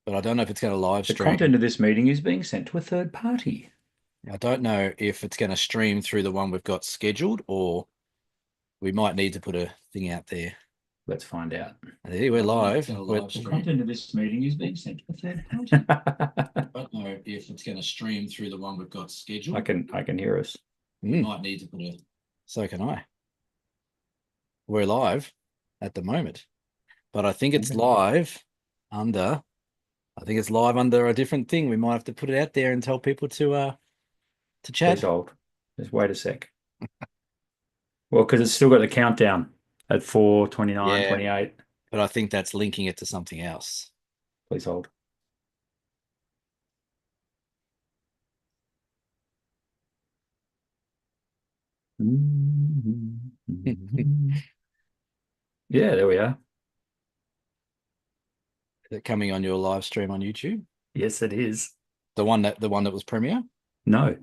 but I don't know if it's going to live The stream. content of this meeting is being sent to a third party. I don't know if it's going to stream through the one we've got scheduled, or we might need to put a thing out there. Let's find out. There, we're live. The content of this meeting is being sent to a third party. I don't know if it's going to stream through the one we've got scheduled. I can hear us. We might need to put a. So can I. We're live at the moment, but I think it's live under. I think it's live under a different thing. We might have to put it out there and tell people to Please chat. hold. Just wait a sec. Well, because it's still got the countdown at 4, 29, Yeah, 28. but I think that's linking it to something else. Please hold. Yeah, there we are. Is it coming on your live stream on YouTube? Yes, it is. The one that was premiere? No.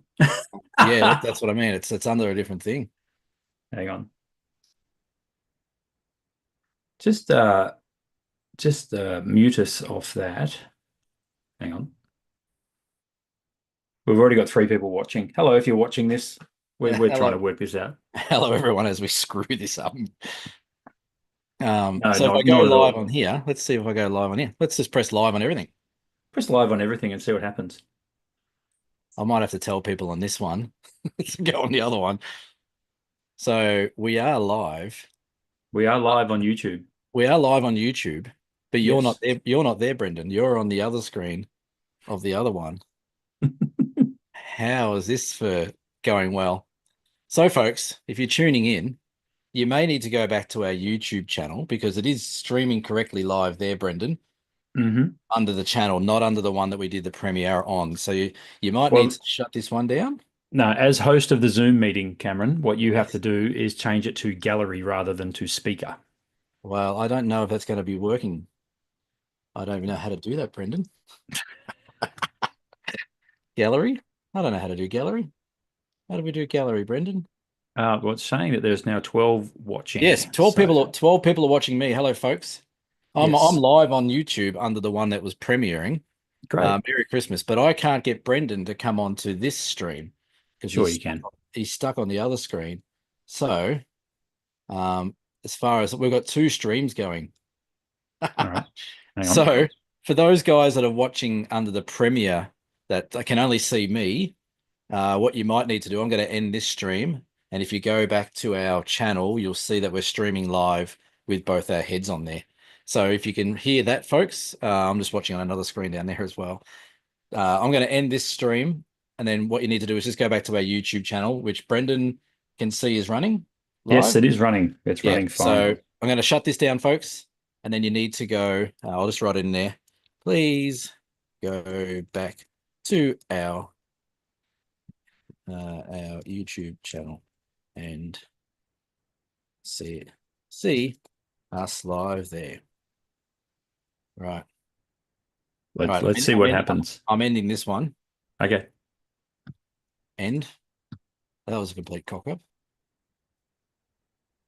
Yeah, that's what I mean. It's under a different thing. Hang on. Just mute us off that. Hang on. We've already got 3 people watching. Hello, if you're watching this, we're trying to Hello, work this out. hello everyone as we screw this up. No, So if I go not at live all. on here, let's see if I go live on here. Let's just press live on everything. Press live on everything and see what happens. I might have to tell people on this one to go on the other one. So we are live. We are live on YouTube. We are live on YouTube, but you're Yes. not there. You're not there, Brendan. You're on the other screen of the other one. How is this for going well? So, folks, if you're tuning in, you may need to go back to our YouTube channel because it is streaming correctly live there, Brendan, Hmm. under the channel, not under the one that we did the premiere on. So you might need Well, to shut this one down. no, as host of the Zoom meeting, Cameron, what you have Yes. to do is change it to gallery rather than to speaker. Well, I don't know if that's going to be working. I don't even know how to do that, Brendan. Gallery? I don't know how to do gallery. How do we do gallery, Brendan? Well, it's saying that there's now 12 watching. Yes, 12 So, people. 12 people are watching me. Hello, folks. I'm yes, live on YouTube under the one that was premiering. great. Merry Christmas. But I can't get Brendan to come on to this stream because Sure you can. he's stuck on the other screen. So, um, as far as we've got 2 streams going. All right. Hang on. So, for those guys that are watching under the premiere that can only see me, what you might need to do, I'm going to end this stream. And if you go back to our channel, you'll see that we're streaming live with both our heads on there. So if you can hear that, folks, I'm just watching on another screen down there as well. I'm going to end this stream. And then what you need to do is just go back to our YouTube channel, which Brendan can see is running Yes, live. it is running. It's Yeah. running So fine. I'm going to shut this down, folks. And then you need to go, I'll just write it in there. Please go back to our YouTube channel and see us live there. Right. All right. Let's see what happens. I'm ending this one. Okay. End. That was a complete cock up.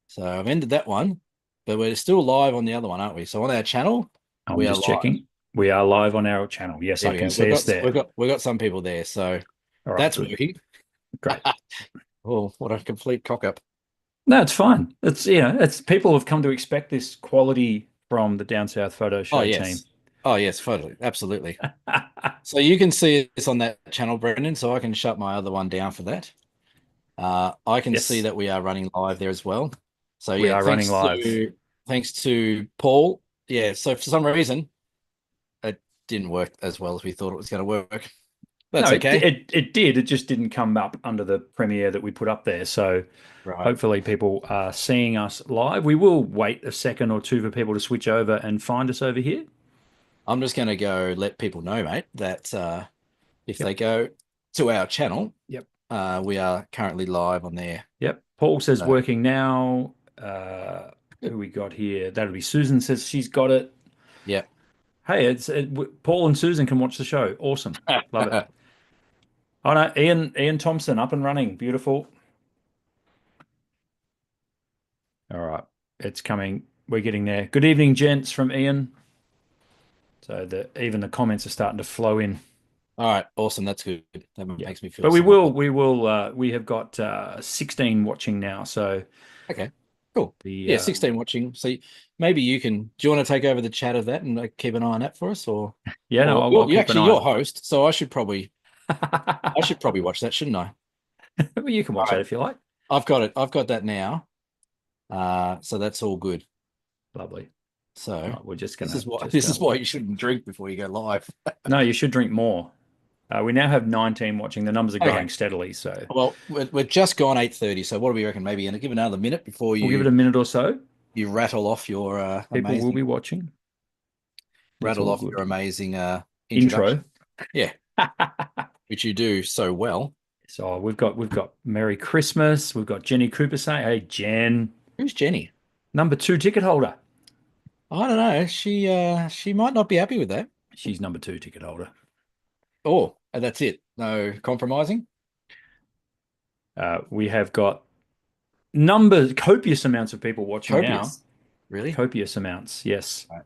So I've ended that one, but we're still live on the other one, aren't we? So on our channel, I'm we are just live. checking. We are live on our channel. Yes, There I we can go. see us there. We've got some people there, so All right, that's good. working. Great. Oh, what a complete cock up. No, it's fine. It's people have come to expect this quality from the Down South Photo Oh Show team. yes. Oh yes, totally. Absolutely. So you can see this on that channel, Brendan. So I can shut my other one down for that. I can see Yes, that we are running live there as well. So we yeah, are running live. thanks to Paul. Yeah, so for some reason it didn't work as well as we thought it was going to work. No, That's okay. it did. It just didn't come up under the premiere that we put up there. So Right. hopefully people are seeing us live. We will wait a second or two for people to switch over and find us over here. I'm just going to go let people know, mate, that if Yep. they go to our channel, Yep. we are currently live on there. Yep. Paul says So, working now. Who we got here? That'll be Susan says she's got it. yeah. Hey, Paul and Susan can watch the show. Awesome. Love it. Oh no, Ian Thompson up and running. Beautiful. All right. It's coming. We're getting there. Good evening, gents, from Ian. So even the comments are starting to flow in. All right, awesome. That's good. That Yeah. makes me feel But we somewhat will, better. we will, we have got 16 watching now. So Okay, cool. the Yeah, 16 watching. So maybe you can. Do you want to take over the chat of that and keep an eye on that for us, yeah, no, or I'll you keep an actually eye. you're host, so I should probably watch that, shouldn't I? Well, you can All watch that right, if you like. I've got it. I've got that now. So that's all good. Lovely. All So right, we're just this gonna is what just this is why you shouldn't drink before you go live. no, you should drink more. We now have 19 watching. The numbers are Okay. growing steadily, so Well, we're just gone 8:30. So what do we reckon? Maybe give it another minute before we'll give it a minute or so. you People will be watching. It's rattle all off good. your amazing introduction. Intro. Yeah, which you do so well. So we've got Merry Christmas. We've got Jenny Cooper saying, "Hey Jen, Who's Jenny? number 2 ticket holder." I don't know. She might not be happy with that. She's number 2 ticket holder. Oh, and that's it. No compromising. We have got copious amounts of people watching now. Copious. Really? Copious amounts, yes. Right.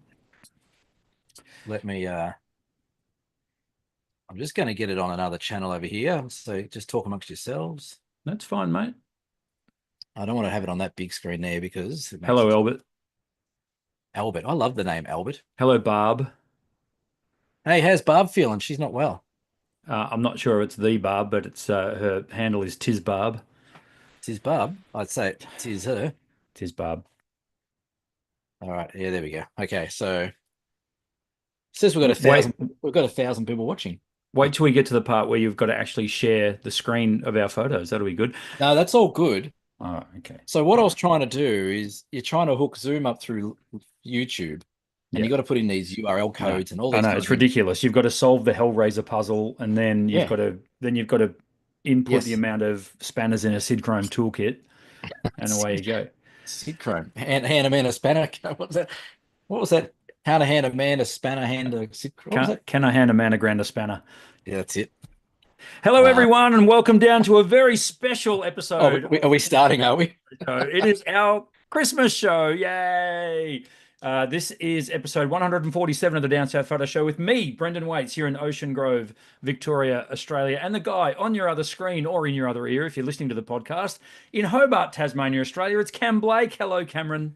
Let me I'm just going to get it on another channel over here. So just talk amongst yourselves. That's fine, mate. I don't want to have it on that big screen there because it makes Hello, it Albert. Albert. I love the name Albert. Hello, Barb. Hey, how's Barb feeling? She's not well. I'm not sure it's the Barb, but it's her handle is Tiz Barb. Tis Barb. I'd say tis her. Tiz Barb. All right. Yeah, there we go. Okay, so it says we've got a Wait, thousand. We've got 1,000 people watching. wait till we get to the part where you've got to actually share the screen of our photos. That'll be good. No, that's all good. Oh, okay. So what All I was right. trying to do is you're trying to hook Zoom up through YouTube, and Yeah. you got to put in these URL I know. codes and all I these know. kind of It's things. ridiculous. You've got to solve the Hellraiser puzzle, and then Yeah. you've got to input the Yes. amount of spanners in a Sid Chrome toolkit, and away you go. Sid Chrome. Hand a man a spanner. What was that? What was that? How to hand a man a spanner, hand a Sid Chrome. What was that? Can I hand a man a grander spanner? Yeah, that's it. Hello, Uh, everyone, and welcome down to a very special oh, episode. are we starting, are we? It is our Christmas show. Yay! This is episode 147 of the Down South Photo Show with me, Brendan Waits, here in Ocean Grove, Victoria, Australia, and the guy on your other screen or in your other ear if you're listening to the podcast in Hobart, Tasmania, Australia. It's Cam Blake. Hello, Cameron.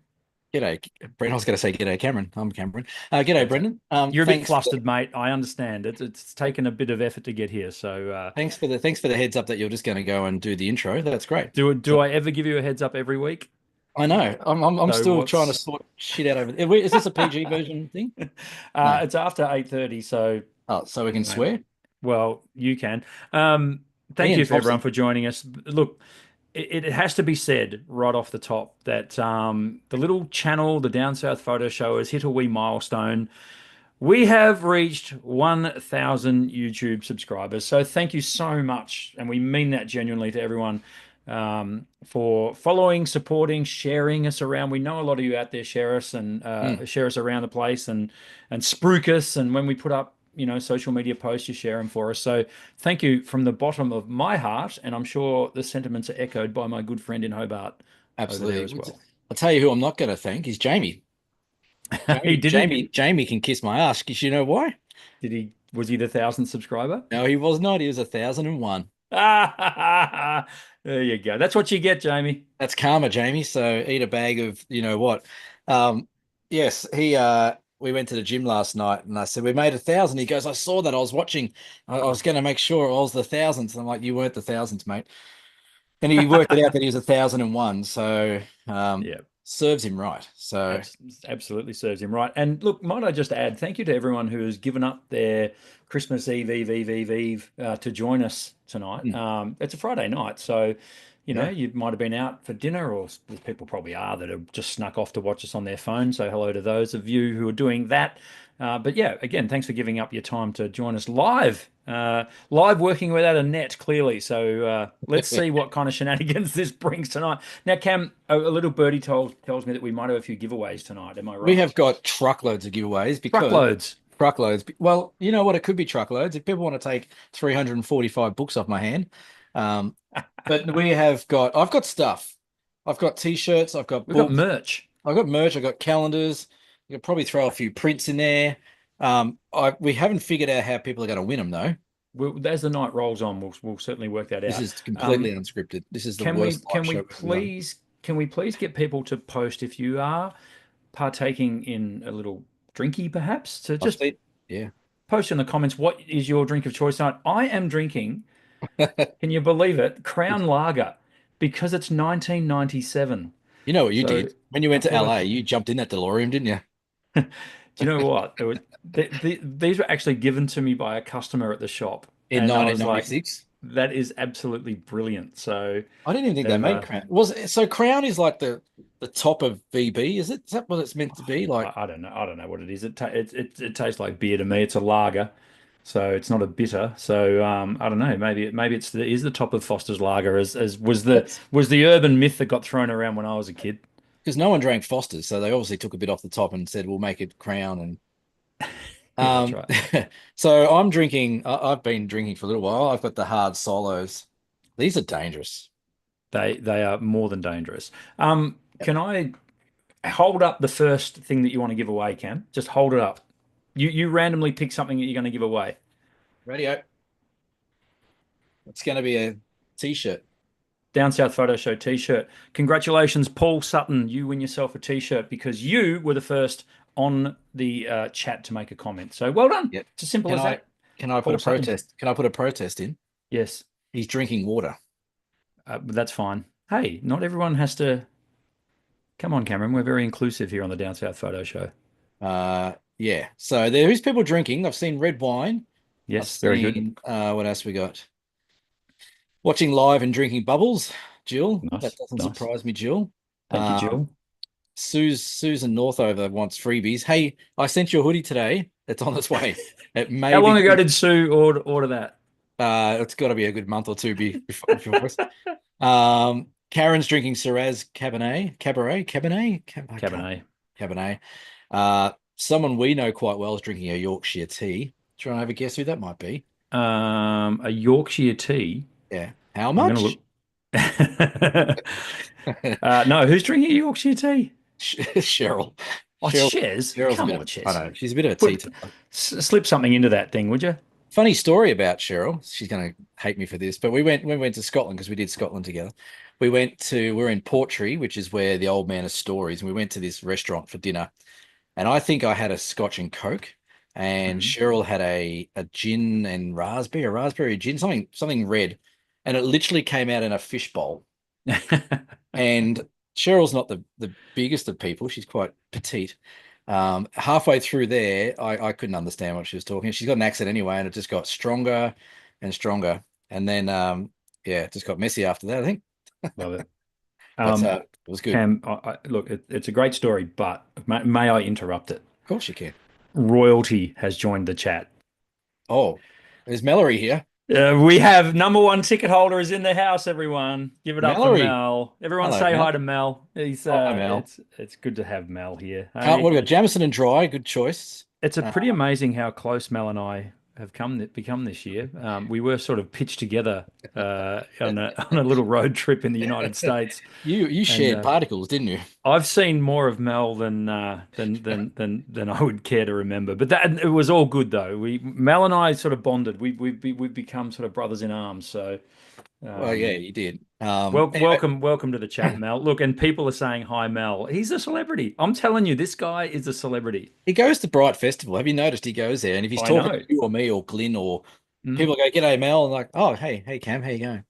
G'day, Brendan. I was going to say g'day, Cameron. I'm Cameron. G'day, That's Brendan. You're a bit flustered, mate. I understand. It's taken a bit of effort to get here. So thanks for the heads up that you're just going to go and do the intro. That's great. do I ever give you a heads up every week? I know. I'm So still trying to what's sort shit out of it. Is this a PG version thing? No. It's after 8:30, so Oh, so we can you know, swear. well, you can. Thank Ian you for everyone Thompson. for joining us. Look, it has to be said right off the top that the little channel, the Down South Photo Show, has hit a wee milestone. We have reached 1,000 YouTube subscribers. So thank you so much. And we mean that genuinely to everyone for following, supporting, sharing us around. We know a lot of you out there share us and Mm, share us around the place and spruik us. And when we put up, social media posts, you share them for us. So thank you from the bottom of my heart. And I'm sure the sentiments are echoed by my good friend in Hobart over there as absolutely. well. I'll tell you who I'm not going to thank is Jamie. He did he Jamie can kiss my ass. Because you know why? was he the 1,000th subscriber? No, he was not. He was 1,001. There you go. That's what you get, Jamie. That's karma, Jamie. So eat a bag of you know what. Yes, we went to the gym last night and I said, we made 1,000. He goes, I saw that. I was watching. I was going to make sure I was the thousandth. I'm like, you weren't the thousandth, mate. And he worked it out that he was 1,001. So Yeah, serves him right. So absolutely serves him right. And look, might I just add, thank you to everyone who has given up their Christmas Eve to join us tonight. mm, It's a Friday night, so yeah, you might have been out for dinner, or there's people probably are that have just snuck off to watch us on their phone. So hello to those of you who are doing that. But yeah, again, thanks for giving up your time to join us live. Live working without a net, clearly. So let's see what kind of shenanigans this brings tonight. Now, Cam, a little birdie tells me that we might have a few giveaways tonight. Am I we right? have got truckloads of giveaways because Truckloads. truckloads. Well, you know what? It could be truckloads if people want to take 345 books off my hand. Um, but I've got stuff. I've got t-shirts. I've got We've got books. merch. I've got merch. I've got calendars. You could probably throw a few prints in there. We haven't figured out how people are going to win them though. As the night rolls on, we'll certainly work that This out. is completely Um, unscripted. This is the can we worst live can we show we've ever done. please get people to post if you are partaking in a little drinky, perhaps, to I've just seen, yeah. post in the comments what is your drink of choice tonight. I am drinking, can you believe it, Crown Lager because it's 1997. You know what you So did when you I went to thought LA? I'd. You jumped in that DeLorean, didn't you? Do you know what? These were actually given to me by a customer at the shop, In and I was like, 1996. that is absolutely brilliant. So I didn't even think they they've made Crown. So Crown is like the top of VB, is it? Is that what it's meant to be? Like, I don't know. I don't know what it is. It tastes like beer to me. It's a lager, so it's not a bitter. So I don't know. Maybe it is the top of Foster's Lager as that's was the urban myth that got thrown around when I was a kid. because no one drank Foster's, so they obviously took a bit off the top and said we'll make it Crown. And Yeah, that's right. so I'm drinking. I've been drinking for a little while. I've got the hard solos. These are dangerous. They are more than dangerous. Yep. Can I hold up the first thing that you want to give away, Cam? Just hold it up. You randomly pick something that you're going to give away. Radio. It's going to be a t-shirt. Down South Photo Show t-shirt. Congratulations, Paul Sutton. You win yourself a t-shirt because you were the first on the chat to make a comment. So well done. Yep. It's as simple Can as I that. can I put Paul a Sutton. protest? Can I put a protest in? Yes, He's drinking water. but that's fine. Hey, not everyone has to. Come on, Cameron. We're very inclusive here on the Down South Photo Show. Yeah. So there is people drinking. I've seen red wine. I've Yes, very good. seen what else we got? Watching live and drinking bubbles. Jill. That Nice, doesn't nice. surprise me, Jill. Thank you, Um, Jill. Susan Northover wants freebies. Hey, I sent you a hoodie today. It's on its way. It How may long be. ago did Sue order that? It's got to be a good month or two before us. Karen's drinking Shiraz I can't. Cabernet. Cabernet. Someone we know quite well is drinking a Yorkshire tea. Try and have a guess who that might be. A Yorkshire tea. Yeah. How I'm gonna much? look. No, who's drinking a Yorkshire tea? Cheryl. Oh, Cheryl. Shez. Cheryl's a Come bit on, of, I Shez. don't know. She's a bit of a Put teetotaler. slip something into that thing, would you? Funny story about Cheryl. She's going to hate me for this, but we went to Scotland because we did Scotland together. We're in Portree, which is where the old man of stories, and we went to this restaurant for dinner. And I think I had a Scotch and Coke, and Mhm. Cheryl had a gin and raspberry gin, something red, and it literally came out in a fish bowl. And Cheryl's not the biggest of people; she's quite petite. Halfway through there, I couldn't understand what she was talking. She's got an accent anyway, and it just got stronger and stronger. And then, yeah, it just got messy after that, I think. Love it. But Um, it was good. Cam, look, it's a great story, but may I interrupt it? Of course you can. Royalty has joined the chat. Oh, there's Mallory here. We have number one ticket holder is in the house, everyone. Give it up for Mallory. Mel. Everyone Hello, say hi Mel. to Mel. He's Oh, hi, Mel. it's good to have Mel here. Can't, what Hey, have we got? Jamison and Dry, good choice. it's a Uh, pretty amazing how close Mel and I have become this year. We were sort of pitched together on a little road trip in the United States, you and shared particles, didn't you? I've seen more of Mel than I would care to remember. But that it was all good though. Mel and I sort of bonded. We've become sort of brothers in arms. So Well, yeah, um, you did. Anyway, welcome to the chat, Mel. Look, and people are saying hi, Mel. He's a celebrity. I'm telling you, this guy is a celebrity. he goes to Bright Festival. Have you noticed he goes there? And if he's I talking know. to you or me or Glyn or Mm. people go, "G'day, Mel," and like, "Oh, hey, Cam, how you going?"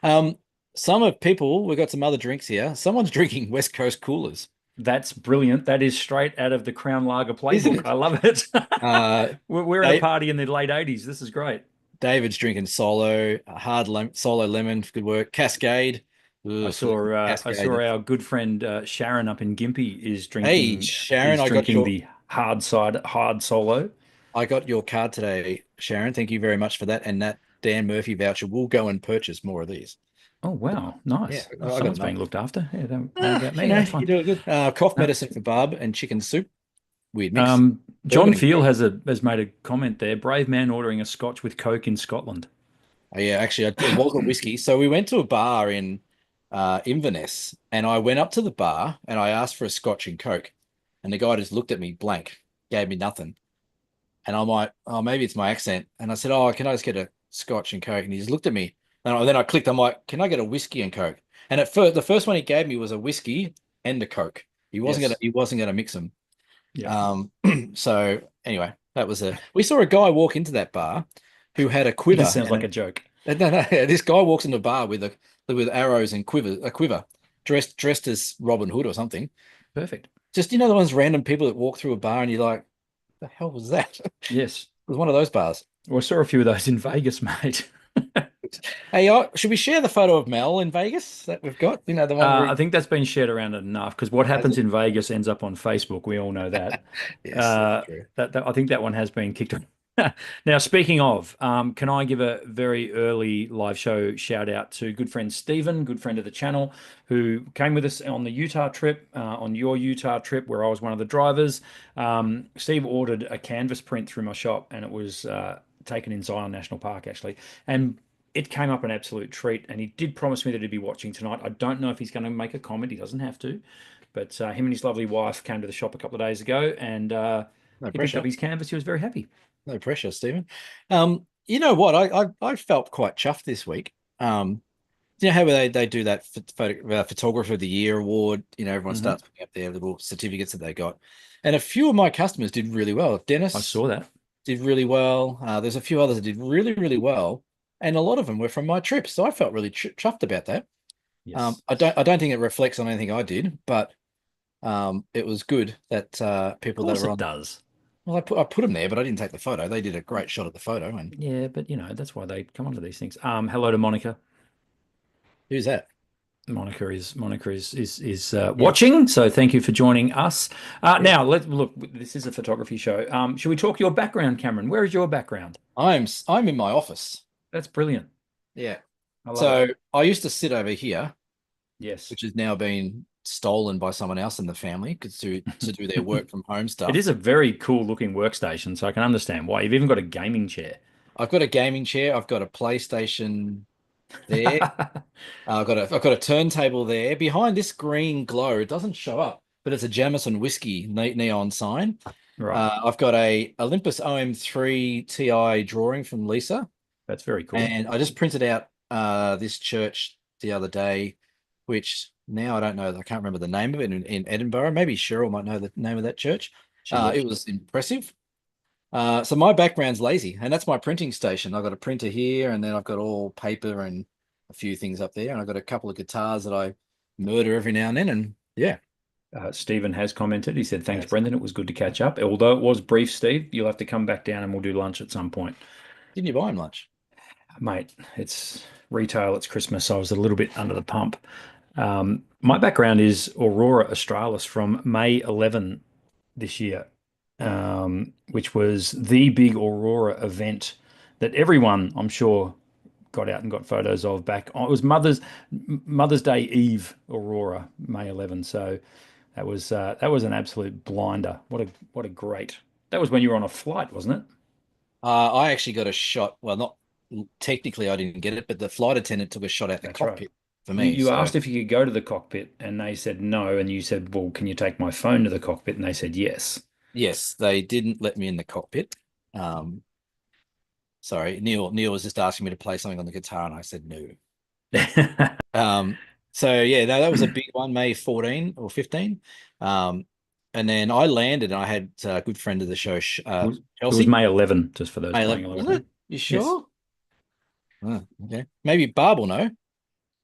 Um, some of people, we've got some other drinks here. Someone's drinking West Coast coolers, That's brilliant. That is straight out of the Crown Lager isn't playbook. it? I love it. Uh, We're in a Dave, party in the late 80s. This is great. David's drinking solo lemon, good work. Cascade, I ugh, saw I Cascade. saw our good friend Sharon up in Gympie Hey, Sharon, is drinking the hard solo. I got your card today, Sharon. Thank you very much for that. And that Dan Murphy voucher will go and purchase more of these. Oh wow, Yeah, nice. Oh, I got someone's being enough. looked after. Yeah, don't worry about me. You That's fine. do it good. Cough Uh, medicine for Barb and chicken soup. Weird mix. John Bourbon and Field Coke. has made a comment there. Brave man ordering a Scotch with Coke in Scotland. Oh, yeah, actually, it was a whiskey. So we went to a bar in Inverness, and I went up to the bar and I asked for a Scotch and Coke, and the guy just looked at me blank, gave me nothing. And I'm like, oh, maybe it's my accent. And I said, oh, can I just get a Scotch and Coke? And he just looked at me. And then I clicked. I'm like, can I get a whiskey and Coke? And at first, the first one he gave me was a whiskey and a Coke. Yes. He wasn't gonna mix them. Yep. Um, so anyway, that was a. We saw a guy walk into that bar who had a This quiver, sounds like a joke. no, no, this guy walks into a bar with arrows and a quiver, dressed as Robin Hood or something. Perfect. Just the ones random people that walk through a bar and you're like, the hell was that? It Yes. was one of those bars. Well, I saw a few of those in Vegas, mate. Hey, should we share the photo of Mel in Vegas that we've got? The one where I think that's been shared around enough because what has happens it? in Vegas ends up on Facebook. We all know that. Yes, that's true. I think that one has been kicked off. Now, speaking of, can I give a very early live show shout out to good friend Stephen, good friend of the channel, who came with us on the Utah trip, on your Utah trip, where I was one of the drivers. Steve ordered a canvas print through my shop, and it was taken in Zion National Park, actually. And it came up an absolute treat, and he did promise me that he'd be watching tonight. I don't know if he's going to make a comment. He doesn't have to, but him and his lovely wife came to the shop a couple of days ago, and No he picked up pressure. his canvas. He was very happy. No pressure, Stephen. You know what? I felt quite chuffed this week. You know how they do that photographer of the year award? Everyone Hmm. starts putting up their little certificates that they got, and a few of my customers did really well. I Dennis saw that. did really well. There's a few others that did really, really well, and a lot of them were from my trip. So I felt really chuffed about that. Yes. I don't think it reflects on anything I did, but it was good that Of people that course are it on. does. Well, I put them there, but I didn't take the photo. They did a great shot of the photo. And Yeah, but that's why they come onto these things. Hello to Monica. who's that? Monica is Yeah, watching, so thank you for joining us. yeah. Now let's look. This is a photography show. Should we talk your background, Cameron? Where is your background? I'm in my office. That's brilliant. Yeah. I love it. So I used to sit over here, Yes. which has now been stolen by someone else in the family because to do their work from home It stuff. is a very cool looking workstation, so I can understand why. You've even got a gaming chair. I've got a gaming chair. I've got a PlayStation there. I've got a turntable there. Behind this green glow, it doesn't show up, but it's a Jameson whiskey neon sign. Right. I've got a Olympus OM3 Ti drawing from Lisa, That's very cool. and I just printed out this church the other day, which now I don't know. I can't remember the name of it in Edinburgh. Maybe Cheryl might know the name of that church. She will. It was impressive. So my background's lazy, and that's my printing station. I've got a printer here, and then I've got all paper and a few things up there, and I've got a couple of guitars that I murder every now and then, and yeah. Stephen has commented. He said, "Thanks, Yes. Brendan. It was good to catch up. Although it was brief, Steve, you'll have to come back down and we'll do lunch at some point." Didn't you buy him lunch? Mate, it's retail, it's Christmas, so I was a little bit under the pump. My background is Aurora Australis from May 11 this year, Oh, which was the big Aurora event that everyone, I'm sure, got out and got photos of back on. It was Mother's Day Eve, Aurora, May 11. So that was an absolute blinder. What a great. That was when you were on a flight, wasn't it? I actually got a shot. Well, not technically, I didn't get it, but the flight attendant took a shot at the That's right. cockpit for You me. you So asked if you could go to the cockpit and they said no, and you said, "Well, can you take my phone to the cockpit?" And they said yes. yes, they didn't let me in the cockpit. Um, sorry, Neil was just asking me to play something on the guitar, and I said no. Um, so yeah, no, that was a big one, May 14 or 15. Um, and then I landed and I had a good friend of the show, It was Chelsea. May 11, just for those May playing 11, along was at it? home. You Yes. sure? Oh, okay. Maybe Barb will know.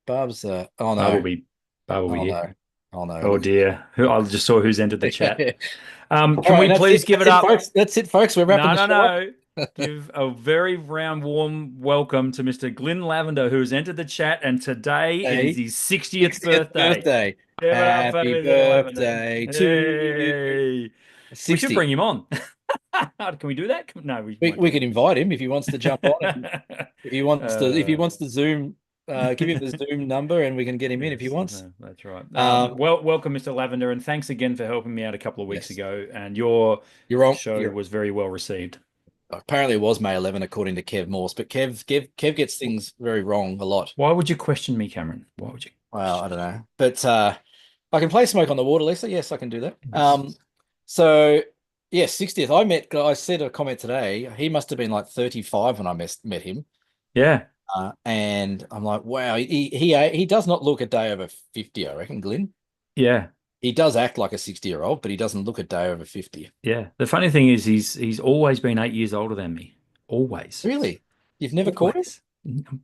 Barb's, oh Barb will no. be Barb will be Oh here. no. Oh no, Oh look dear. I just saw who's entered the chat. All Can right, we that's it. please give That's it it, up? folks. That's it, folks. We're wrapping No, the no, show no. up. Give a very round, warm welcome to Mr. Glenn Lavender, who has entered the chat, and today it is Hey, his 60th 60th birthday. birthday. Give it up for Happy Mr. Lavender. birthday to you. Hey. We should 60. bring him on. Can we do that? No, we won't We do could invite him if he wants to jump on and that. if he wants to Zoom, give him the Zoom number and we can get him in if he Yes, wants. that's right. Um, Welcome, Mr. Lavender, and thanks again for helping me out a couple of weeks yes, ago. And your you're wrong. show was very well received. Apparently it was May 11 according to Kev Morse, but Kev gets things very wrong a lot. Why would you question me, Cameron? Why would you Well, I question don't know, but I can play Smoke on the Water, Lisa. Yes, I can do that. me? Yes. So Yeah, 60th. I said a comment today. He must have been like 35 when I met him. Yeah, And I'm like, wow, he does not look a day over 50, I reckon, Glenn. yeah, He does act like a 60-year-old, but he doesn't look a day over 50. yeah. The funny thing is, he's always been 8 years older than me. Always, Really? You've never caught him? always. I'm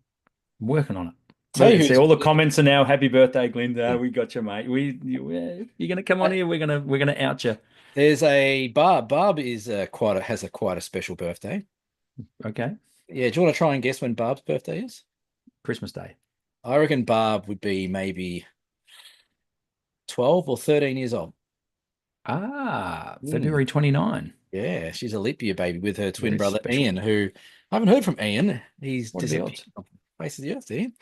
working on it. Tell you See, who's all the comments are now, "Happy birthday, Glinda. yeah. We got you, mate. You're gonna come on here. We're gonna out you." There's a Barb. Barb is has a quite a special birthday. Okay, Yeah, do you want to try and guess when Barb's birthday is? Christmas Day. I reckon Barb would be maybe 12 or 13 years old. Hmm. February 29. Yeah, she's a leap year baby with her twin Very brother special. Ian, who I haven't heard from Ian. He's What are the disappeared odds? off the face of the earth, Ian.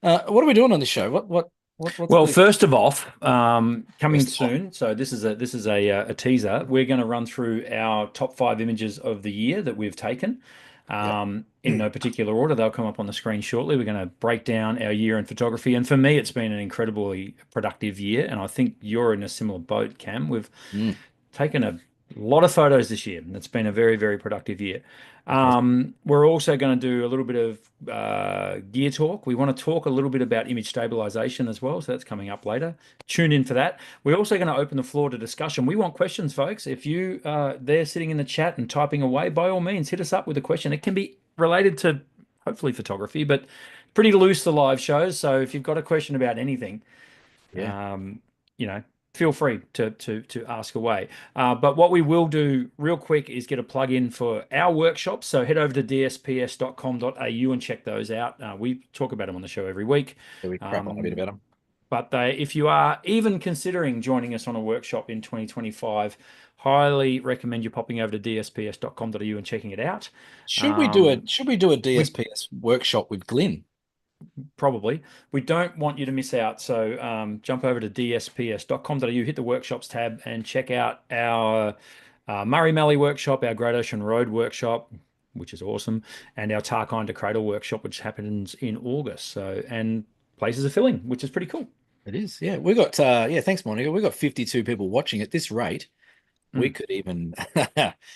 What are we doing on this show? What's Well, the first of all, coming first off? soon. So this is a teaser. We're going to run through our top 5 images of the year that we've taken, Yep. in no particular order. They'll come up on the screen shortly. We're going to break down our year in photography, and for me, it's been an incredibly productive year. And I think you're in a similar boat, Cam. We've Mm, taken a lot of photos this year, and it's been a very, very productive year. it has. We're also going to do a little bit of gear talk. We want to talk a little bit about image stabilization as well, so that's coming up later. Tune in for that. We're also going to open the floor to discussion. We want questions, folks. If you they're sitting in the chat and typing away, by all means, hit us up with a question. It can be related to hopefully photography, but pretty loose the live shows. So if you've got a question about anything, Yeah, um, you know, feel free to ask away. But what we will do real quick is get a plug in for our workshops. So head over to dsps.com.au and check those out. We talk about them on the show every week. so we crap on a bit Um, about them. but if you are even considering joining us on a workshop in 2025, highly recommend you popping over to dsps.com.au and checking it out. Um, Should we do a we DSPS workshop with Glenn? Probably. We don't want you to miss out. So jump over to dsps.com.au, hit the workshops tab, and check out our Murray Mallee workshop, our Great Ocean Road workshop, which is awesome, and our Tarkine to Cradle workshop, which happens in August. So, and places are filling, which is pretty cool. It is. Yeah, we got yeah, thanks, Monica. We got 52 people watching at this rate. We Mm. could even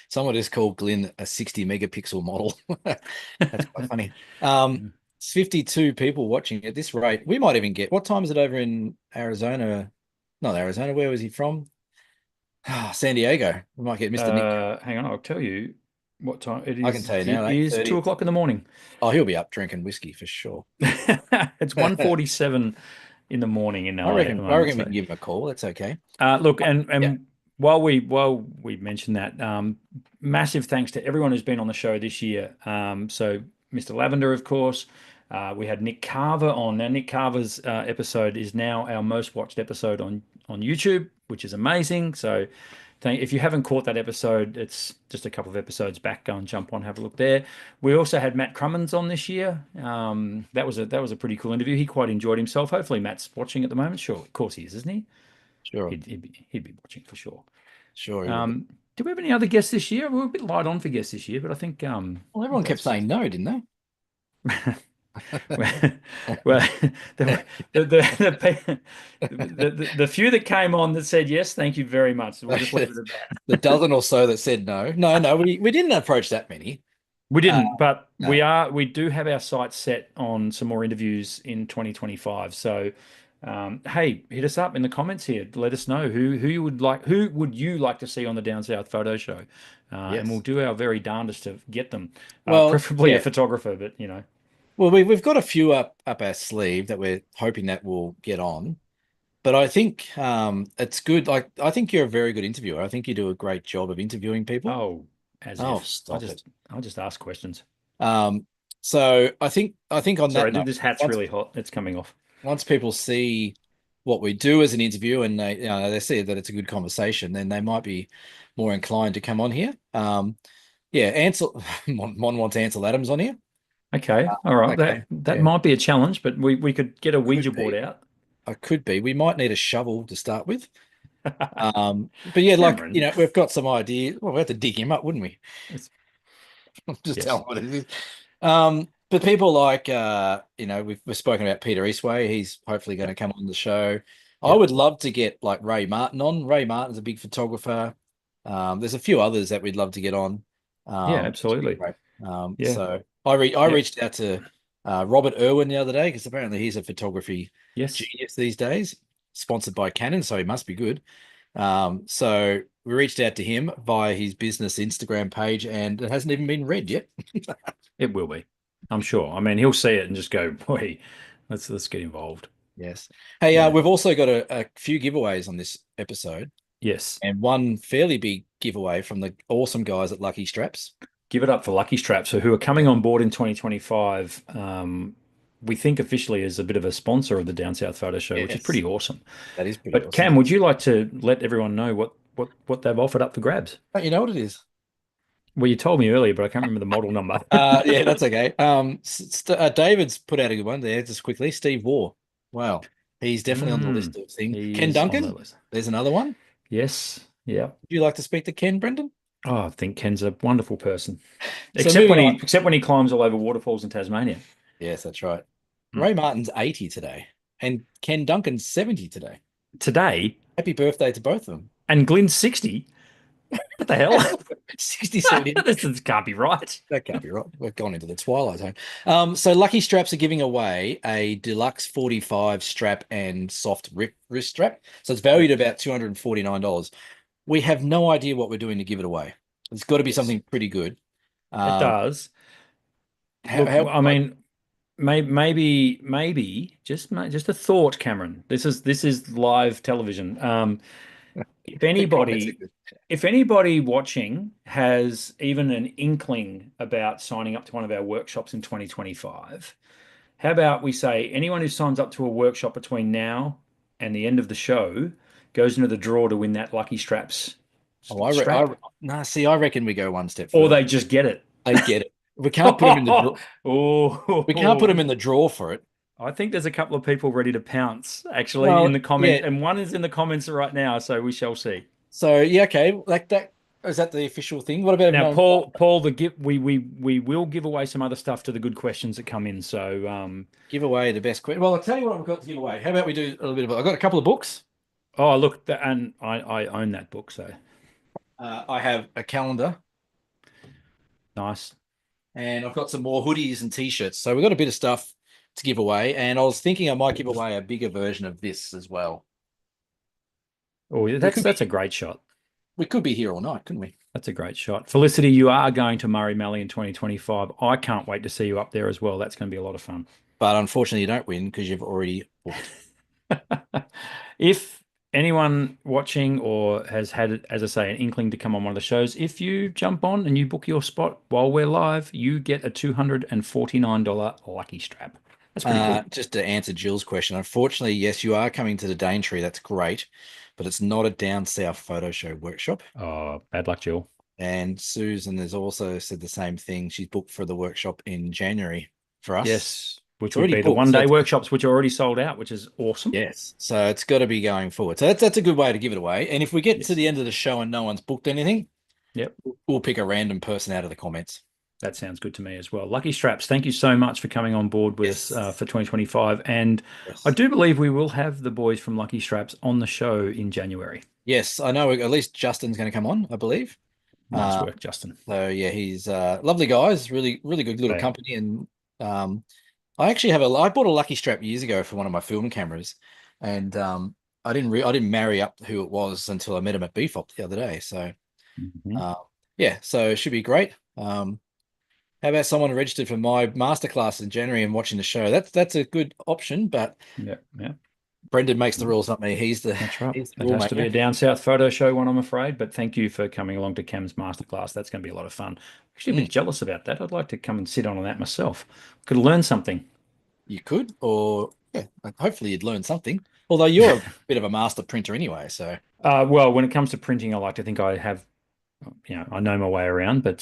someone just called Glenn a 60 megapixel model. That's quite funny. Mm. It's 52 people watching at this rate. We might even get what time is it over in Arizona? Not Arizona, where was he from? San Diego. We might get Mr. Nick. Hang on, I'll tell you what time it I can is. tell you now, It is 2 8:30. o'clock in the morning. Oh, he'll be up drinking whiskey for sure. It's 1:47 in the morning in LA at the I moment. reckon we can So give him a call. That's okay. look, Yeah. and while we mentioned that, massive thanks to everyone who's been on the show this year. So Mr. Lavender, of course. We had Nick Carver on. Now, Nick Carver's episode is now our most watched episode on YouTube, which is amazing. So, if you haven't caught that episode, it's just a couple of episodes back. Go and jump on, have a look there. We also had Matt Crummins on this year. That was a pretty cool interview. He quite enjoyed himself. Hopefully, Matt's watching at the moment. Sure, of course he is, isn't he? Sure. He'd be watching for sure. Sure he will be. Do we have any other guests this year? We were a bit light on for guests this year, but I think Well, everyone kept that's saying no, didn't well, they? well, the few that came on that said yes, thank you very much. We'll just leave it at that. The dozen or so that said no. No, we didn't approach that many. We Uh, didn't, but no. we do have our sights set on some more interviews in 2025. So, hey, hit us up in the comments here. Let us know who would you like to see on the Down South Photo Show, and we'll Yes. do our very darndest to get them, Well, preferably a yeah. photographer. But you know, Well, we've got a few up our sleeve that we're hoping that will get on. But I think it's good. Like I think you're a very good interviewer. I think you do a great job of interviewing people. oh, as Oh, if stop it. I'll just ask questions. Um, so I think on that Sorry, note, this hat's once really hot. It's coming off. once people see what we do as an interview and they see that it's a good conversation, then they might be more inclined to come on here. Yeah, Ansel Mon wants Ansel Adams on here. Okay, all right. That Okay, that yeah, might be a challenge, but we could get a could Ouija board be. out. I could be. We might need a shovel to start with. But yeah, like Cameron. we've got some ideas. Well, we have to dig him up, wouldn't we? It's, Just tell yes. him what it is. But people like we've spoken about Peter Eastway. He's hopefully going to Yep. come on the show. I Yep. would love to get like Ray Martin on. Ray Martin's a big photographer. There's a few others that we'd love to get on, Yeah, which would be absolutely. great. Yeah. So I Yep. reached out to Robert Irwin the other day because apparently he's a photography Yes. genius these days, sponsored by Canon, so he must be good. So we reached out to him via his business Instagram page, and it hasn't even been read yet. It will be. I'm sure. I mean, he'll see it and just go, boy, let's get involved. Yes. Hey, Yeah. we've also got a few giveaways on this episode, Yes. and one fairly big giveaway from the awesome guys at Lucky Straps. Give it up for Lucky Straps, who are Yeah. coming on board in 2025. We think officially as a bit of a sponsor of the Down South Photo Show, which is pretty Yes, awesome. that is pretty But awesome. Cam, would you like to let everyone know what they've offered up for grabs? Don't you know what it is? Well, you told me earlier, but I can't remember the model number. Yeah, that's okay. David's put out a good one there just quickly. Steve Waugh. Wow. He's definitely on the list Mm, of things. he Ken is on the Duncan. list. There's another one. Yes. Yeah. Would you like to speak to Ken, Brendan? Oh, I think Ken's a wonderful person. So moving on. Except when he climbs all over waterfalls in Tasmania. Yes, that's right. Mm. Ray Martin's 80 today, and Ken Duncan's 70 today. Today, Happy birthday to both of them. and Glenn's 60. What the hell? 60, 70. This can't be right. That can't be right. We've gone into the twilight zone. So Lucky Straps are giving away a deluxe 45 strap and soft wrist strap. So it's valued Yep. about $249. We have no idea what we're doing to give it away. It's got to be Yes, something pretty good. it Um, does. Look, how I mean, maybe just a thought, Cameron. This is live television. If the comments are anybody, good. if anybody watching has even an inkling about signing up to one of our workshops in 2025, how about we say anyone who signs up to a workshop between now and the end of the show goes into the draw to win that Lucky Straps Oh, strap, nah, see, I reckon we go one step or further. they just get it. They get it. We can't put them in the draw. We can't put Oh, them in the draw for it. I think there's a couple of people ready to pounce actually in Well, the comment, yeah. and one is in the comments right now, so we shall see. So yeah, okay. Like that is that the official thing? What about if Now, no one Paul, the give we will give away some other stuff to the good questions that come in. So, give away the best question? Well, I'll tell you what we've got to give away. How about we do a little bit of? I've got a couple of books. oh, look, and I own that book, so I have a calendar, nice. and I've got some more hoodies and t-shirts. So we've got a bit of stuff to give away, and I was thinking I might give away a bigger version of this as well. Oh, yeah, We could that's a be great shot. we could be here all night, couldn't we? That's a great shot. Felicity, you are going to Murray Mallee in 2025. I can't wait to see you up there as well. That's going to be a lot of fun. But unfortunately, you don't win because you've already booked. If anyone watching or has had, as I say, an inkling to come on one of the shows, if you jump on and you book your spot while we're live, you get a $249 lucky strap. That's pretty cool. Just to answer Jill's question, unfortunately, yes, you are coming to the Daintree. That's great, but it's not a Down South photo show workshop. Oh, bad luck, Jill. And Susan has also said the same thing. She's booked for the workshop in January for us. Yes, It's which would already be the booked. one day workshops, which are already sold out, which is awesome. Yes, so it's got to be going forward. So that's a good way to give it away. And if we get to Yes. the end of the show and no one's booked anything, Yep. we'll pick a random person out of the comments. That sounds good to me as well. Lucky Straps, thank you so much for coming on board with us Yes. for 2025. And I Yes. do believe we will have the boys from Lucky Straps on the show in January. Yes, I know at least Justin's going to come on, I believe. Nice Uh, work, Justin. so yeah, he's lovely guys, really, really good little They are. company. And I bought a Lucky Strap years ago for one of my film cameras, and I didn't marry up who it was until I met him at BFOP the other day. So Mhm. uh, yeah, so it should be great. How about someone registered for my masterclass in January and watching the show? That's a good option, but Yeah, yeah. Brendan makes the rules, not me. He's the That's right. he's the It rule has to be maker. a Down South photo show one, I'm afraid. But thank you for coming along to Cam's masterclass. That's going to be a lot of fun. Actually, a Mm, bit jealous about that. I'd like to come and sit on that myself. Could learn something. you could, or yeah, hopefully you'd learn something. Although you're a bit of a master printer anyway, so Well, when it comes to printing, I like to think I have, I know my way around. But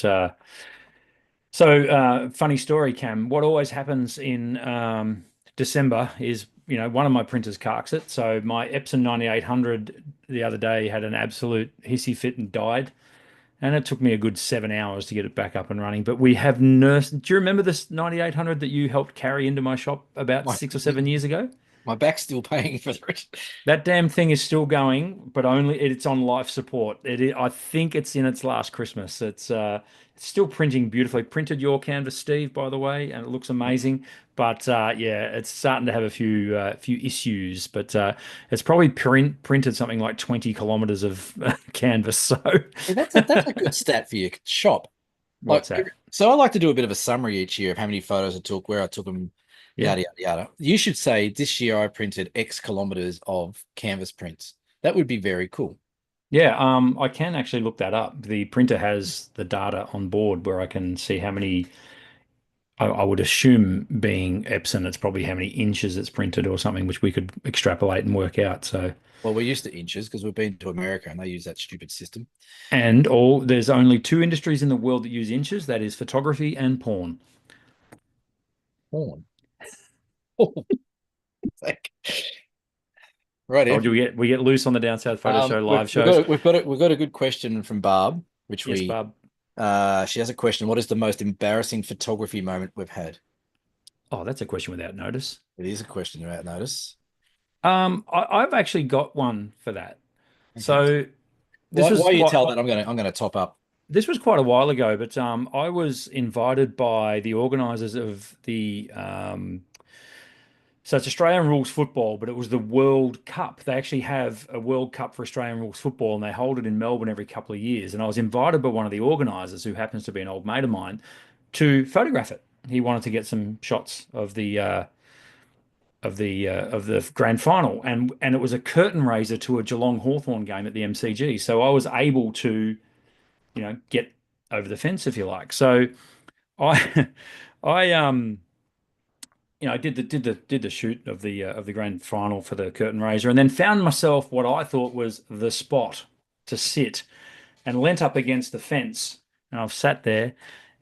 funny story, Cam. What always happens in December is, one of my printers carks it. So my Epson 9800 the other day had an absolute hissy fit and died. And it took me a good 7 hours to get it back up and running. But we have nursed. Do you remember this 9800 that you helped carry into my shop about my 6 or 7 years ago? My back's still paying for it. That damn thing is still going, but only it's on life support. I think it's in its last Christmas. It's still printing beautifully. Printed your canvas, Steve, by the way, and it looks amazing. But yeah, it's starting to have a few issues. But it's probably printed something like 20 kilometers of canvas. So Yeah, that's a good stat for your shop. Like, what's that? so I like to do a bit of a summary each year of how many photos I took, where I took them, Yeah. yada yada yada. You should say this year I printed X kilometers of canvas prints. That would be very cool. Yeah, I can actually look that up. The printer has the data on board where I can see how many, I would assume being Epson, it's probably how many inches it's printed or something, which we could extrapolate and work out. So, Well, we're used to inches because we've been to America and they use that stupid system. there's only two industries in the world that use inches, that is photography and porn. Porn. Oh, like, right Or here. do we get loose on the Down South Photo Show We've, live we've shows? got we've got a good question from Barb, which Yes, we Bob. she has a question. What is the most embarrassing photography moment we've had? Oh, that's a question without notice. It is a question about notice. I've actually got one for that. Okay. So this was While you quite tell that, I'm gonna top up. this was quite a while ago, but I was invited by the organisers of so it's Australian rules football, but it was the World Cup. They actually have a World Cup for Australian rules football, and they hold it in Melbourne every couple of years. And I was invited by one of the organisers, who happens to be an old mate of mine, to photograph it. He wanted to get some shots of the grand final, and it was a curtain raiser to a Geelong Hawthorn game at the MCG. So I was able to, get over the fence, if you like. So I I did the shoot of the grand final for the curtain raiser, and then found myself what I thought was the spot to sit, and leant up against the fence, and I've sat there,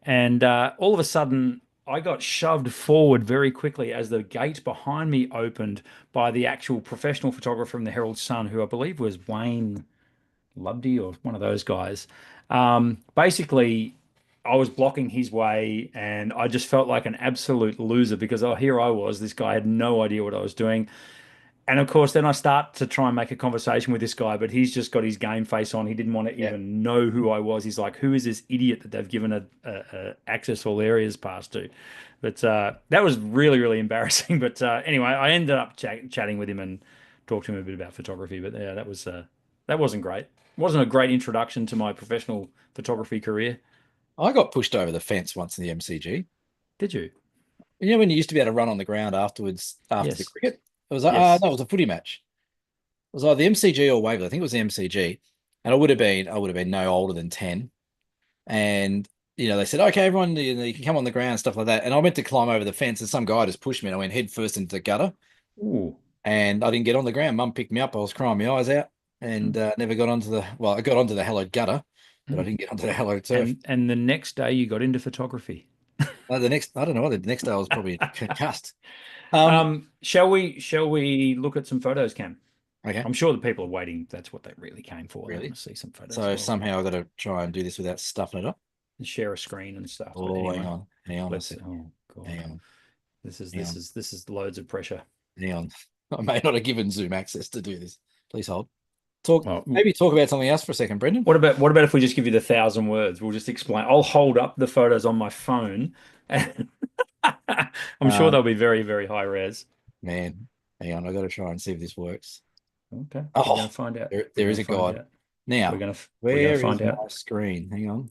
and all of a sudden I got shoved forward very quickly as the gate behind me opened by the actual professional photographer from the Herald Sun, who I believe was Wayne Loveday or one of those guys. Basically, I was blocking his way, and I just felt like an absolute loser because, oh, here I was. This guy had no idea what I was doing. And of course, then I start to try and make a conversation with this guy, but he's just got his game face on. He didn't want to Yeah. even know who I was. He's like, "Who is this idiot that they've given a access all areas pass to?" But that was really, really embarrassing. But anyway, I ended up chatting with him and talked to him a bit about photography. But yeah, that wasn't great. It wasn't a great introduction to my professional photography career. I got pushed over the fence once in the MCG. Did you? You know when you used to be able to run on the ground afterwards after the Yes. cricket? It was Yes. no, it was a footy match. It was either the MCG or Waverley. I think it was the MCG, and I would have been no older than 10. And they said, okay, everyone, you can come on the ground, stuff like that. And I went to climb over the fence, and some guy just pushed me, and I went head first into the gutter, Ooh. and I didn't get on the ground. Mum picked me up. I was crying my eyes out, and never got onto the. Well, I got onto the hallowed gutter, but I didn't get onto the hallowed turf. And the next day you got into photography. I don't know. The next day I was probably concussed. Um, Shall we look at some photos, Cam? okay, I'm sure the people are waiting. That's what they really came for. They want really. to see some photos So of us somehow I got to try and do this without stuffing it up. and share a screen and stuff. But Oh, anyway, hang on a let's. second. Oh Hang God, on, this is hang this on, is this is loads of pressure. hang on. I may not have given Zoom access to do this. Please hold. Talk, Well, maybe talk about something else for a second, Brendan. what about if we just give you the 1,000 words? We'll just explain. I'll hold up the photos on my phone, and I'm sure Um, they'll be very, very high res. man, hang on. I got to try and see if this works. Okay, we're Oh, gonna find out. there, We're there is gonna a find guide. out. We're Now, gonna we're gonna where find is out. my screen? Hang on.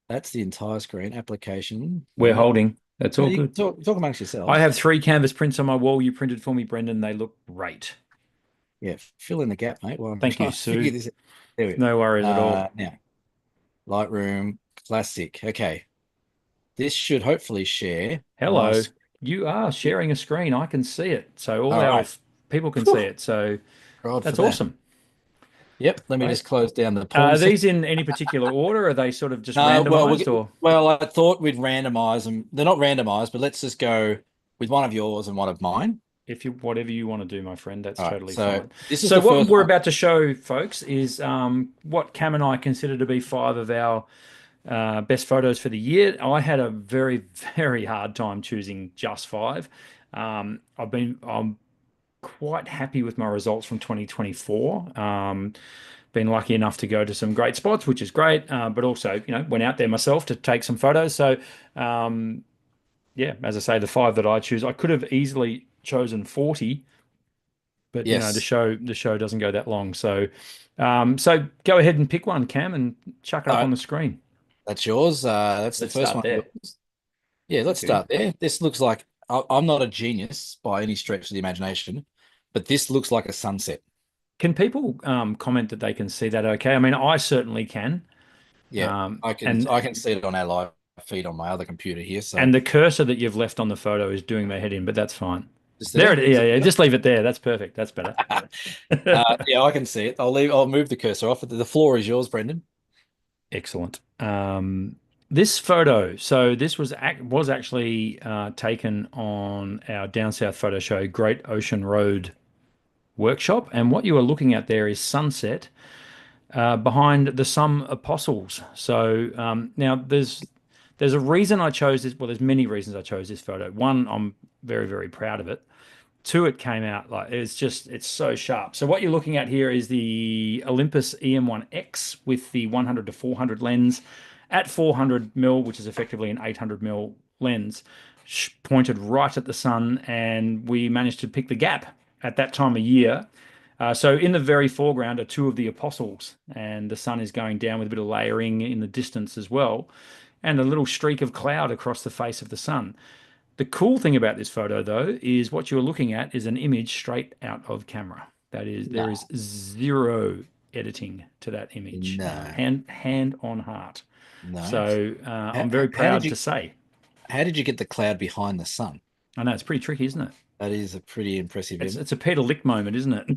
That's the entire screen. Application. We're No, holding. That's no, all you can good. talk amongst I yourselves. have three canvas prints on my wall you printed for me, Brendan. They look great. Yeah, fill in the gap, mate, while I'm Thank you, trying to figure Sue. this out. There we go. No worries at all. Now, Lightroom Classic. Okay. This should hopefully share my Hello. screen. You are sharing a screen. I can see it. So all All our right. people can see Whew, it. So God for that's that. awesome. Yep. Let me Great. just close down the porn Are section. these in any particular order? Are they sort of just Well, randomized or I thought we'd randomize them. They're not randomized, but let's just go with one of yours and one of mine. if you whatever you want to do, my friend, that's All right. totally So fine. this is So the what first we're one. about to show, folks, is what Cam and I consider to be five of our best photos for the year. I had a very, very hard time choosing just five. quite happy with my results from 2024. Been lucky enough to go to some great spots, which is great. But also, went out there myself to take some photos. So, um, yeah, as I say, the five that I choose, I could have easily chosen 40, but Yes. the show doesn't go that long. So go ahead and pick one, Cam, and chuck it up Uh, on the screen. that's yours. That's the Let's first start one. there. Yours. Yeah, let's Okay. start there. This looks like I'm not a genius by any stretch of the imagination, but this looks like a sunset. Can people comment that they can see that okay? I mean, I certainly can. Yeah, Um, I and can see it on our live feed on my other computer here. So and the cursor that you've left on the photo is doing my head in, but that's fine. just There there. it is. Is Yeah, it yeah. better? Just leave it there. That's perfect. That's better. Yeah, I can see it. I'll move the cursor off. The floor is yours, Brendan. Excellent. This photo, so this was actually taken on our Down South photo show, Great Ocean Road workshop, and what you are looking at there is sunset behind the Some Apostles. So now there's a reason I chose this. Well, there's many reasons I chose this photo. One, I'm very, very proud of it. Two, it came out like it's so sharp. So what you're looking at here is the Olympus EM1X with the 100 to 400 lens at 400 mil, which is effectively an 800 mil lens, pointed right at the sun, and we managed to pick the gap at that time of year. So in the very foreground are two of the apostles, and the sun is going down with a bit of layering in the distance as well, and a little streak of cloud across the face of the sun. The cool thing about this photo, though, is what you're looking at is an image straight out of camera. That is, there No, is zero editing to that image, no, hand on heart. no. So I'm very proud to say. How did you get the cloud behind the sun? I know it's pretty tricky, isn't it? That is a pretty impressive It's image. it's a Peter Lick moment, isn't it?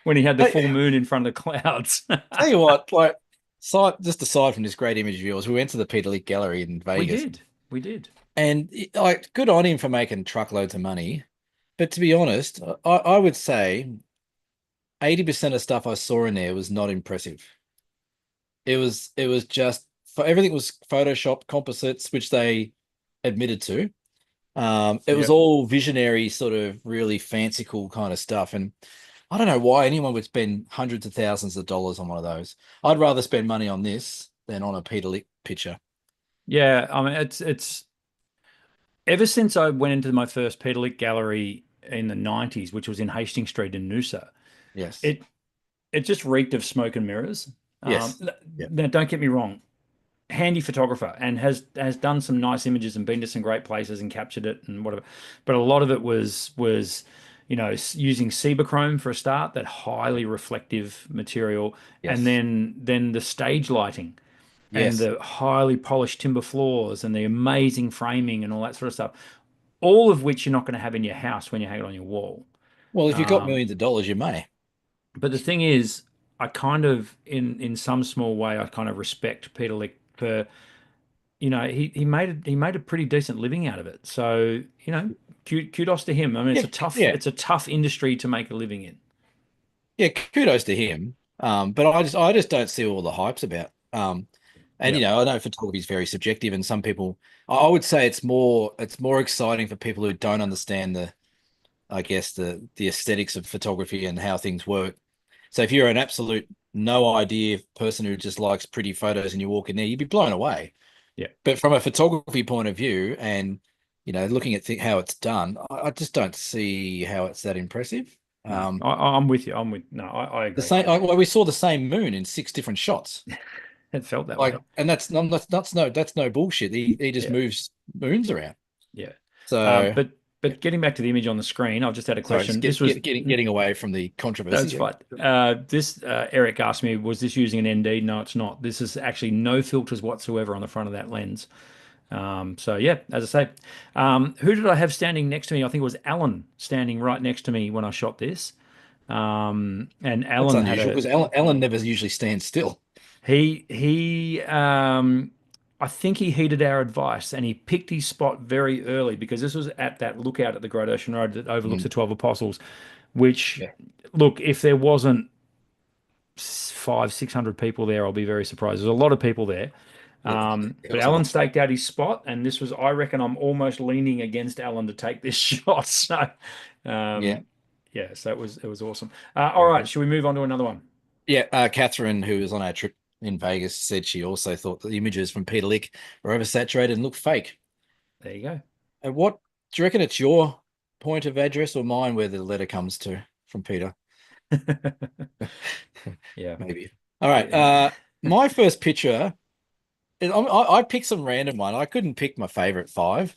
When he had the full Hey, moon in front of the clouds. tell you what, like, just aside from this great image of yours, we went to the Peter Lik Gallery in We Vegas, did. We did. and like, good on him for making truckloads of money. But to be honest, I would say 80% of stuff I saw in there was not impressive. It was just for everything was Photoshop composites, which they admitted to. It was Yep. all visionary, sort of really fanciful kind of stuff, and I don't know why anyone would spend hundreds of thousands of dollars on one of those. I'd rather spend money on this than on a Peter Lik picture. Yeah. I mean, it's ever since I went into my first Peter Lick gallery in the 90s, which was in Hastings Street in Noosa, Yes. it it just reeked of smoke and mirrors. Yes. Yeah. Now, don't get me wrong, handy photographer and has done some nice images and been to some great places and captured it and whatever. But a lot of it was using Cibachrome for a start, that highly reflective material, and Yes. then the stage lighting and Yes. the highly polished timber floors and the amazing framing and all that sort of stuff. All of which you're not going to have in your house when you hang it on your wall. Well, if you've got Um, millions of dollars, you may. but the thing is, I kind of, in some small way, I kind of respect Peter Lick for, he made a pretty decent living out of it. So, kudos to him. I mean, Yeah. Yeah. it's a tough industry to make a living in. Yeah. Kudos to him. But I just don't see all the hypes about. And Yeah, I know photography is very subjective, and some people, I would say it's more exciting for people who don't understand I guess the aesthetics of photography and how things work. So if you're an absolute no idea person who just likes pretty photos and you walk in there, you'd be blown away. yeah. But from a photography point of view, and looking at how it's done, I just don't see how it's that impressive. No, Um, I'm with you. No, I the agree. same, well, we saw the same moon in six different shots. It felt that way. Like, and that's no bullshit. He just Yeah, moves moons around. yeah. So But yeah. but getting back to the image on the screen, I've just had a Sorry, just question. This was getting away from the controversy. That's Yeah. fine. This Eric asked me, was this using an ND? No, it's not. This is actually no filters whatsoever on the front of that lens. So yeah, as I say, who did I have standing next to me? I think it was Alan standing right next to me when I shot this. And That's Alan had unusual a because Ellen never usually stands still. he I think he heeded our advice and he picked his spot very early because this was at that lookout at the Great Ocean Road that overlooks the Mm, 12 Apostles, which, yeah. look, if there wasn't 500, 600 people there, I'll be very surprised. There's a lot of people there. It But was a Alan lot. staked out his spot, and this was, I reckon, I'm almost leaning against Alan to take this shot. So, Yeah. um, yeah, so it was awesome. All Very right, good. should we move on to another one? Yeah. Catherine, who was on our trip in Vegas, said she also thought that the images from Peter Lick were oversaturated and looked fake. There you And what do you reckon it's your point of address or mine where the letter comes to from Peter? go. Yeah. Maybe. All right. Yeah. My first picture, I picked some random one. I couldn't pick my favorite five.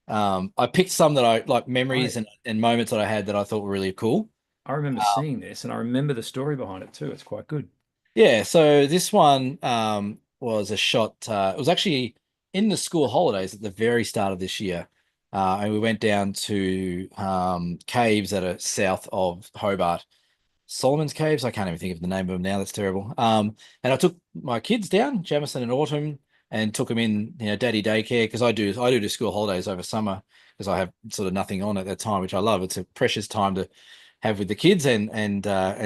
I picked some that I like memories I and moments that I had that I thought were really cool. I remember seeing this, and I remember the story behind it too. It's quite good. Yeah, so this one was a shot. It was actually in the school holidays at the very start of this year. And we went down to caves that are south of Hobart. Solomon's Caves. I can't even think of the name of them now. That's terrible. And I took my kids down, Jamison and Autumn, and took them in, daddy daycare because I do school holidays over summer because I have sort of nothing on at that time, which I love. It's a precious time to have with the kids and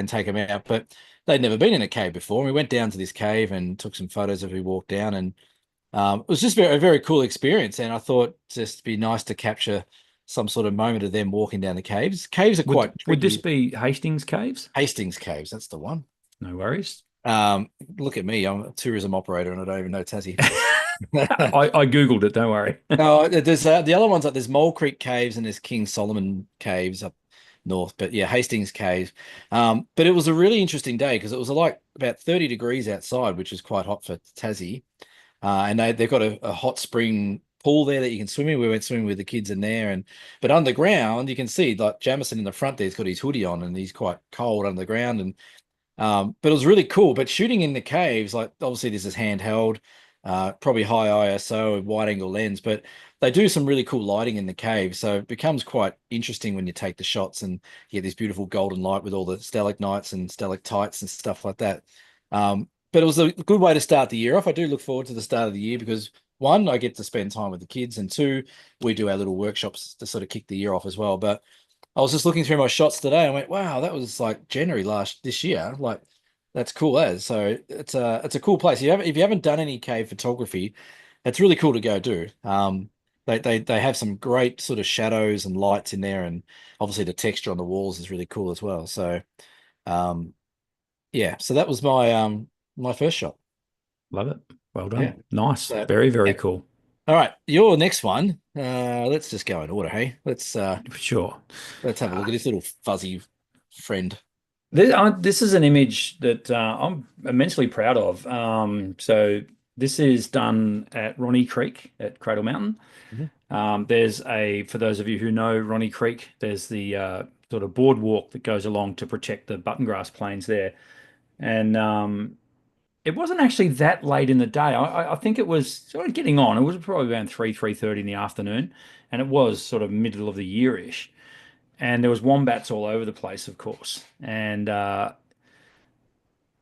take them out. But they'd never been in a cave before. And we went down to this cave and took some photos as we walked down, and it was just a very cool experience. And I thought just be nice to capture some sort of moment of them walking down the caves. Caves are Would quite would this tricky. be Hastings Caves? Hastings Caves, that's the one. No worries. Um, Look at me, I'm a tourism operator and I don't even know Tassie. I Googled it, don't worry. No, there's the other ones like there's Mole Creek Caves and there's King Solomon Caves up north, but yeah, Hastings Caves. But it was a really interesting day because it was like about 30 degrees outside, which is quite hot for Tassie. And they've got a hot spring pool there that you can swim in. We went swimming with the kids in there, and but underground you can see like Jamison in the front there's got his hoodie on and he's quite cold underground. And but it was really cool. But shooting in the caves, like obviously this is handheld, probably high ISO and wide angle lens, but they do some really cool lighting in the cave. So it becomes quite interesting when you take the shots and you get this beautiful golden light with all the stalagmites and stalactites and stuff like that. But it was a good way to start the year off. I do look forward to the start of the year because one, I get to spend time with the kids, and two, we do our little workshops to sort of kick the year off as well. But I was just looking through my shots today and went, wow, that was like January this year. Like that's cool as. So it's a cool place. If you haven't done any cave photography, it's really cool to go do. They have some great sort of shadows and lights in there, and obviously the texture on the walls is really cool as well. So um yeah, so that was my first shot. Love it. Well Yeah. done. Nice. So Very, very yeah. cool. All right, your next one. Let's just go in order, hey? Sure. Let's have a look Uh, at this little fuzzy friend. this is an image that I'm immensely proud of. So this is done at Ronnie Creek at Cradle Mountain. Mhm. For those of you who know Ronnie Creek, there's the sort of boardwalk that goes along to protect the button grass plains there. And it wasn't actually that late in the day. I think it was sort of getting on. It was probably around 3:30 in the afternoon, and it was sort of middle of the year-ish. And there was wombats all over the place, of course. And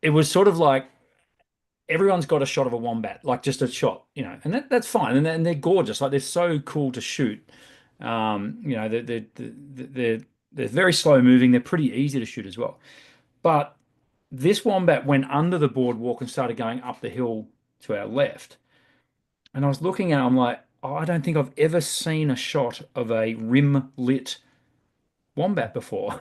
it was sort of like everyone's got a shot of a wombat, like just a shot, and that's fine. And they're gorgeous. Like they're so cool to shoot. They're very slow moving. They're pretty easy to shoot as well. But this wombat went under the boardwalk and started going up the hill to our left. And I was looking at it, I'm like, oh, I don't think I've ever seen a shot of a rim lit wombat before.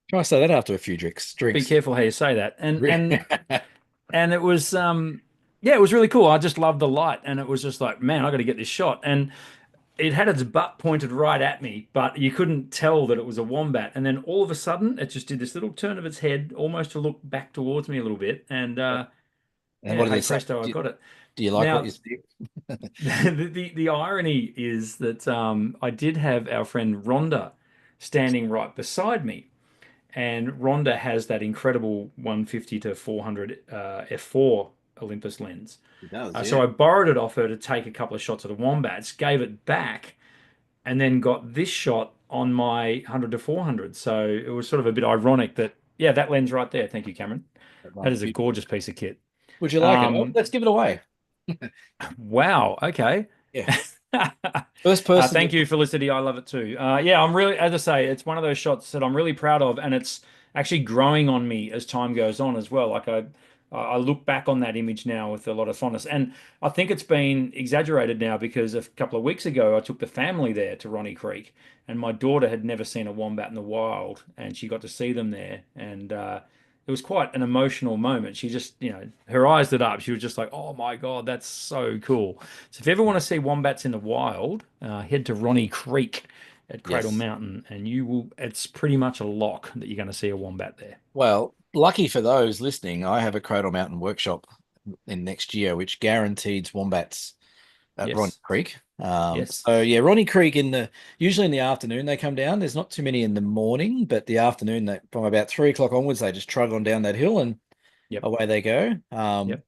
Try to say that after a few drinks. Be Drinks. careful how you say that. And it was yeah, it was really cool. I just loved the light, and it was just like, man, I got to get this shot. And it had its butt pointed right at me, but you couldn't tell that it was a wombat. And then all of a sudden, it just did this little turn of its head, almost to look back towards me a little bit. And And what yeah, did hey it say? presto, I got it. Do you like what you Now, see? the irony is that I did have our friend Rhonda standing right beside me. And Rhonda has that incredible 150 to 400 f4 Olympus lens. It does, So yeah. I borrowed it off her to take a couple of shots of the wombats, gave it back, and then got this shot on my 100 to 400. So it was sort of a bit ironic that, yeah, that lens right there. Thank you, Cameron. That That one's is a beautiful. gorgeous piece of kit. Would you like it? Oh, Um, let's give it away. wow. Okay. Yeah. First person to Thank you, Felicity. I love it too. Yeah, I'm really, as I say, it's one of those shots that I'm really proud of, and it's actually growing on me as time goes on as well. Like I look back on that image now with a lot of fondness. And I think it's been exaggerated now because a couple of weeks ago, I took the family there to Ronnie Creek, and my daughter had never seen a wombat in the wild, and she got to see them there. And it was quite an emotional moment. She just, her eyes lit up. She was just like, "Oh my God, that's so cool." So if you ever want to see wombats in the wild, head to Ronnie Creek at Cradle Yes. Mountain, and you will, it's pretty much a lock that you're going to see a wombat there. Well, lucky for those listening, I have a Cradle Mountain workshop in next year, which guarantees wombats at Ronnie Yes. Creek. Yes. So yeah, Ronnie Creek usually in the afternoon they come down. There's not too many in the morning, but the afternoon that from about 3 o'clock onwards they just trudge on down that hill and Yep. away they go. Yep.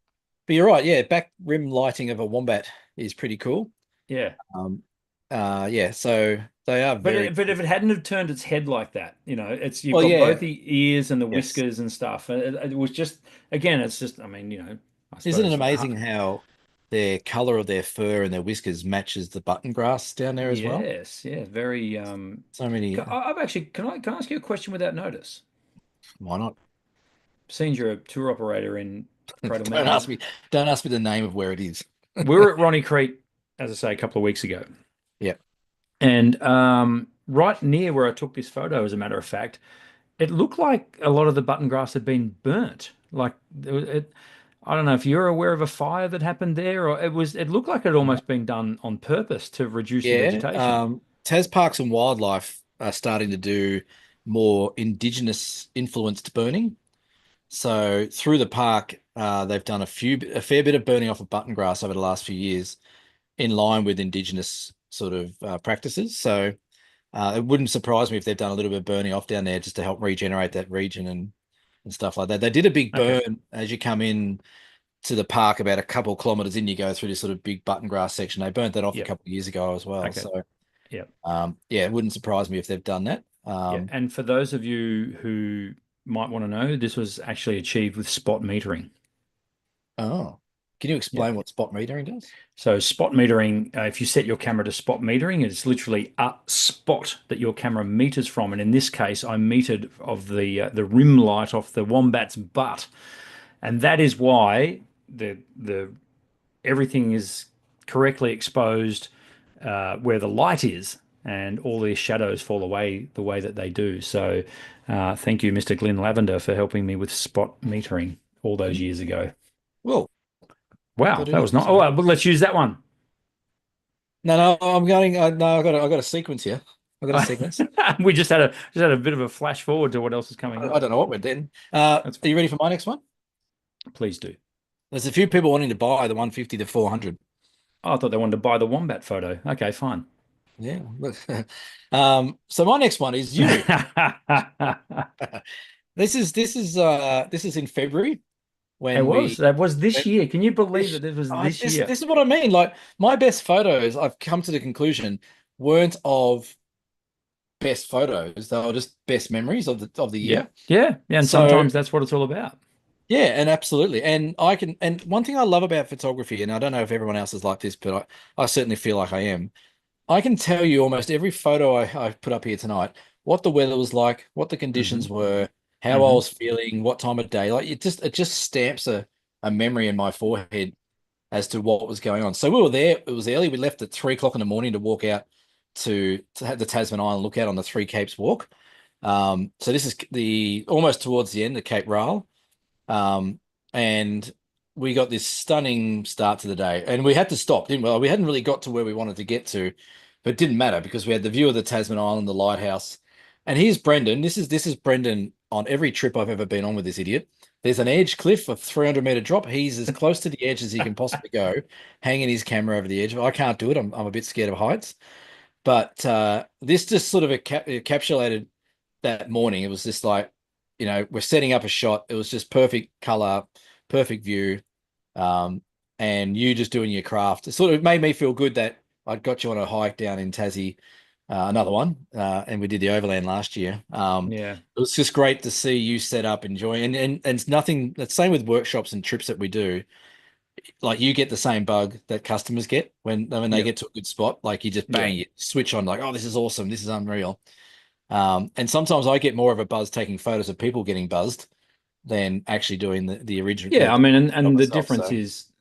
But you're right, yeah, back rim lighting of a wombat is pretty cool. Yeah. Um, yeah, so they are very But cool. if it hadn't have turned its head like that, it's you've Well, got both yeah, the ears and the yes. whiskers and stuff. It was just again, it's just I mean, I Isn't it suppose amazing how their color of their fur and their whiskers matches the button grass down there as well? yes, yeah, very So many, I've actually can I ask you a question without notice? why not? Seeing you're a tour operator in Cradle Don't ask Mountain, me, don't ask me the name of where it is. we were at Ronnie Creek, as I say, a couple of weeks ago. Yeah. And right near where I took this photo, as a matter of fact, it looked like a lot of the button grass had been burnt. Like I don't know if you're aware of a fire that happened there, or it looked like it had almost been done on purpose to reduce the Yeah. vegetation. Tas Parks and Wildlife are starting to do more indigenous influenced burning. So through the park, they've done a fair bit of burning off of button grass over the last few years, in line with indigenous sort of practices. So it wouldn't surprise me if they've done a little bit of burning off down there just to help regenerate that region and stuff like that. They did a big Okay. burn as you come in to the park about a couple of kilometers in. You go through this sort of big button grass section. They burnt that off a Yep. couple of years ago as well. Okay. So Yep. yeah, it wouldn't surprise me if they've done that. Yeah. And for those of you who might want to know, this was actually achieved with spot metering. Oh, can you Yep. explain what spot metering does? So spot metering, if you set your camera to spot metering, it's literally a spot that your camera meters from. And in this case, I metered of the rim light off the wombat's butt, and that is why the everything is correctly exposed where the light is, and all these shadows fall away the way that they do. So, thank you, Mr. Glenn Lavender, for helping me with spot metering all those years ago. Well, I Wow, do that know. was not. Oh, So well, let's use that one. no, no, I'm going. No, I got a sequence here. I got a sequence. We just had a bit of a flash forward to what else is coming I up. don't know what we're doing. That's Are you ready for my next one? Please do. There's a few people wanting to buy the 150 to 400. Oh, I thought they wanted to buy the wombat photo. Okay, fine. Yeah. So my next one is you. This is in February It when was. we That was this when year. Can you believe this that it was I this year? this is what I mean. Like my best photos, I've come to the conclusion, weren't of best photos. They were just best memories of the Yeah. year. Yeah. Yeah. And So sometimes that's what it's all about. yeah, and absolutely. And one thing I love about photography, and I don't know if everyone else is like this, but I certainly feel like I am. I can tell you almost every photo I put up here tonight, what the weather was like, what the conditions Hmm. were, how I Hmm. was feeling, what time of day. Like it just stamps a memory in my forehead as to what was going on. So we were there. It was early. We left at 3 o'clock in the morning to walk out to have the Tasman Island lookout on the Three Capes walk. So this is the almost towards the end, the Cape Rail. Um, and we got this stunning start to the day. And we had to stop, didn't we? Well, we hadn't really got to where we wanted to get to, but it didn't matter because we had the view of the Tasman Island, the lighthouse. And here's Brendan. This is Brendan on every trip I've ever been on with this idiot. There's an edge cliff, a 300-meter drop. He's as close to the edge as he can possibly go, hanging his camera over the edge. I can't do it. I'm a bit scared of heights. But this just sort of encapsulated that morning. It was just like, we're setting up a shot. It was just perfect color, perfect view, um, and you just doing your craft. It sort of made me feel good that I'd got you on a hike down in Tassie, another one, and we did the Overland last year. Yeah. It was just great to see you set up, enjoying, and it's nothing. That's same with workshops and trips that we do. Like you get the same bug that customers get when they Yep. get to a good spot. Like you just Yeah. bang, you switch on, like, oh, this is awesome, this is unreal. And sometimes I get more of a buzz taking photos of people getting buzzed than actually doing the original Yeah, I mean, shot and myself. So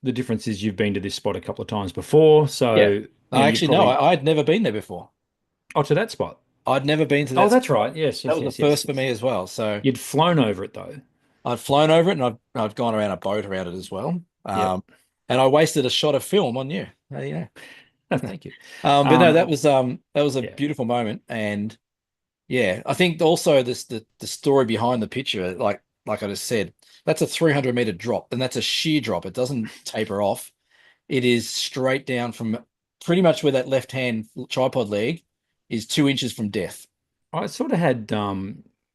the difference is you've been to this spot a couple of times before, yeah, so no, you actually no, probably I'd never been there before. oh to that spot. I'd never been to Oh, that that's spot. right. Yes, That yes, was the yes, yes, first for yes. me as well. So You'd flown over it though. I'd flown over it and I've gone around a boat around it as well. Yep. And I wasted a shot of film on you. Yeah. Thank you. But no, Um, that was a yeah. beautiful moment. And yeah, I think also the story behind the picture, like I just said, that's a 300-meter drop, and that's a sheer drop. It doesn't taper off. It is straight down from pretty much where that left hand tripod leg is 2 inches from death. I sort of had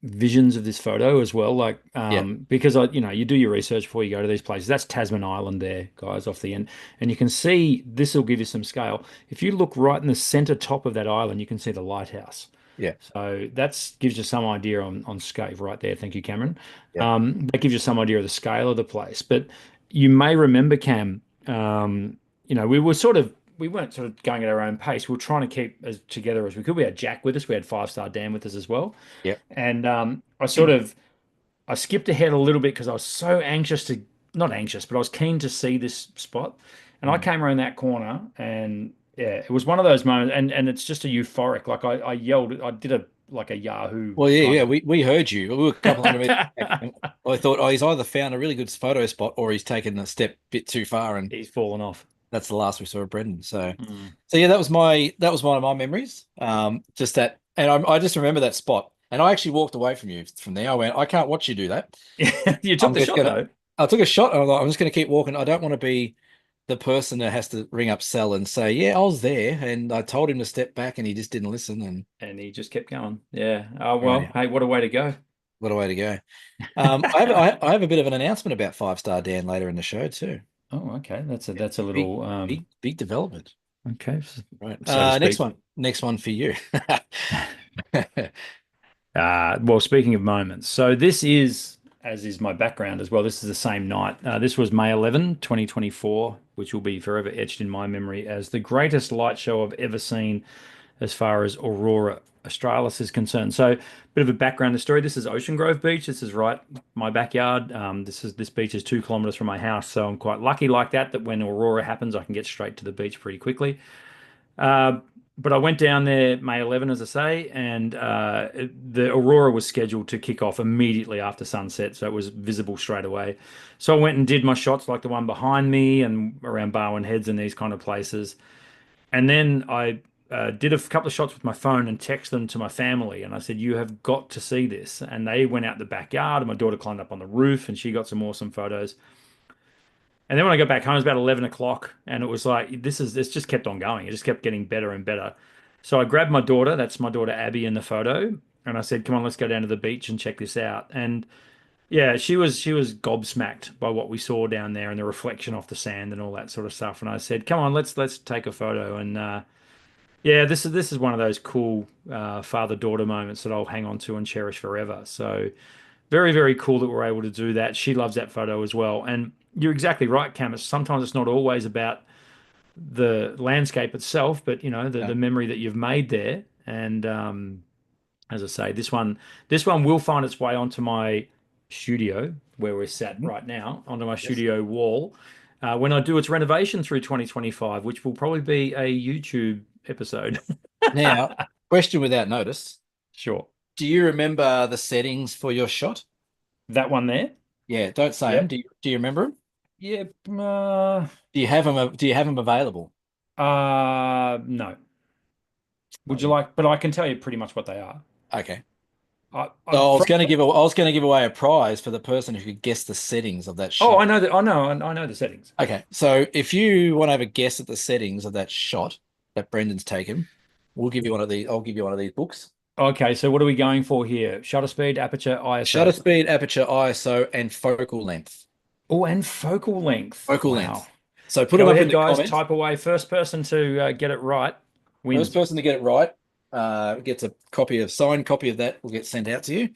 visions of this photo as well, like Yeah, because you do your research before you go to these places. That's Tasman Island there, guys, off the end, and you can see this will give you some scale. If you look right in the center top of that island, you can see the lighthouse. yeah, So that gives you some idea on scale right there. Thank you, Cameron. yeah, That gives you some idea of the scale of the place. But you may remember, Cam, we weren't sort of going at our own pace. We were trying to keep as together as we could. We had Jack with us. We had Five Star Dan with us as well. yeah. And I skipped ahead a little bit because I was so anxious to, not anxious, but I was keen to see this spot. And I Mm. came around that corner and yeah, it was one of those moments and it's just a euphoric. Like I yelled, I did a like a Yahoo Well, yeah, kind yeah. of We heard you. We were a couple hundred meters back. And I thought, oh, he's either found a really good photo spot or he's taken a step bit too far, and he's fallen off. that's the last we saw of Brendan. So, Mm. so yeah, that was one of my memories. Just that, and I just remember that spot, and I actually walked away from you from there. I went, I can't watch you do that. You took I'm the just shot gonna. though, I took a shot, and I'm just gonna keep walking. I don't want to be the person that has to ring up Sal and say, yeah, I was there, and I told him to step back, and he just didn't listen, and and he just kept going. Yeah. Oh here I well, am. hey, what a way to go. What a way to go. I have a bit of an announcement about Five Star Dan later in the show too. Oh, okay. Yeah, That's a big, little big development. okay, Right. so to speak. Next one for you. Well, speaking of moments, so this is, as is my background as well, this is the same night. This was May 11, 2024, which will be forever etched in my memory as the greatest light show I've ever seen as far as Aurora Australis is concerned. So, bit of a background to the story. This is Ocean Grove Beach. This is right my backyard. This beach is 2 kilometers from my house, so I'm quite lucky like that when Aurora happens, I can get straight to the beach pretty quickly. Uh, but I went down there May 11, as I say, and the Aurora was scheduled to kick off immediately after sunset, so it was visible straight away. So I went and did my shots like the one behind me and around Barwon Heads and these kind of places. And then I did a couple of shots with my phone and texted them to my family. And I said, you have got to see this. And they went out the backyard, and my daughter climbed up on the roof and she got some awesome photos. And then when I got back home, it was about 11 o'clock, and it was like, this just kept on going. It just kept getting better and better. So I grabbed my daughter, that's my daughter Abby in the photo, and I said, come on, let's go down to the beach and check this out. And yeah, she was gobsmacked by what we saw down there and the reflection off the sand and all that sort of stuff. And I said, come on, let's take a photo. And yeah, this is one of those cool father-daughter moments that I'll hang on to and cherish forever. So very, very cool that we're able to do that. She loves that photo as well. And you're exactly right, Cam. Sometimes it's not always about the landscape itself, but the No. memory that you've made there. And as I say, this one will find its way onto my studio where we're sat Mhm. right now, onto my Yes. studio wall. When I do its renovation through 2025, which will probably be a YouTube episode. Now, question without notice. Sure. Do you remember the settings for your shot? That one there? Yeah, don't say them. Yep. Do you remember them? Yep. Do you have them available? No. Oh, Would you like? But I can tell you pretty much what they are. okay. I So from, I was going to give away a prize for the person who could guess the settings of that oh, I shot. know that. I know the settings. Okay, so if you want to have a guess at the settings of that shot that Brendan's taken, we'll give you one of these. I'll give you one of these books. Okay, so what are we going for here? Shutter speed, aperture, Shutter ISO. speed, aperture, ISO, and focal length. Oh, and focal length. Focal Wow. length. So put them Go up in ahead, the guys. comments. Type away. First person to get it right First wins. person to get it right gets a signed copy of that will get sent out to you.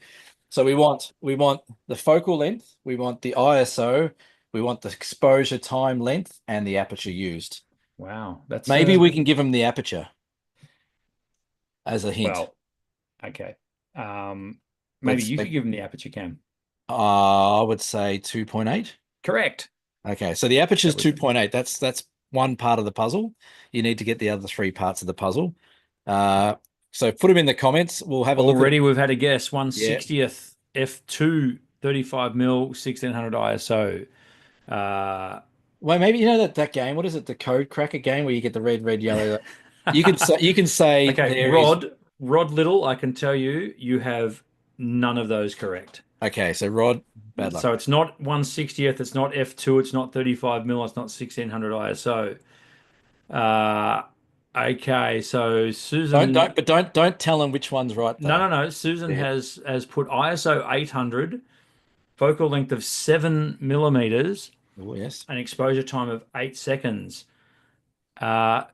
So we want the focal length, we want the ISO, we want the exposure time length, and the aperture used. Wow, that's Maybe we can give them the aperture as a hint. well, okay. Maybe Let's you could let, give them the aperture cam. I would say 2.8. Correct. Okay, so the aperture is That was 2.8. That's one part of the puzzle. You need to get the other three parts of the puzzle. Uh, so put them in the comments. We'll have a look at it. already. We've had a guess. Yeah. 1/60th f2 35 mil 1600 ISO. Uh, Well, maybe you know that game. What is it? The code cracker game where you get the red, red, yellow. You can say okay, there is. Rod Little. I can tell you, you have none of those correct. Okay, so Rod, bad luck. So it's not 1/60th. It's not f2. It's not 35 mil. It's not 1600 ISO. Uh, okay, so Susan. Don't tell them which one's right No, though. no, no. Susan Yeah. has put ISO 800, focal length of 7 millimeters, Oh, yes. an exposure time of 8 seconds. Uh,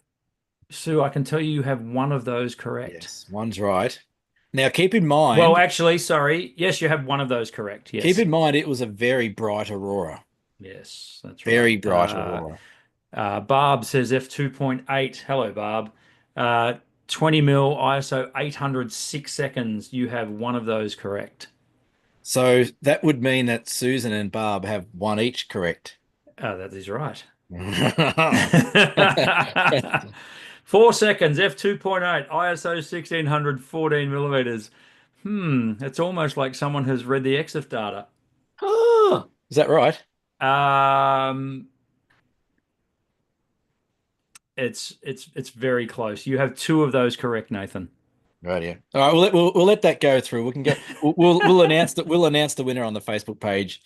Sue, I can tell you have one of those correct. Yes, one's right. Now Well, actually, sorry. Yes, you have one of those correct. keep Yes. in mind it was a very bright aurora. Yes, that's right. Very bright aurora. Barb says f2.8. Hello, Barb. Uh, 20 mil ISO 800 6 seconds. You have one of those correct. So that would mean that Susan and Barb have one each correct. That is right. 4 seconds, f2.8, ISO 1600, 14 millimeters. It's almost like someone has read the EXIF data. Oh, is that right? Um, it's very close. You have two of those correct, Nathan. Right, yeah. All right, we'll let that go through. We can go. We'll announce the winner on the Facebook page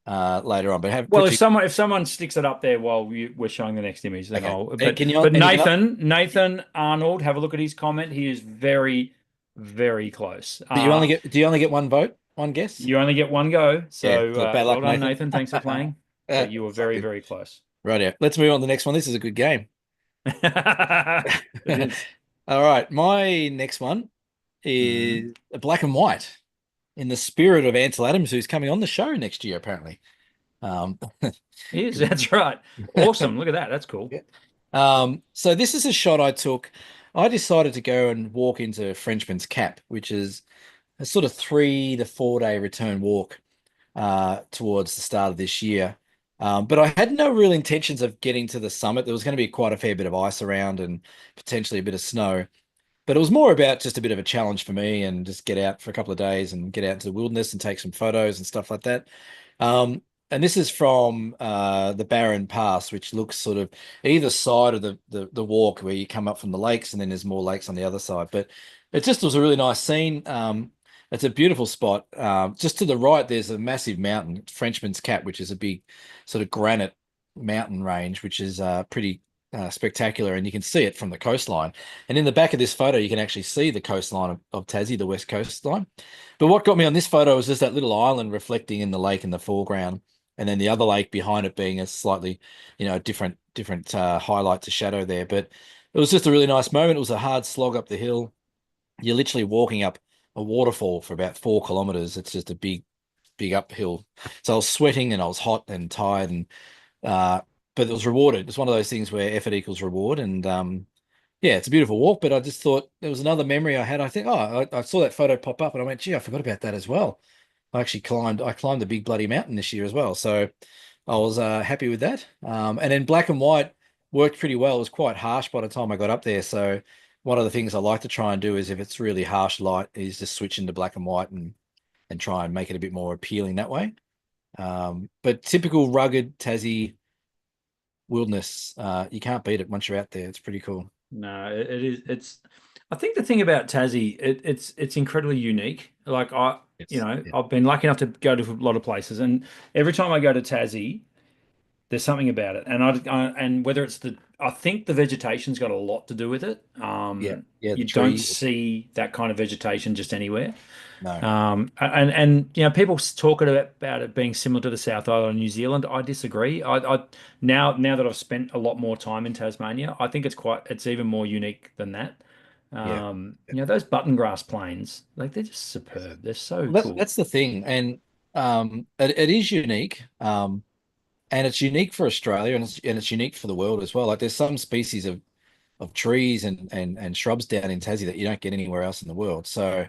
later on. But have Well, put if you. someone sticks it up there while we're showing the next image, then Okay. I'll. And But can you but anything else? Nathan Arnold, have a look at his comment. He is very, very close. But you only get. Do you only get one vote? One guess? You only get one go. Yeah. So So bad well luck, done, Nathan. Nathan. Thanks for playing. But you were Suck very, it. very close. Right, yeah. Let's move on to the next one. This is a good game. It is. All right. My next one Mhm. is a black and white in the spirit of Ansel Adams, who's coming on the show next year, apparently. Um, It is. That's right. Awesome. Look at that. That's cool. yeah. So this is a shot I took. I decided to go and walk into Frenchman's Cap, which is a sort of 3 to 4 day return walk towards the start of this year. But I had no real intentions of getting to the summit. There was going to be quite a fair bit of ice around and potentially a bit of snow. But it was more about just a bit of a challenge for me and just get out for a couple of days and get out into the wilderness and take some photos and stuff like that. Um, and this is from the Barren Pass, which looks sort of either side of the walk where you come up from the lakes and then there's more lakes on the other side. But it just was a really nice scene. It's a beautiful spot. Just to the right, there's a massive mountain, Frenchman's Cap, which is a big sort of granite mountain range, which is pretty spectacular, and you can see it from the coastline. And in the back of this photo, you can actually see the coastline of Tassie, the west coastline. But what got me on this photo was just that little island reflecting in the lake in the foreground, and then the other lake behind it being a slightly, different highlight to shadow there. But it was just a really nice moment. It was a hard slog up the hill. You're literally walking up a waterfall for about 4 kilometers. It's just a big, big uphill. So I was sweating and I was hot and tired, and uh, but it was rewarded. It's one of those things where effort equals reward, and yeah, it's a beautiful walk. But I just thought there was another memory I had. I think, oh, I saw that photo pop up, and I went, gee, I forgot about that as well. I climbed a big bloody mountain this year as well, so I was happy with that. And then black and white worked pretty well. It was quite harsh by the time I got up there, so one of the things I like to try and do is if it's really harsh light, is just switch into black and white and try and make it a bit more appealing that way. But typical rugged Tassie wilderness, you can't beat it once you're out there. It's pretty cool. No, it is. I think the thing about Tassie, it's incredibly unique. Like Yes. Yeah. I've been lucky enough to go to a lot of places, and every time I go to Tassie, there's something about it. And whether it's I think the vegetation's got a lot to do with it. Yeah. Yeah. The You don't tree. see that kind of vegetation just anywhere. No. And people talk about it being similar to the South Island of New Zealand. I disagree. Now that I've spent a lot more time in Tasmania, I think it's even more unique than that. Yeah. Those button grass plains, like they're just superb. They're so Well, cool. that's the thing, and it is unique, and it's unique for Australia, and it's unique for the world as well. Like there's some species of trees and shrubs down in Tassie that you don't get anywhere else in the world. So,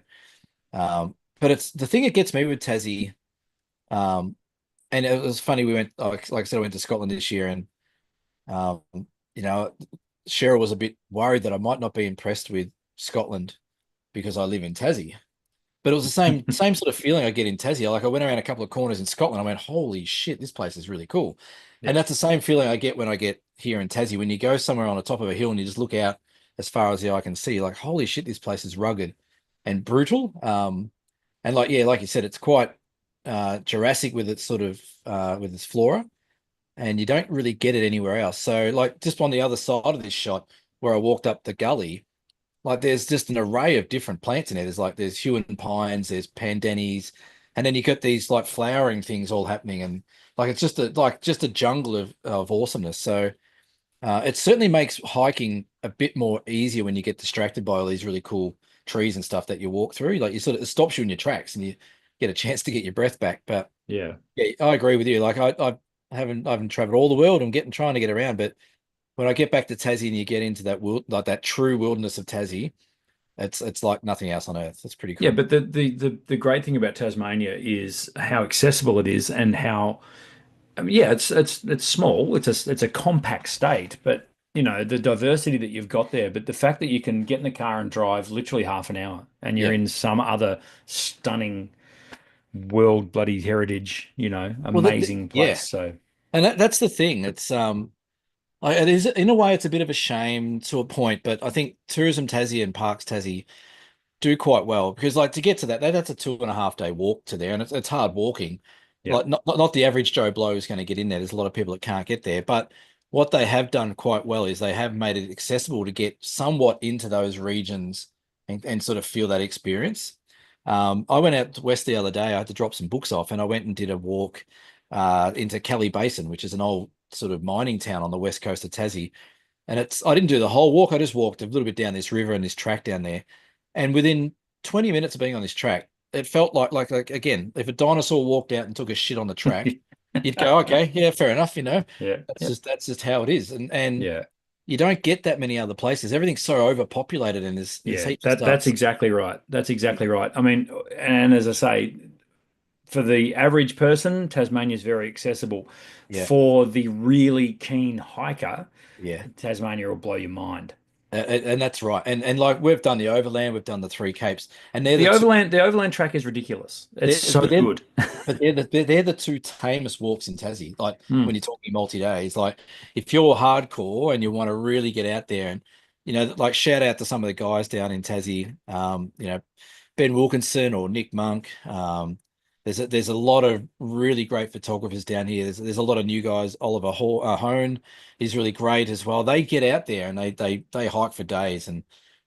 but it's the thing that gets me with Tassie. Um, and it was funny. We went, like I said, I went to Scotland this year, and um, you know, Cheryl was a bit worried that I might not be impressed with Scotland because I live in Tassie. But it was the same sort of feeling I get in Tassie. Like I went around a couple of corners in Scotland. I went, holy shit, this place is really cool. And Yeah. that's the same feeling I get when I get here in Tassie. When you go somewhere on the top of a hill and you just look out as far as the eye can see, like, holy shit, this place is rugged and brutal. And like, yeah, like you said, it's quite Jurassic with its sort of with its flora, and you don't really get it anywhere else. So, like, just on the other side of this shot, where I walked up the gully, like there's just an array of different plants in there. There's Huon pines, there's pandanus, and then you got these like flowering things all happening, and like it's just a jungle of awesomeness. So it certainly makes hiking a bit more easier when you get distracted by all these really cool trees and stuff that you walk through. Like you sort of it stops you in your tracks, and you get a chance to get your breath back. But Yeah. yeah, I agree with you. Like I haven't traveled all the world. I'm getting trying to get around, but when I get back to Tassie and you get into that like that true wilderness of Tassie, it's like nothing else on earth. It's pretty Yeah, cool. but the great thing about Tasmania is how accessible it is and how I mean, yeah, it's small. It's a compact state, but you know, the diversity that you've got there, but the fact that you can get in the car and drive literally half an hour and you're Yeah. in some other stunning world bloody heritage, Well, amazing place. yeah, So and that's the thing. It is in a way it's a bit of a shame to a point, but I think Tourism Tassie and Parks Tassie do quite well because like to get to that's a 2.5 day walk to there, and it's hard walking. yeah. Like not the average Joe Blow is going to get in there. There's a lot of people that can't get there, but what they have done quite well is they have made it accessible to get somewhat into those regions and sort of feel that experience. I went out west the other day. I had to drop some books off, and I went and did a walk into Kelly Basin, which is an old sort of mining town on the west coast of Tassie. And I didn't do the whole walk. I just walked a little bit down this river and this track down there. And within 20 minutes of being on this track, it felt like again, if a dinosaur walked out and took a shit on the track, you'd go, okay, yeah, fair enough, Yeah. Yep. that's just how it is. And Yeah. you don't get that many other places. Everything's so overpopulated and there's Yeah. heaps of That's stuff. exactly right. That's exactly right. I mean, and as I say, for the average person, Tasmania is very accessible. Yeah, For the really keen hiker, yeah. Tasmania will blow your mind. And that's right. And like we've done the overland, we've done the Three Capes, and they're the two The overland track is ridiculous. It's they're, so but they're good. they're the two tamest walks in Tassie. Like when Hmm. you're talking multi-days, like if you're hardcore and you want to really get out there and like shout out to some of the guys down in Tassie, Ben Wilkinson or Nick Monk. There's a lot of really great photographers down here. There's a lot of new guys. Oliver Hone is really great as well. They get out there and they hike for days and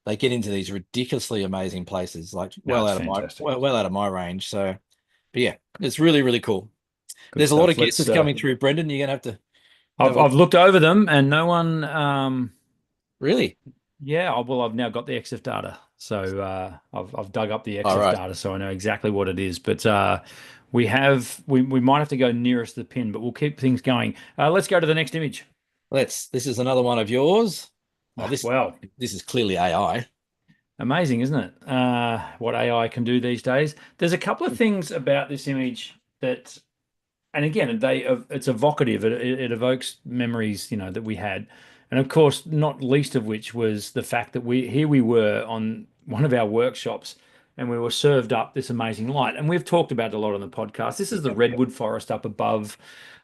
they get into these ridiculously amazing places, like No, it's fantastic. well out of my range. So, but yeah, it's really really cool. Good There's a lot of stuff. Let's guesses coming through, Brendan. You're gonna have to have I've a I've looked over them and no one really. yeah, well I've now got the EXIF data. So I've dug up the All EXIF right, data so I know exactly what it is. But we might have to go nearest the pin, but we'll keep things going. Let's go to the next image. this is another one of yours. Oh, Well, this is clearly AI. amazing, isn't it? What AI can do these days. There's a couple of things about this image that, and again, it's evocative. It evokes memories, that we had, and of course, not least of which was the fact that we were on one of our workshops, and we were served up this amazing light. And we've talked about it a lot on the podcast. This is the Yep, yep. redwood forest up above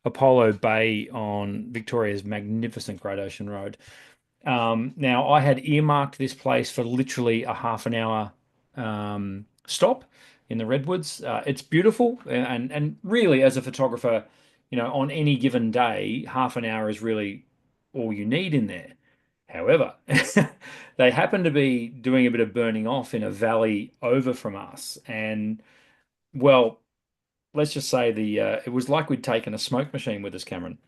Apollo Bay on Victoria's magnificent Great Ocean Road. Now, I had earmarked this place for literally a half an hour stop in the redwoods. It's beautiful, and really, as a photographer, on any given day, half an hour is really all you need in there. However, they happen to be doing a bit of burning off in a valley over from us, and well, let's just say it was like we'd taken a smoke machine with us, Cameron.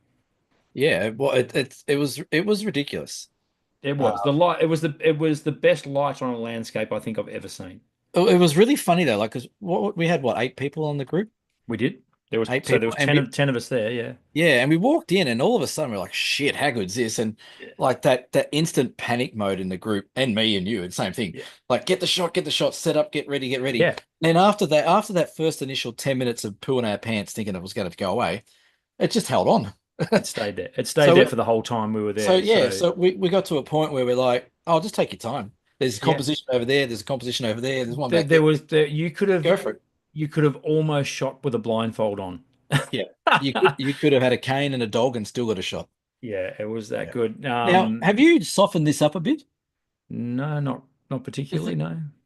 Yeah, well, it was ridiculous. It Uh, was the light. It was the best light on a landscape I think I've ever seen. it was really funny though, like because we had what 8 people on the group. We did. eight So there people, was and we 10 of us there. Yeah. yeah, and we walked in, and all of a sudden we're like, "Shit, how good's this?" And Yeah. like that instant panic mode in the group, and me and you, it's same thing. Yeah. Like, get the shot, set up, get ready, get ready. Yeah. And then after that first initial 10 minutes of pooing our pants, thinking it was going to go away, it just held on. It stayed there. It stayed So there it, for the whole time we were so there. yeah, So so we got to a point where we're like, "Oh, just take your time. There's a yeah, composition over there. There's a composition over there. There's one there, back there there. was there Go for it." you could have almost shot with a blindfold on. Yeah, you could have had a cane and a dog and still got a shot. Yeah, it was that Yeah. good. Now, have you softened this up a bit? No, not Is particularly, it?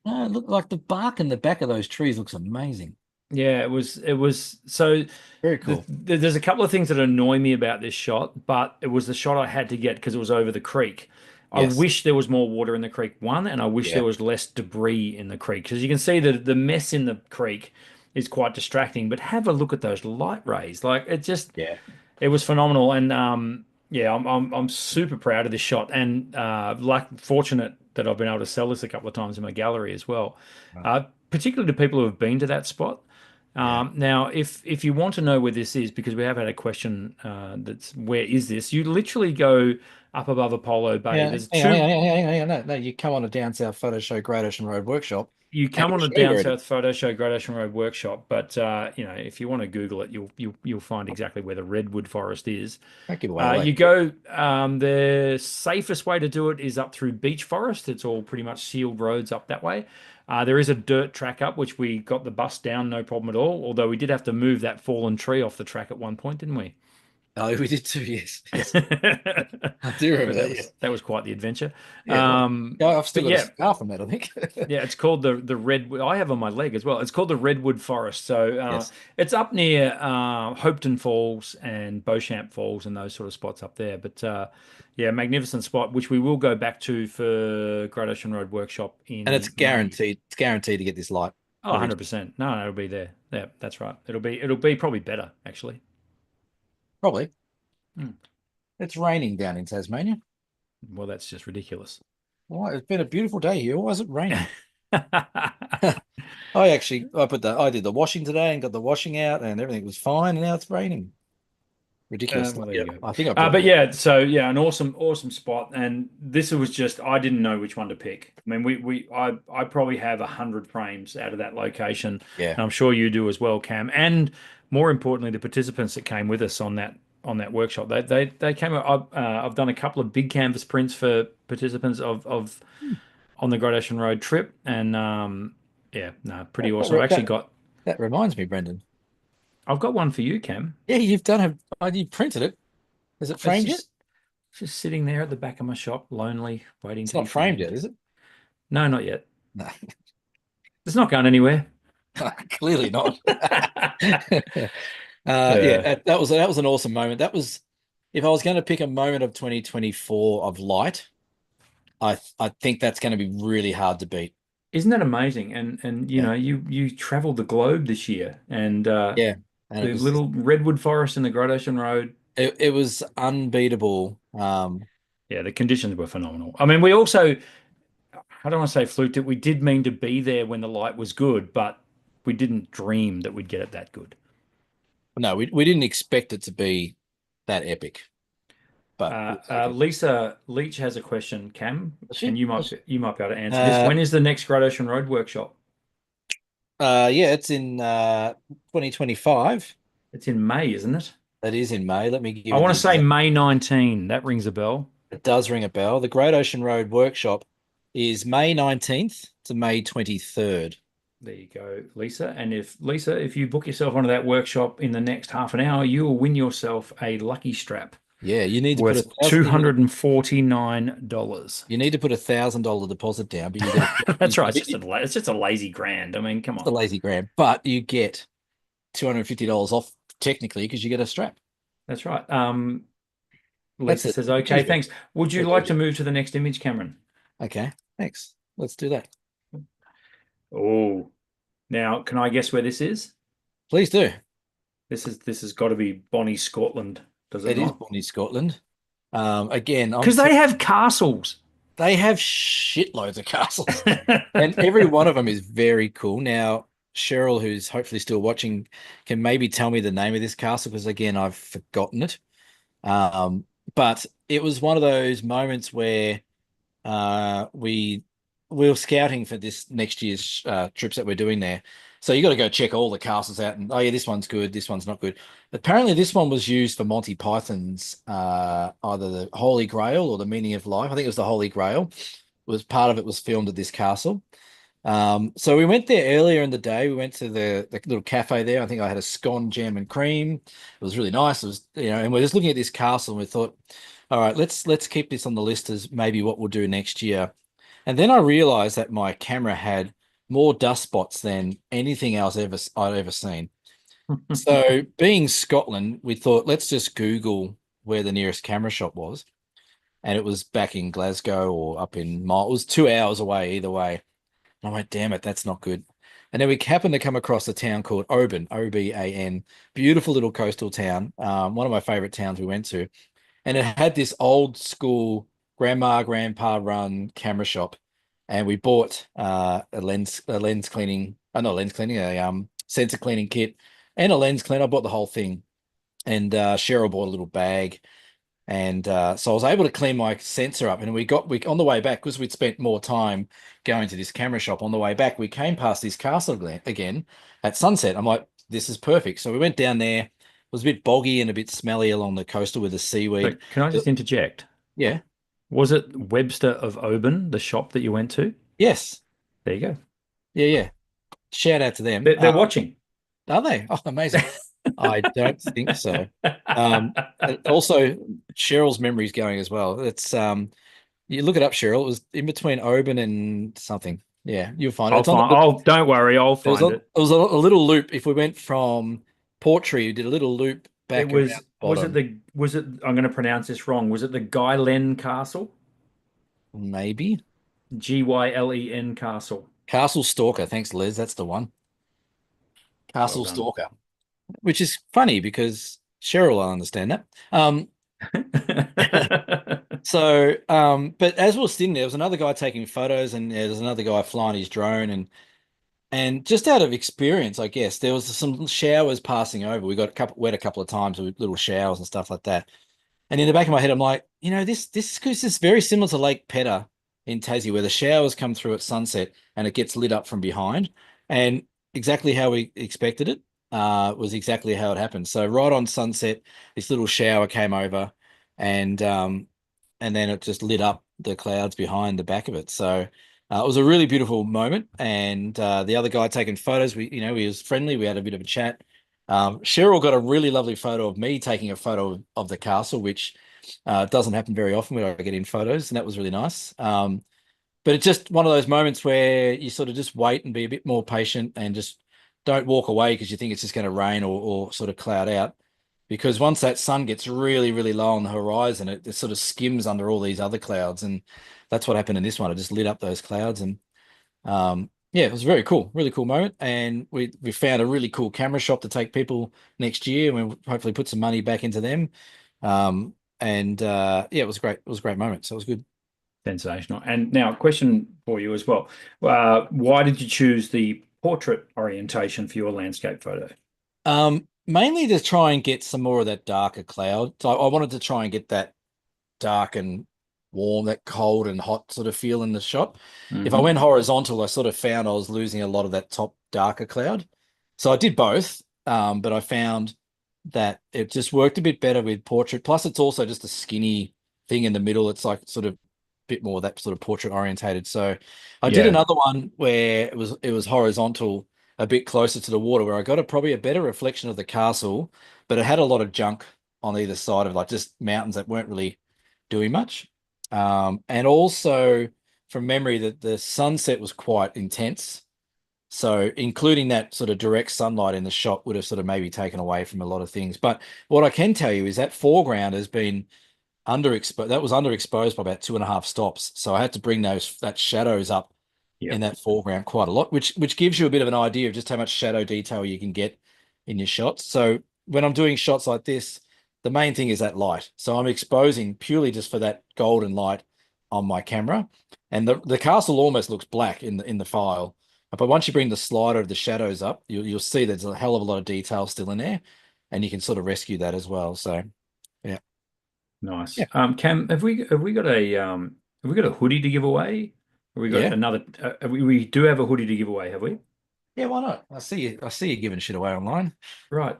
no. Look like the bark in the back of those trees looks amazing. Yeah, it was so Very cool. there's a couple of things that annoy me about this shot, but it was the shot I had to get because it was over the creek. I Yes. wish there was more water in the creek, one, and I wish Yeah. there was less debris in the creek. Because you can see the mess in the creek is quite distracting, but have a look at those light rays. Like Yeah. it was phenomenal. And yeah, I'm super proud of this shot, and like fortunate that I've been able to sell this a couple of times in my gallery as well. Right. Particularly to people who have been to that spot. Yeah. Now, if you want to know where this is, because we have had a question that's where is this? You literally go up above Apollo Bay. Yeah. There's Hang on, hang on, two. hang on, hang on. No, you come on a down south photo show, Great Ocean Road workshop, You and come we'll on a show you Down where it is. South Photo Show Great Ocean Road workshop, but if you want to Google it, you'll find exactly where the redwood forest is. Don't give away all that. You go. The safest way to do it is up through beech forest. It's all pretty much sealed roads up that way. There is a dirt track up, which we got the bus down, no problem at all. Although we did have to move that fallen tree off the track at one point, didn't we? Oh, we did too. Yes. Yes. I do But remember that. Yes. that was quite the adventure. Yeah. Well, yeah, I've still But got a yeah, scar from that, I think. yeah, it's called the redwood. I have on my leg as well. It's called the Redwood Forest. So Yes. it's up near Hopeton Falls and Beauchamp Falls and those sort of spots up there. But yeah, magnificent spot, which we will go back to for Great Ocean Road Workshop And it's in May. guaranteed. It's guaranteed to get this light Oh, every time. 100%. No, it'll be there. Yeah, that's right. It'll be probably better actually. Probably. Hmm. It's raining down in Tasmania. Well, that's just ridiculous. Why? It's been a beautiful day here. Why is it raining? I did the washing today and got the washing out and everything was fine. And now it's raining. Ridiculous. Well, there Yeah, you go. I think I brought But my. yeah, so yeah, an awesome spot, and this was just I didn't know which one to pick. I mean, I probably have 100 frames out of that location, Yeah. and I'm sure you do as well, Cam. And more importantly, the participants that came with us on that workshop, they came. I've done a couple of big canvas prints for participants of on the Great Ocean Road trip, and yeah, no, pretty That, awesome. that, that, that reminds me, Brendan. I've got one for you, Cam. Yeah, you've done it. You printed it. Is it It's framed yet? just sitting there at the back of my shop, lonely, waiting It's to be not framed yet, framed. is it? No, not yet. No, It's not going anywhere. clearly not. Yeah, Yeah. that was an awesome moment. That was if I was going to pick a moment of 2024 of light, I think that's going to be really hard to beat. Isn't that amazing? And Yeah, you traveled the globe this year, and yeah, and it the was little redwood forest in the Great Ocean Road. it was unbeatable. Yeah, the conditions were phenomenal. I mean, we also, I don't want to say fluked it. We did mean to be there when the light was good, but we didn't dream that we'd get it that good. No, we didn't expect it to be that epic, but we'll take it. Lisa Leach has a question, Cam, Was and she? you might be able to answer this. Uh, When is the next Great Ocean Road workshop? yeah, it's in 2025. It's in May, isn't it? That is in May. Let me give I you want the to say exact. May 19. That rings a bell. It does ring a bell. The Great Ocean Road Workshop is May 19th to May 23rd. There you go, Lisa. And if you book yourself onto that workshop in the next half an hour, you will win yourself a lucky strap Yeah, you need to put a worth thousand. $249. You need to put $1,000 deposit down, but you get That's right. it's It's just a lazy grand. I mean, come a on. lazy gram, but you get $250 off technically because you get a strap. That's right. That's Lisa it. says, okay, thanks. Would you like to move to the next image, Cameron? Okay, thanks. Let's do that. Oh, now can I guess where this is? Please do. This has got to be Bonnie, Scotland, does it It is not? Bonnie, Scotland. Again, Because they have castles. they have shitloads of castles, and every one of them is very cool. Now, Cheryl, who's hopefully still watching, can maybe tell me the name of this castle because again, I've forgotten it. Um, but it was one of those moments where we were scouting for this next year's trips that we're doing there. So you got to go check all the castles out and oh yeah, this one's good, this one's not good. Apparently, this one was used for Monty Python's either the Holy Grail or the Meaning of Life. I think it was the Holy Grail. Was part of it was filmed at this castle. So we went there earlier in the day. We went to the little cafe there. I think I had a scone, jam, and cream. It was really nice. It was, and we're just looking at this castle and we thought, all right, let's keep this on the list as maybe what we'll do next year. And then I realized that my camera had more dust spots than anything else I'd ever seen. So being Scotland, we thought let's just Google where the nearest camera shop was. And it was back in Glasgow or up in Mile. It was 2 hours away either way. And I went, damn it, that's not good. And then we happened to come across a town called Oban, Oban, beautiful little coastal town. One of my favorite towns we went to. And it had this old school grandpa run camera shop. And we bought a lens cleaning, not lens cleaning, a sensor cleaning kit and a lens cleaner. I bought the whole thing. And Cheryl bought a little bag. And so I was able to clean my sensor up. And we on the way back, because we'd spent more time going to this camera shop, on the way back, we came past this castle again at sunset. I'm like, this is perfect. So we went down there. It was a bit boggy and a bit smelly along the coastal with the So seaweed. can I just interject? Yeah. Was it Webster of Oban, the shop that you went to? Yes. There you go. Yeah, yeah. Shout out to them. They're watching. Are they? Oh, amazing. I don't think so. Also, Cheryl's memory's going as well. It's you look it up, Cheryl. It was in between Oban and something. Yeah, you'll find it. I'll It's on find. the. Oh, don't worry, I'll It was find a it. it was a little loop. If we went from Portree, we did a little loop It back around the was it bottom. the was it I'm going to pronounce this wrong. Was it the Guylen Castle? Maybe Gylen Castle. Castle Stalker. Thanks, Liz. That's the one. Well Castle done. Stalker, which is funny because Cheryl will understand that. So, but as we were sitting there was another guy taking photos, and there's another guy flying his drone, and just out of experience, I guess there was some showers passing over. We got wet a couple of times with little showers and stuff like that. And in the back of my head, I'm like, this is very similar to Lake Pedder in Tassie, where the showers come through at sunset and it gets lit up from behind, and exactly how we expected it was exactly how it happened. So right on sunset, this little shower came over, and and then it just lit up the clouds behind the back of it. So it was a really beautiful moment. And the other guy taking photos, he was friendly. We had a bit of a chat. Cheryl got a really lovely photo of me taking a photo of the castle, which doesn't happen very often when I get in photos, and that was really nice. But it's just one of those moments where you sort of just wait and be a bit more patient and just don't walk away because you think it's just going to rain or sort of cloud out. Because once that sun gets really, really low on the horizon, it sort of skims under all these other clouds. And that's what happened in this one. It just lit up those clouds. And yeah, it was very cool, really cool moment. And we found a really cool camera shop to take people next year. And we'll hopefully put some money back into them. And yeah, it was great. It was a great moment. So it was good. Sensational. And now, a question for you as well. Why did you choose the portrait orientation for your landscape photo? Mainly to try and get some more of that darker cloud. So I wanted to try and get that dark and warm, that cold and hot sort of feel in the shot. If I Hmm. went horizontal, I sort of found I was losing a lot of that top darker cloud. So I did both, but I found that it just worked a bit better with portrait. Plus, it's also just a skinny thing in the middle. It's like sort of a bit more that sort of portrait orientated. So I did Yeah, another one where it was horizontal, a bit closer to the water, where I got probably a better reflection of the castle, but it had a lot of junk on either side of like just mountains that weren't really doing much. And also from memory that the sunset was quite intense. So including that sort of direct sunlight in the shot would have sort of maybe taken away from a lot of things. But what I can tell you is that foreground has been underexposed. That was underexposed by about 2.5 stops. So I had to bring that shadows up yeah. in that foreground quite a lot, which gives you a bit of an idea of just how much shadow detail you can get in your shots. So when I'm doing shots like this, the main thing is that light. So I'm exposing purely just for that golden light on my camera. And the castle almost looks black in the file. But once you bring the slider of the shadows up, you'll see there's a hell of a lot of detail still in there, and you can sort of rescue that as well. So yeah, Nice. yeah, Cam, have we got a hoodie to give away? Have we got yeah, another? We do have a hoodie to give away, have we? yeah. Why not? I see you giving shit away online. Right.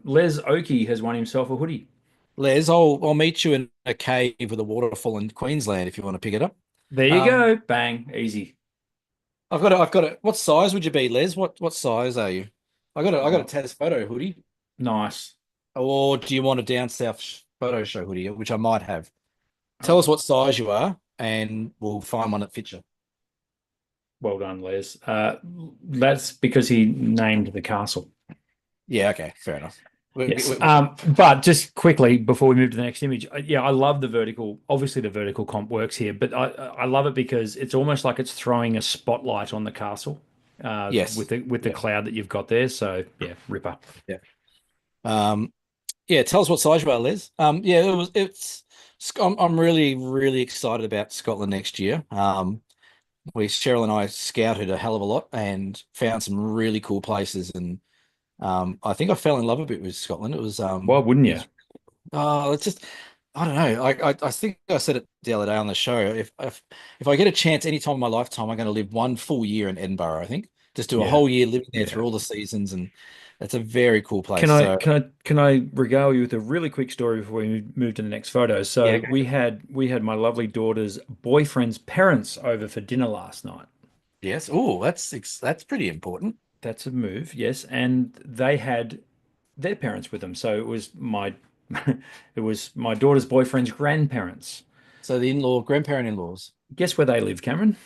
Les Oakey has won himself a hoodie. Les, I'll meet you in a cave with a waterfall in Queensland if you want to pick it up. There you Um, go. Bang. Easy. I've got it. What size would you be, Les? What size are you? I got a Oh, Taz photo hoodie. nice. Or do you want a down south photo show hoodie, which I might have? Tell Oh, us what size you are, and we'll find one that fits you. well done, Les. That's because he named the castle. Yeah, okay, fair enough. Yes. But just quickly before we move to the next image, yeah, I love the vertical. Obviously, the vertical comp works here, but I love it because it's almost like it's throwing a spotlight on the castle, with Yes. the Yeah. cloud that you've got there. So yeah, ripper. Yeah. Um, yeah, tell us what size you are, Les. Yeah, I'm really, really excited about Scotland next year. Cheryl and I scouted a hell of a lot and found some really cool places, and I think I fell in love a bit with Scotland. Why wouldn't It you? was it's just I don't know. I think I said it the other day on the show. If I get a chance any time in my lifetime, I'm going to live one full year in Edinburgh. I think just do a Yeah, whole year living there yeah. through all the seasons, and it's a very cool Can place. I So regale you with a really quick story before we move to the next photo? yeah, So we had my lovely daughter's boyfriend's parents over for dinner last night. yes. Oh, that's pretty important. That's a move, yes, and they had their parents with them. So it was my it was my daughter's boyfriend's grandparents. So the grandparent in-laws, Guess where they live, Cameron?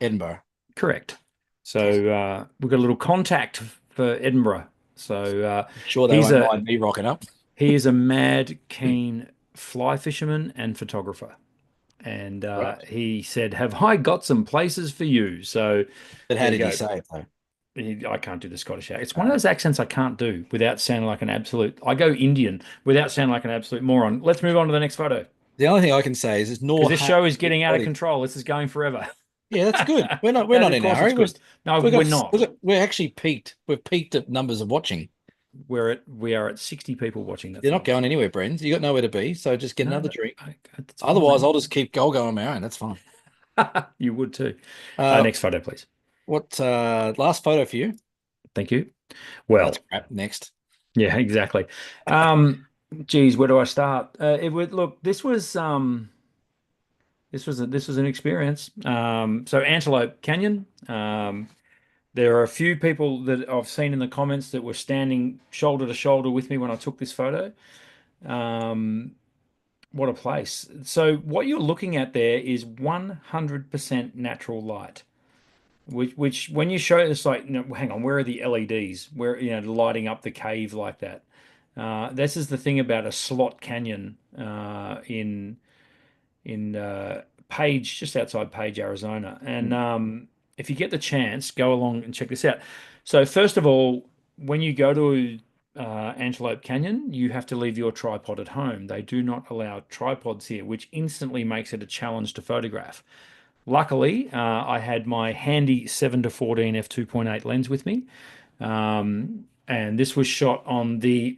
Edinburgh. Correct. Yes. So we've got a little contact for Edinburgh. So Sure, they he's won't a mind me rocking up. he is a mad keen fly fisherman and photographer. And Right. he said, "Have I got some places for you?" So But how there you did he go. say it though? I can't do the Scottish accent. It's one of Uh, those accents I can't do without sounding like an absolute. I go Indian without sounding like an absolute moron. Let's move on to the next photo the only thing I can say is because nor this hat show is nor getting out of Scottish. control. This is going forever. Yeah, that's good. We're not And in of a course, it's hurry. good. No, We've we're got not. we're actually peaked. We've peaked at numbers of watching. We are at 60 people watching that You're not thing. going anywhere, Brent. You got nowhere to be. So just get No, another drink. it's Otherwise, fine. I'll just keep going on my own. That's fine. You would too. Uh, Next photo, please. what last photo for you? Thank you. Oh, that's Well, crap. Next. yeah, exactly. Geez, where do I start? It would look. This was an experience. So Antelope Canyon. There are a few people that I've seen in the comments that were standing shoulder to shoulder with me when I took this photo. Um, what a place. So what you're looking at there is 100% natural light. Which when you show it, it's like, hang on, where are the LEDs? Where, lighting up the cave like that? This is the thing about a slot canyon in Page, just outside Page, Arizona. And if you get the chance, go along and check this out. So first of all, when you go to Antelope Canyon, you have to leave your tripod at home. They do not allow tripods here, which instantly makes it a challenge to photograph. Luckily, I had my handy 7 to 14 f2.8 lens with me. And this was shot on the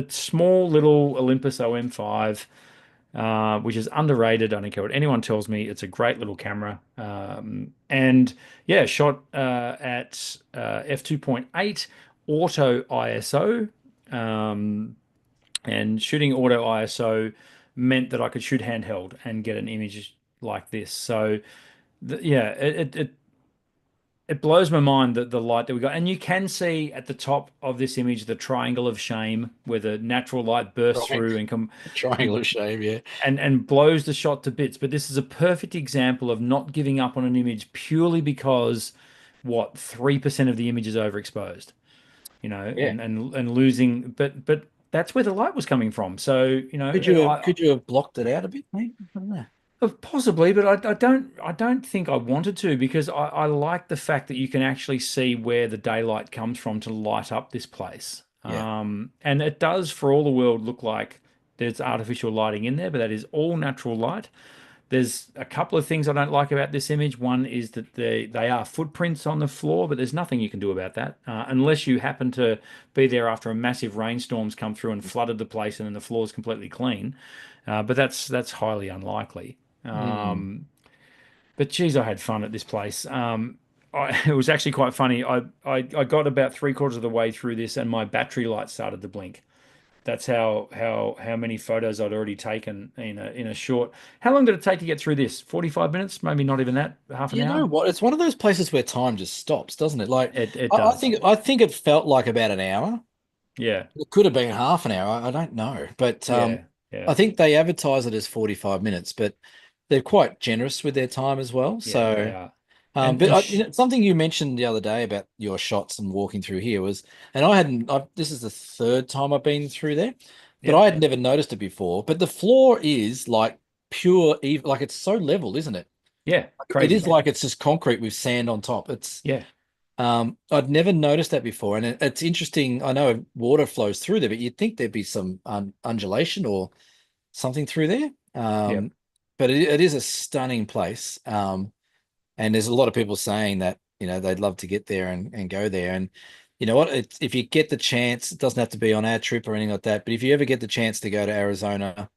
small little Olympus OM5, which is underrated. I don't care what anyone tells me. It's a great little camera. And yeah, shot at f2.8 auto ISO. Um, and shooting auto ISO meant that I could shoot handheld and get an image like this. So yeah, it blows my mind that the light that we got, and you can see at the top of this image the triangle of shame where the natural light bursts Right. through and come Triangle of shame. Yeah. and blows the shot to bits. But this is a perfect example of not giving up on an image purely because what 3% of the image is overexposed, Yeah. and losing. But that's where the light was coming from. So Could you have blocked it out a bit, mate? I don't know. Possibly, but I don't think I wanted to because I like the fact that you can actually see where the daylight comes from to light up this place. Yeah. And it does, for all the world, look like there's artificial lighting in there, but that is all natural light. There's a couple of things I don't like about this image. One is that they are footprints on the floor, but there's nothing you can do about that unless you happen to be there after a massive rainstorm's come through and flooded the place, and then the floor's completely clean. But that's highly unlikely. Mm. But geez, I had fun at this place. It was actually quite funny. I got about three-quarters of the way through this, and my battery light started to blink. That's how many photos I'd already taken in a short. How long did it take to get through this? 45 minutes? Maybe not even that. Half an You know hour? what? It's one of those places where time just stops, doesn't it? Like, It I does. think it felt like about an hour. Yeah. It could have been half an hour. I don't know, but Yeah. I Yeah. think they advertise it as 45 minutes, but they're quite generous with their time as well. Yeah, they So, are. And you know, something you mentioned the other day about your shots and walking through here was, and I hadn't. This is the third time I've been through there, but yeah. I had never noticed it before. But the floor is like pure, like it's so level, isn't it? Yeah, It is crazy. like it's just concrete with sand on top. It's Yeah. I'd never noticed that before, and it's interesting. I know water flows through there, but you'd think there'd be some undulation or something through there. Yeah. But it is a stunning place. And there's a lot of people saying that, you know, they'd love to get there and go there. And you know what? If you get the chance, it doesn't have to be on our trip or anything like that. But if you ever get the chance to go to Arizona,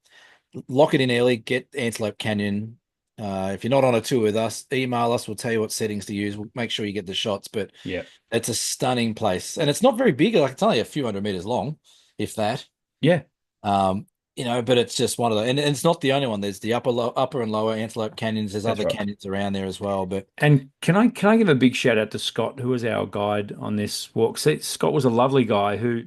lock it in early, get Antelope Canyon. If you're not on a tour with us, email us. We'll tell you what settings to use. We'll make sure you get the shots. But Yeah. it's a stunning place, and it's not very big. Like it's only a few hundred meters long, if that. Yeah. Um, you know, but it's just one of the, and it's not the only one. There's the upper and lower Antelope Canyons. There's That's other right. canyons around there as well. But And can I give a big shout out to Scott, who was our guide on this walk? See, Scott was a lovely guy who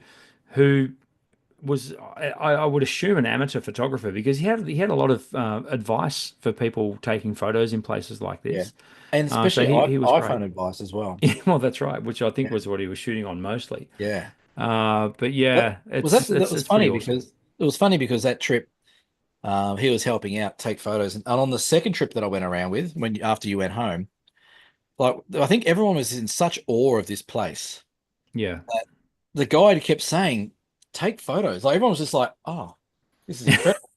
was I would assume an amateur photographer because he had a lot of advice for people taking photos in places like yeah, this. and So especially he was great. iPhone advice as well. Yeah, well, that's right, which I think Yeah, was what he was shooting on mostly. yeah. But That yeah, was it's actually that it's was it's pretty funny awesome. because it was funny because that trip, he was helping out take photos, and on the second trip that I went around with, when after you went home, like I think everyone was in such awe of this place. Yeah. The guide kept saying, take photos. Like everyone was just like, oh, this is incredible.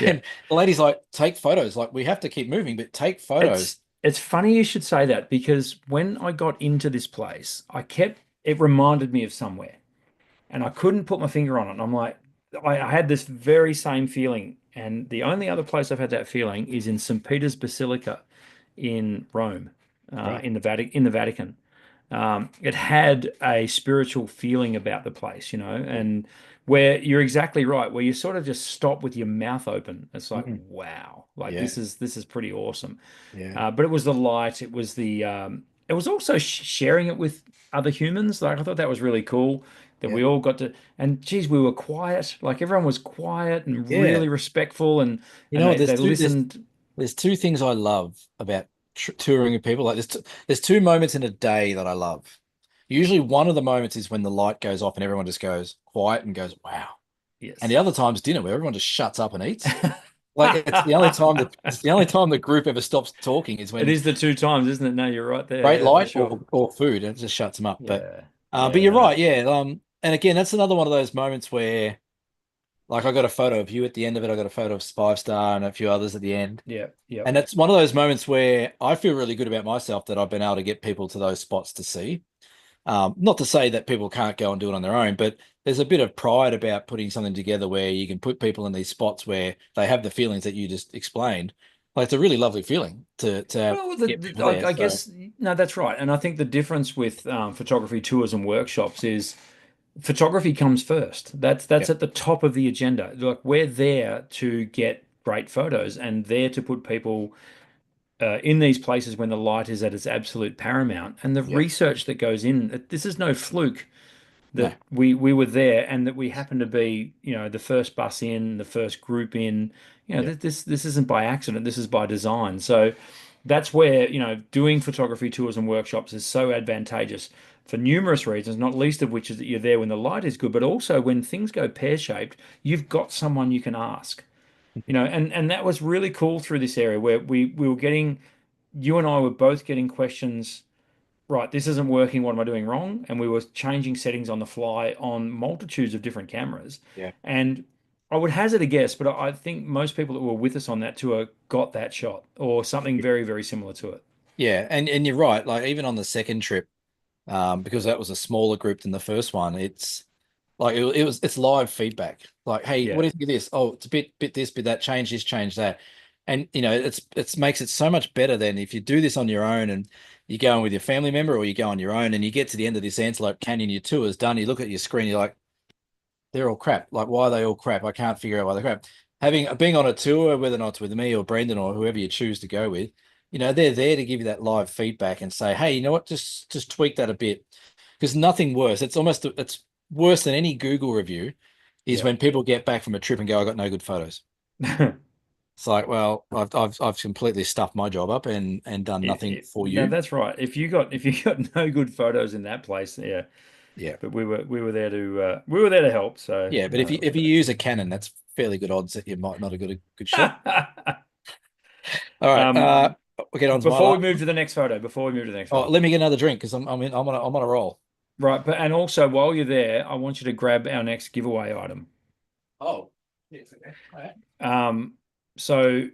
Yeah. And the lady's like, take photos. Like we have to keep moving, but take photos. It's funny you should say that because when I got into this place, it reminded me of somewhere. And I couldn't put my finger on it. And I'm like, I had this very same feeling. And the only other place I've had that feeling is in St. Peter's Basilica in Rome, Right. in the Vatican. It had a spiritual feeling about the place, Yeah. and where you're exactly right, where you sort of just stop with your mouth open. It's like, Mhm. wow, like Yeah. this is pretty awesome. Yeah. But it was the light, it was also sharing it with other humans. Like I thought that was really cool that Yeah. we all got to, and geez, we were quiet. Like everyone was quiet and Yeah. really respectful, and You and know, they listened. there's two things I love about touring with people. Like there's two moments in a day that I love. Usually one of the moments is when the light goes off and everyone just goes quiet and goes, wow. And the Yes. other time's dinner where everyone just shuts up and eats. Like it's the only time the group ever stops talking is It when is the two times, isn't it? No, you're right there. great Yeah, for light sure. or food, and it just shuts them up. Yeah. But Yeah, you're no. right, yeah. And again, that's another one of those moments where like I got a photo of you at the end of it, I got a photo of Five Star and a few others at the end. Yeah, yep. And it's one of those moments where I feel really good about myself that I've been able to get people to those spots to see. Not to say that people can't go and do it on their own, but there's a bit of pride about putting something together where you can put people in these spots where they have the feelings that you just explained. Like it's a really lovely feeling to Well, get people there. I So guess no, that's right. And I think the difference with photography tours and workshops is photography comes first. That's yeah, at the top of the agenda. Like we're there to get great photos and there to put people in these places when the light is at its absolute paramount. And the yeah, research that goes in, this is no fluke no, that we were there and that we happened to be, the first bus in, the first group in. yeah, This isn't by accident. This is by design. So that's where, doing photography tours and workshops is so advantageous for numerous reasons, not least of which is that you're there when the light is good, but also when things go pear-shaped, you've got someone you can ask. And that was really cool through this area where we were getting, you and I were both getting questions. Right, this isn't working. What am I doing wrong? And we were changing settings on the fly on multitudes of different cameras. yeah, And I would hazard a guess, but I think most people that were with us on that tour got that shot or something very, very similar to it. Yeah, and you're right. Like even on the second trip, because that was a smaller group than the first one, it's like it's live feedback. Like, hey, what Yeah. do you think of this? Oh, it's a bit this, bit that, change this, change that. And it's makes it so much better than if you do this on your own and you go in with your family member or you go on your own and you get to the end of this Antelope Canyon, your tour is done, you look at your screen, you're like, they're all crap. Like, why are they all crap? I can't figure out why they're crap. Having being on a tour, whether or not it's with me or Brendan or whoever you choose to go with, they're there to give you that live feedback and say, hey, you know what, just tweak that a bit. Because nothing worse. It's worse than any Google review is Yeah. when people get back from a trip and go, I got no good photos. It's like, well, I've completely stuffed my job up and done nothing for No, you. that's right. If you got no good photos in that place, yeah. Yeah. But we were there to help. So Yeah. But if you no. if you use a Canon, that's fairly good odds that you might not have got a good shot. All right. Um, We'll get on to my before we last move one. to the next photo, before we move to the next Oh, photo. let me get another drink because I'm on a roll. Right, but and also while you're there, I want you to grab our next giveaway item. Oh, yes, okay. All right. Um, so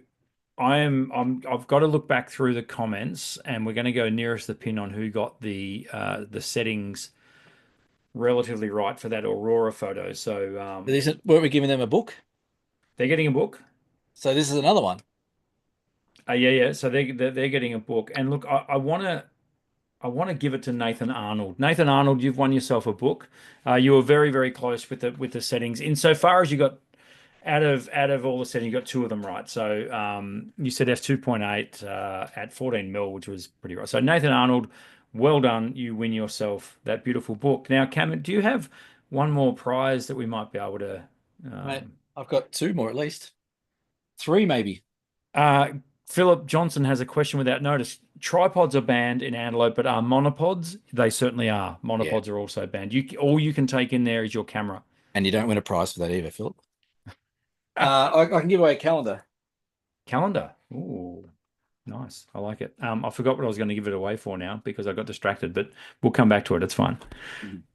I've got to look back through the comments, and we're going to go nearest the pin on who got the settings relatively right for that Aurora photo. So Weren't we giving them a book? they're getting a book. So this is another one. Yeah, yeah. So they're getting a book. And look, I want to give it to Nathan Arnold. Nathan Arnold, you've won yourself a book. You were very, very close with the settings. Insofar as you got out of all the settings, you got two of them right. So you said f2.8 at 14 mil, which was pretty right. So Nathan Arnold, well done. You win yourself that beautiful book. Now, Cameron, do you have one more prize that we might be able to? Mate, Um, I've got two more at least. Three maybe. uh, Philip Johnson has a question without notice. Tripods are banned in Antelope, but are monopods? They certainly are. Yeah. Monopods are also banned. All you can take in there is your camera. And you don't win a prize for that either, Philip. I can give away a calendar. Calendar. Ooh, nice. I like it. I forgot what I was going to give it away for now because I got distracted, but we'll come back to it. It's fine.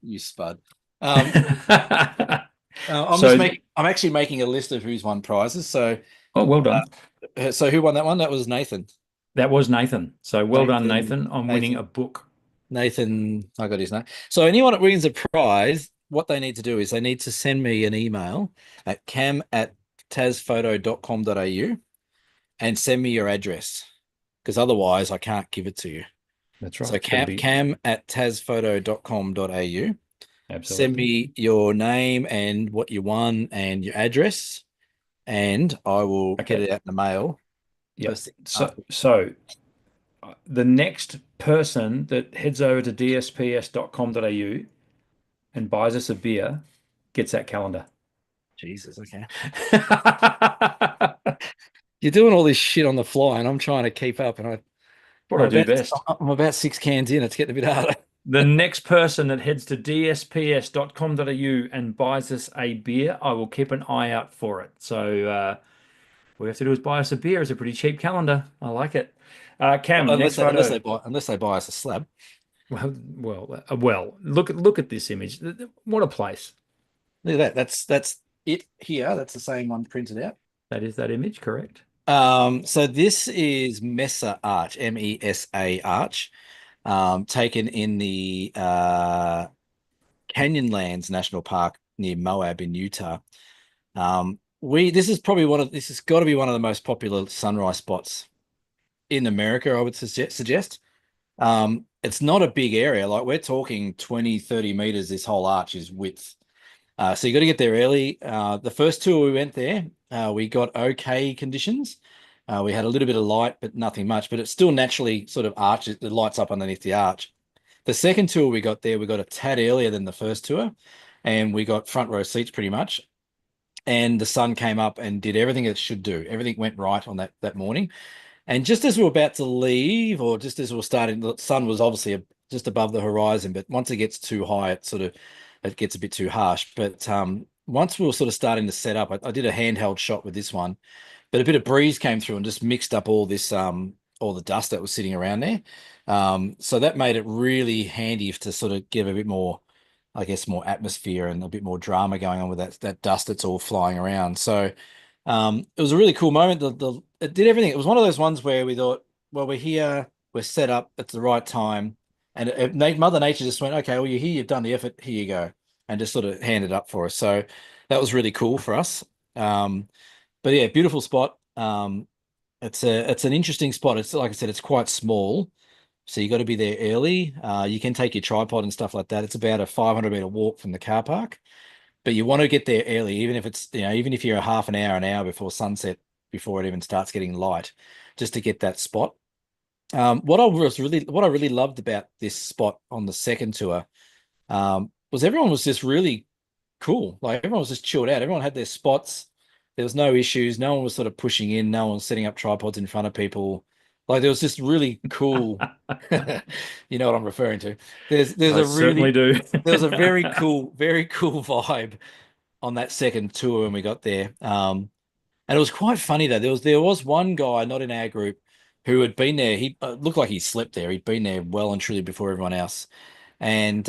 You spud. Um, So, I'm actually making a list of who's won prizes. So, oh, well done. so who won that one? That was Nathan. That was Nathan. So well done, Nathan, Nathan, on winning a Nathan, book. Nathan. I got his name. So anyone that wins a prize, what they need to do is they need to send me an email at cam@tasphoto.com.au and send me your address because otherwise I can't give it to you. That's right. So It's got to be cam@tasphoto.com.au. Send absolutely. me your name and what you won and your address, and I will get Okay. it out in the mail Yep. first thing So, after. so the next person that heads over to dsps.com.au and buys us a beer gets that calendar. Jesus, okay. You're doing all this shit on the fly, and I'm trying to keep up, and What I'm I do about best. I'm about 6 cans in. It's getting a bit harder. The next person that heads to dsps.com.au and buys us a beer, I will keep an eye out for it. So all we have to do is buy us a beer. It's a pretty cheap calendar. I like it. Well, Cam, next photo. unless they buy us a slab. Well. Look at this image. What a place. Look at that. That's it here. That's the same one printed out. That is that image, correct? So this is Mesa Arch, Mesa Arch, taken in the Canyonlands National Park near Moab in Utah. This has got to be one of the most popular sunrise spots in America, I would suggest. It's not a big area, like we're talking 20, 30 meters, this whole arch is width. So you got to get there early. The first tour we went there, we got okay conditions. We had a little bit of light, but nothing much, but it's still naturally sort of arches, it lights up underneath the arch. The second tour we got there, we got a tad earlier than the first tour, and we got front row seats pretty much. And the sun came up and did everything it should do. Everything went right on that morning. And just as we were about to leave, or just as we were starting, the sun was obviously just above the horizon. But once it gets too high, it gets a bit too harsh. But once we were sort of starting to set up, I did a handheld shot with this one, but a bit of breeze came through and just mixed up all the dust that was sitting around there. So that made it really handy to sort of give a bit more I guess, more atmosphere and a bit more drama going on with that dust that's all flying around. So it was a really cool moment. It did everything. It was one of those ones where we thought, well, we're here, we're set up at the right time, and Mother Nature just went, okay, well, you're here, you've done the effort, here you go, and just sort of handed up for us. So that was really cool for us. But yeah, beautiful spot. It's an interesting spot. It's like I said, it's quite small. So you got to be there early. You can take your tripod and stuff like that. It's about a 500-meter walk from the car park, but you want to get there early, even if it's, even if you're a half an hour before sunset, before it even starts getting light, just to get that spot. What I really loved about this spot on the second tour, was everyone was just really cool. Like everyone was just chilled out. Everyone had their spots. There was no issues. No one was sort of pushing in. No one was setting up tripods in front of people. Like there was just really cool. You know what I'm referring to. There's I a certainly really do. there was a very cool vibe on that second tour when we got there. And it was quite funny though. There was one guy not in our group who had been there. He looked like he slept there. He'd been there well and truly before everyone else, and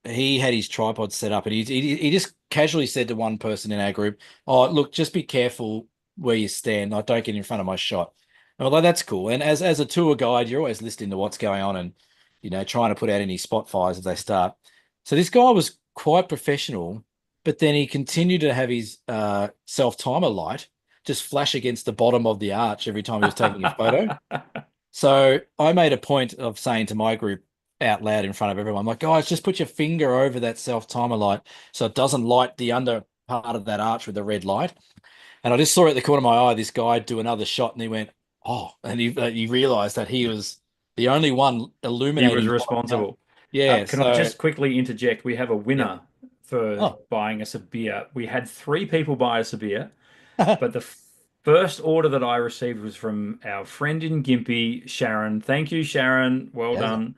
he had his tripod set up, and he just casually said to one person in our group, "Oh, look, just be careful where you stand. Like, don't get in front of my shot." And we're like, "That's cool." And as a tour guide, you're always listening to what's going on and trying to put out any spot fires as they start. So this guy was quite professional, but then he continued to have his self timer light just flash against the bottom of the arch every time he was taking a photo. So I made a point of saying to my group out loud in front of everyone, like, guys, just put your finger over that self timer light so it doesn't light the under part of that arch with the red light. And I just saw at the corner of my eye this guy do another shot, and he went, "Oh!" And he realized that he was the only one He was illuminating the bottom part. responsible. Yeah. Can I So just quickly interject? We have a yeah. winner for Oh. buying us a beer. We had three people buy us a beer, but the first order that I received was from our friend in Gympie, Sharon. Thank you, Sharon. Well Yeah. done,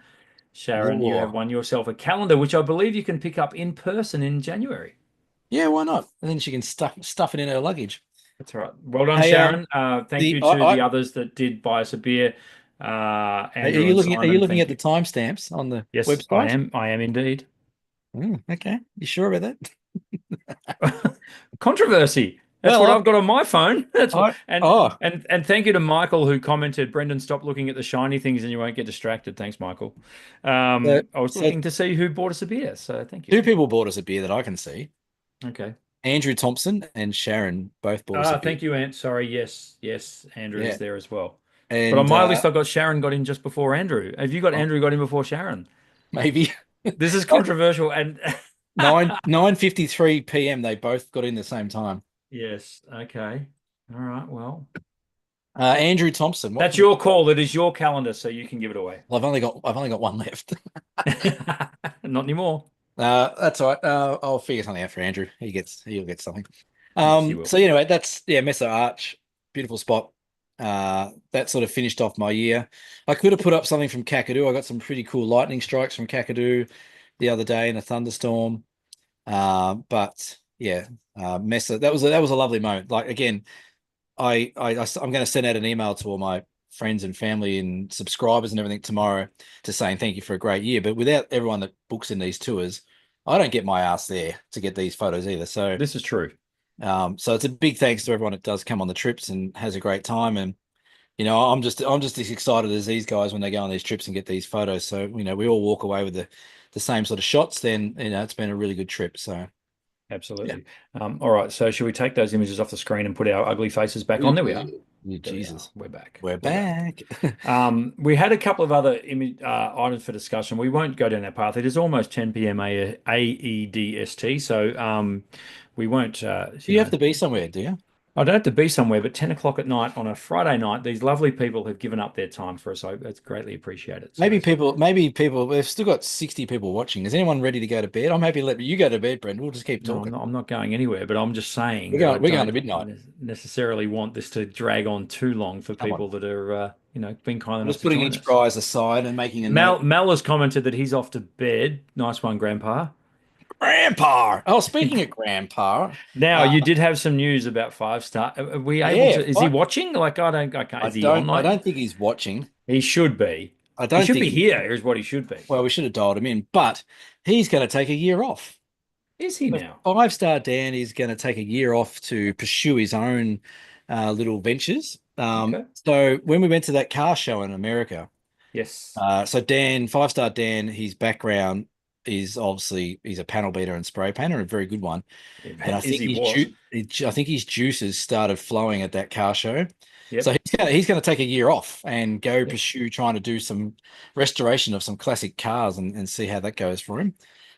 Sharon. You have Oh. won yourself a calendar, which I believe you can pick up in person in January. Yeah. Why not? And then she can stuff it in her luggage. That's right. Well done, Hey, Sharon. Thank the you to the others that did buy us a beer. are Andrew you and looking Simon, at thank the you. timestamps on the Yes, I website? am. I am indeed. Okay. You sure about Controversy. That's Well, what I've got on my phone. That's what, I oh, and thank you to Michael who commented, Brendan, stop looking at the shiny things and you won't get distracted. Thanks, Michael. so, I was so looking to see who bought us a beer, so thank you. two people bought us a beer that I can see. Okay. Andrew Thompson and Sharon both bought us a beer. Thank you, Ant. Sorry, yes, yes, Andrew is Yeah. there as well. But on And my list, I've got Sharon got in just before Andrew. Have you got oh, Andrew got in before Sharon? maybe This is controversial, and 9:53 p.m. they both got in the same time. yes, okay, all right. Well, Andrew Thompson, that's your call. It is your calendar, so you can give it away. well, I've only got one left. Not anymore. That's all right. I'll figure something out for Andrew. He'll get something. Yes, you will. So anyway, that's Mesa Arch, beautiful spot. That sort of finished off my year. I could have put up something from Kakadu. I got some pretty cool lightning strikes from Kakadu the other day in a thunderstorm. But yeah, Mesa. That was a lovely moment. Like again, I'm going to send out an email to all my friends and family and subscribers and everything tomorrow to saying thank you for a great year. But without everyone that books in these tours, I don't get my ass there to get these photos either. So, This is true. so it's a big thanks to everyone that does come on the trips and has a great time. And I'm just as excited as these guys when they go on these trips and get these photos. So we all walk away with the same sort of shots. Then it's been a really good trip. So yeah. Absolutely. All right. So should we take those images off the screen and put our ugly faces back on? There we are. There we are. Jesus, We're back. we're We're back. back. We had a couple of other image items for discussion. We won't go down that path. It is almost 10 p.m. AEDST, so we won't. You have to be somewhere, do you? I don't have to be somewhere, but 10 o'clock at night on a Friday night, these lovely people have given up their time for us. So it's greatly appreciated. So We've still got 60 people watching. Is anyone ready to go to bed? I'm happy to let you go to bed, Brendan. We'll just keep no, talking. I'm not going anywhere, but I'm just saying We're that I going, we're going don't to midnight. necessarily want this to drag on too long for Come on. people that are, being kind I'm enough just to putting join each us. prize aside and making a note. Mel has commented that he's off to bed. Nice one, Grandpa. Grandpa. Oh, speaking of Grandpa, Now, uh, you did have some news about Five Star. Are we able yeah, to? Is he watching? Like, I can't. Is he on? I Like, don't think he's watching. he should be. I He don't should think be he, here, is what he should be. well, we should have dialed him in, but he's going to take a year off. Is he now? Five-star Dan is going to take a year off to pursue his own little ventures. Okay. So when we went to that car show in America, Yes. so Dan, five-star Dan, his background is obviously he's a panel beater and spray painter, a very good one. And Is he what? I think his juices started flowing at that car show. So Yep. he's gonna take a year off and go Yep. pursue trying to do some restoration of some classic cars and see how that goes for him.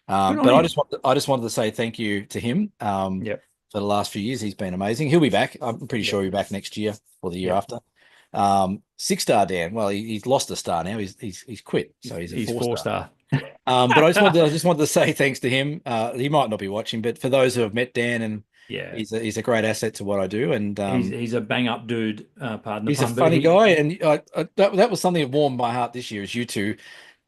Good on But him. I just wanted to say thank you to him. Yep. For the last few years, he's been amazing. He'll be back. I'm pretty sure Yep. he'll be back next year or the year Yep. after. Six-star Dan. Well, he's lost a star now. He's quit, so he's a He's four four-star. star. But I just wanted to say thanks to him. He might not be watching, but for those who have met Dan, and Yeah. he's a great asset to what I do, and He's a bang up dude, pardon the he's a pun, but funny he guy. And that was something that warmed my heart this year, is you two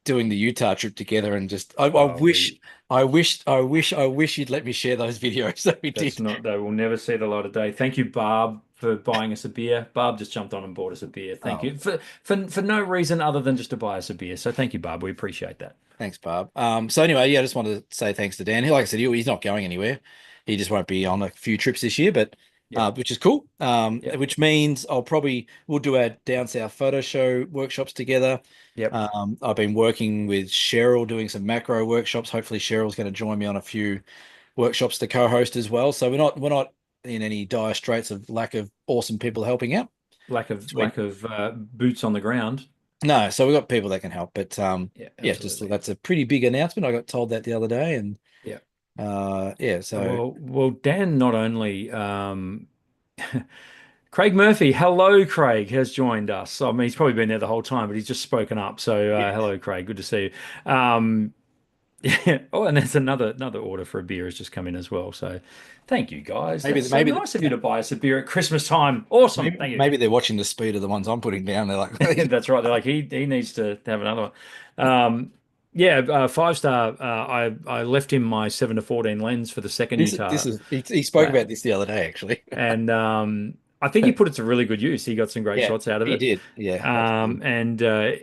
doing the Utah trip together, and just we I wish you'd let me share those videos that we that's did. not they will never see the light of day. Thank you, Barb, for buying us a beer. Barb just jumped on and bought us a beer. Thank Oh, you. For no reason other than just to buy us a beer. So thank you, Barb. We appreciate that. thanks, Barb. So anyway, yeah, I just wanted to say thanks to Dan. Like I said, he's not going anywhere. He just won't be on a few trips this year, but Yep. which is cool. Yep. Which means we'll do our Down South photo show workshops together. Yep. I've been working with Cheryl doing some macro workshops. Hopefully, Cheryl's going to join me on a few workshops to co-host as well. So we're not in any dire straits of lack of awesome people helping out. Lack of boots on the ground. No, so we've got people that can help. But Yeah, yeah, just absolutely. that's a pretty big announcement. I got told that the other day, and Yeah. yeah, so Well, Dan not only Craig Murphy, hello, Craig, has joined us. I mean, he's probably been there the whole time, but he's just spoken up. So, yeah, hello, Craig. Good to see you. Yeah. Oh, and there's another order for a beer has just come in as well. So, thank you guys. maybe That's so maybe nice of you to buy us a beer at Christmas time. Awesome. maybe Thank you. maybe they're watching the speed of the ones I'm putting down. They're like, That's right. They're like he needs to have another one. Yeah, 5 star. I left him my 7-14 lens for the second this Utah is he spoke lap. about this the other day actually. And I think he put it to really good use. He got some great Yeah, shots out of he it. did. Yeah, absolutely. And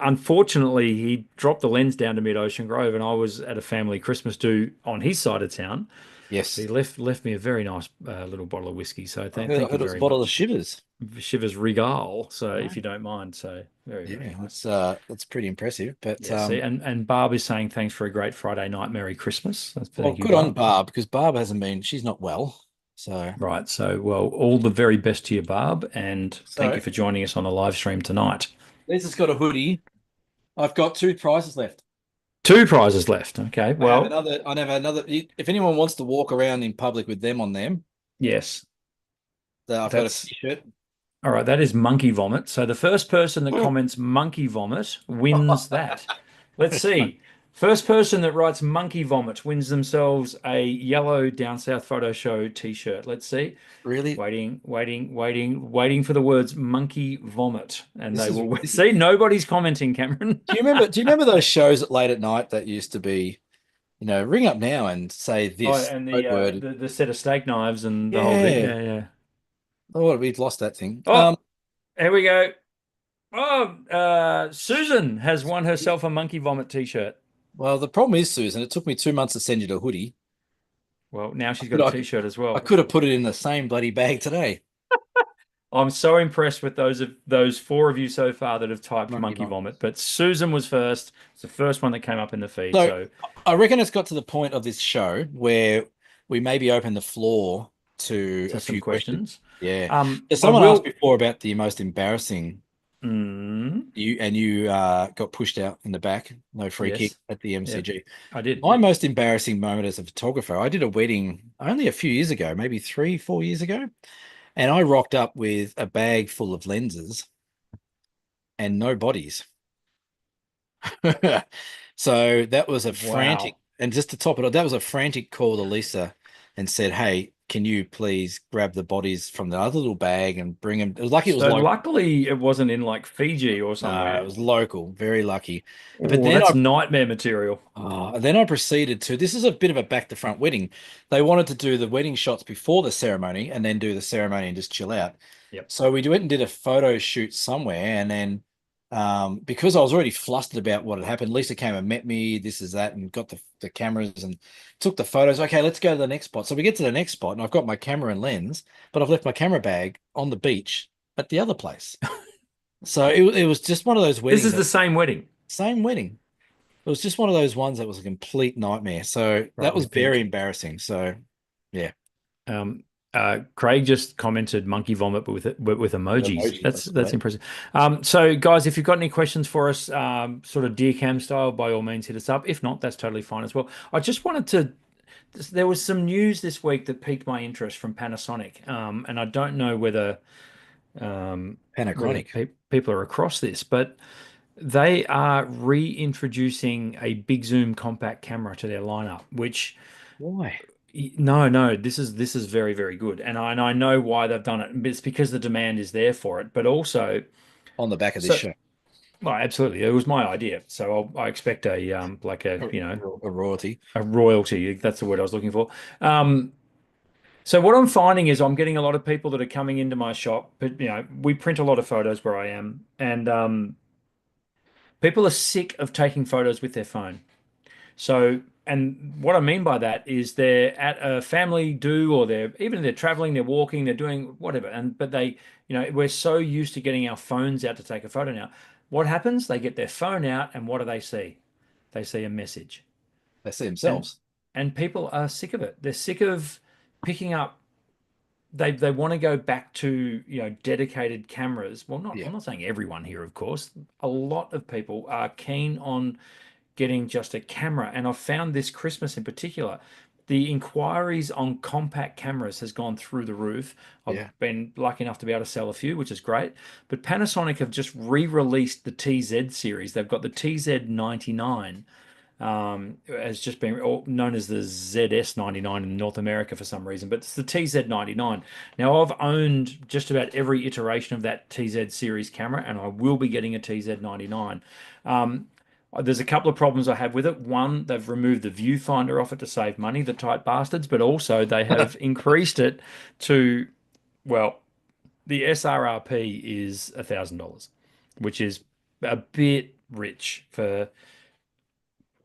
unfortunately, he dropped the lens down to mid Ocean Grove, and I was at a family Christmas do on his side of town. So he Yes. left me a very nice little bottle of whiskey. So I thank you heard it was a very bottle of much, Shivers. Shivers Regal. So if Right. you don't mind, so very Yeah, nice. that's pretty impressive. But Yeah. See, and Barb is saying thanks for a great Friday night. Merry Christmas. well, Thank you, good on Barb. Barb, because Barb hasn't been. She's not well. So Right. So, well, all the very best to you, Barb, and thank you so for joining us on the live stream tonight. Lisa's got a hoodie. I've got two prizes left. Two prizes left. Okay. Well, I have another. If anyone wants to walk around in public with them on them, yes, I've got a that's t-shirt. all right. That is monkey vomit. So the first person that comments monkey vomit wins that. Let's see. First person that writes monkey vomit wins themselves a yellow Down South Photo Show t-shirt. Let's see. Really? Waiting for the words monkey vomit. And This they is will this is, see. Nobody's commenting, Cameron. do you remember those shows at late at night that used to be, ring up now and say Oh, this and code word. the set of steak knives and the whole bit. Yeah. Yeah, yeah. Oh, we've lost that thing. Oh, here we go. Oh, Susan has won herself a monkey vomit t-shirt. Well, the problem is, Susan, it took me 2 months to send you the hoodie. Well, now she's got Could a I, t-shirt as I well. could have put it in the same bloody bag today. I'm so impressed with those four of you so far that have typed Monkey monkey vomit. vomit. But Susan was first. It's the first one that came up in the feed. So So I reckon it's got to the point of this show where we maybe open the floor to a to some few questions. questions. Yeah. So I someone asked will. before about the most embarrassing Mm, you got pushed out in the back, no free kick yes. at the Yep. MCG. I did. My most embarrassing moment as a photographer, I did a wedding only a few years ago, maybe 3, 4 years ago, and I rocked up with a bag full of lenses and no bodies. So that was a frantic, Wow. and just to top it off, that was a frantic call to Lisa and said, "Hey, can you please grab the bodies from the other little bag and bring them?" It was lucky it was So local. luckily it wasn't in like Fiji or No, it somewhere. was local, very lucky. But Oh, that's nightmare material. then I proceeded to, this is a bit of a back to front wedding. They wanted to do the wedding shots before the ceremony and then do the ceremony and just chill out. Yep. So we went and did a photo shoot somewhere, and then because I was already flustered about what had happened. Lisa came and met me, this is that, and got the cameras and took the photos. Okay, let's go to the next spot. So we get to the next spot, and I've got my camera and lens, but I've left my camera bag on the beach at the other place. So it was just one of those This weddings is the that same wedding. same wedding. It was just one of those ones that was a complete nightmare. So Right, that let me was very think. embarrassing. So yeah, Um, Craig just commented monkey vomit, but with emojis. emoji. That's That's that's great. impressive. So guys, if you've got any questions for us, sort of deer cam style, by all means hit us up. If not, that's totally fine as well. I just wanted to. There was some news this week that piqued my interest from Panasonic, and I don't know um, whether Panachronic. people are across this, but they are reintroducing a big zoom compact camera to their lineup, which Why? no, this is very, very good, and I know why they've done it. It's because the demand is there for it, but also On the back of this so show. well, absolutely, it was my idea, so I expect a like a A, a royalty. a royalty. That's the word I was looking for. Um, so what I'm finding is I'm getting a lot of people that are coming into my shop, but we print a lot of photos where I am, and people are sick of taking photos with their phone. So, and what I mean by that is they're at a family do, or they're traveling, they're walking, they're doing whatever. And but we're so used to getting our phones out to take a photo now. What happens? They get their phone out, and what do they see? They see a message. They see And themselves. and people are sick of it. They're sick of picking up. They want to go back to, dedicated cameras. Well, not Yeah. I'm not saying everyone here, of course. A lot of people are keen on getting just a camera. And I've found this Christmas in particular, the inquiries on compact cameras has gone through the roof. I've Yeah. been lucky enough to be able to sell a few, which is great. But Panasonic have just re-released the TZ series. They've got the TZ99, has just been known as the ZS99 in North America for some reason, but it's the TZ99. Now, I've owned just about every iteration of that TZ series camera, and I will be getting a TZ99. There's a couple of problems I have with it. One, they've removed the viewfinder off it to save money, the tight bastards, but also they have increased it to, well, the SRRP is $1,000, which is a bit rich for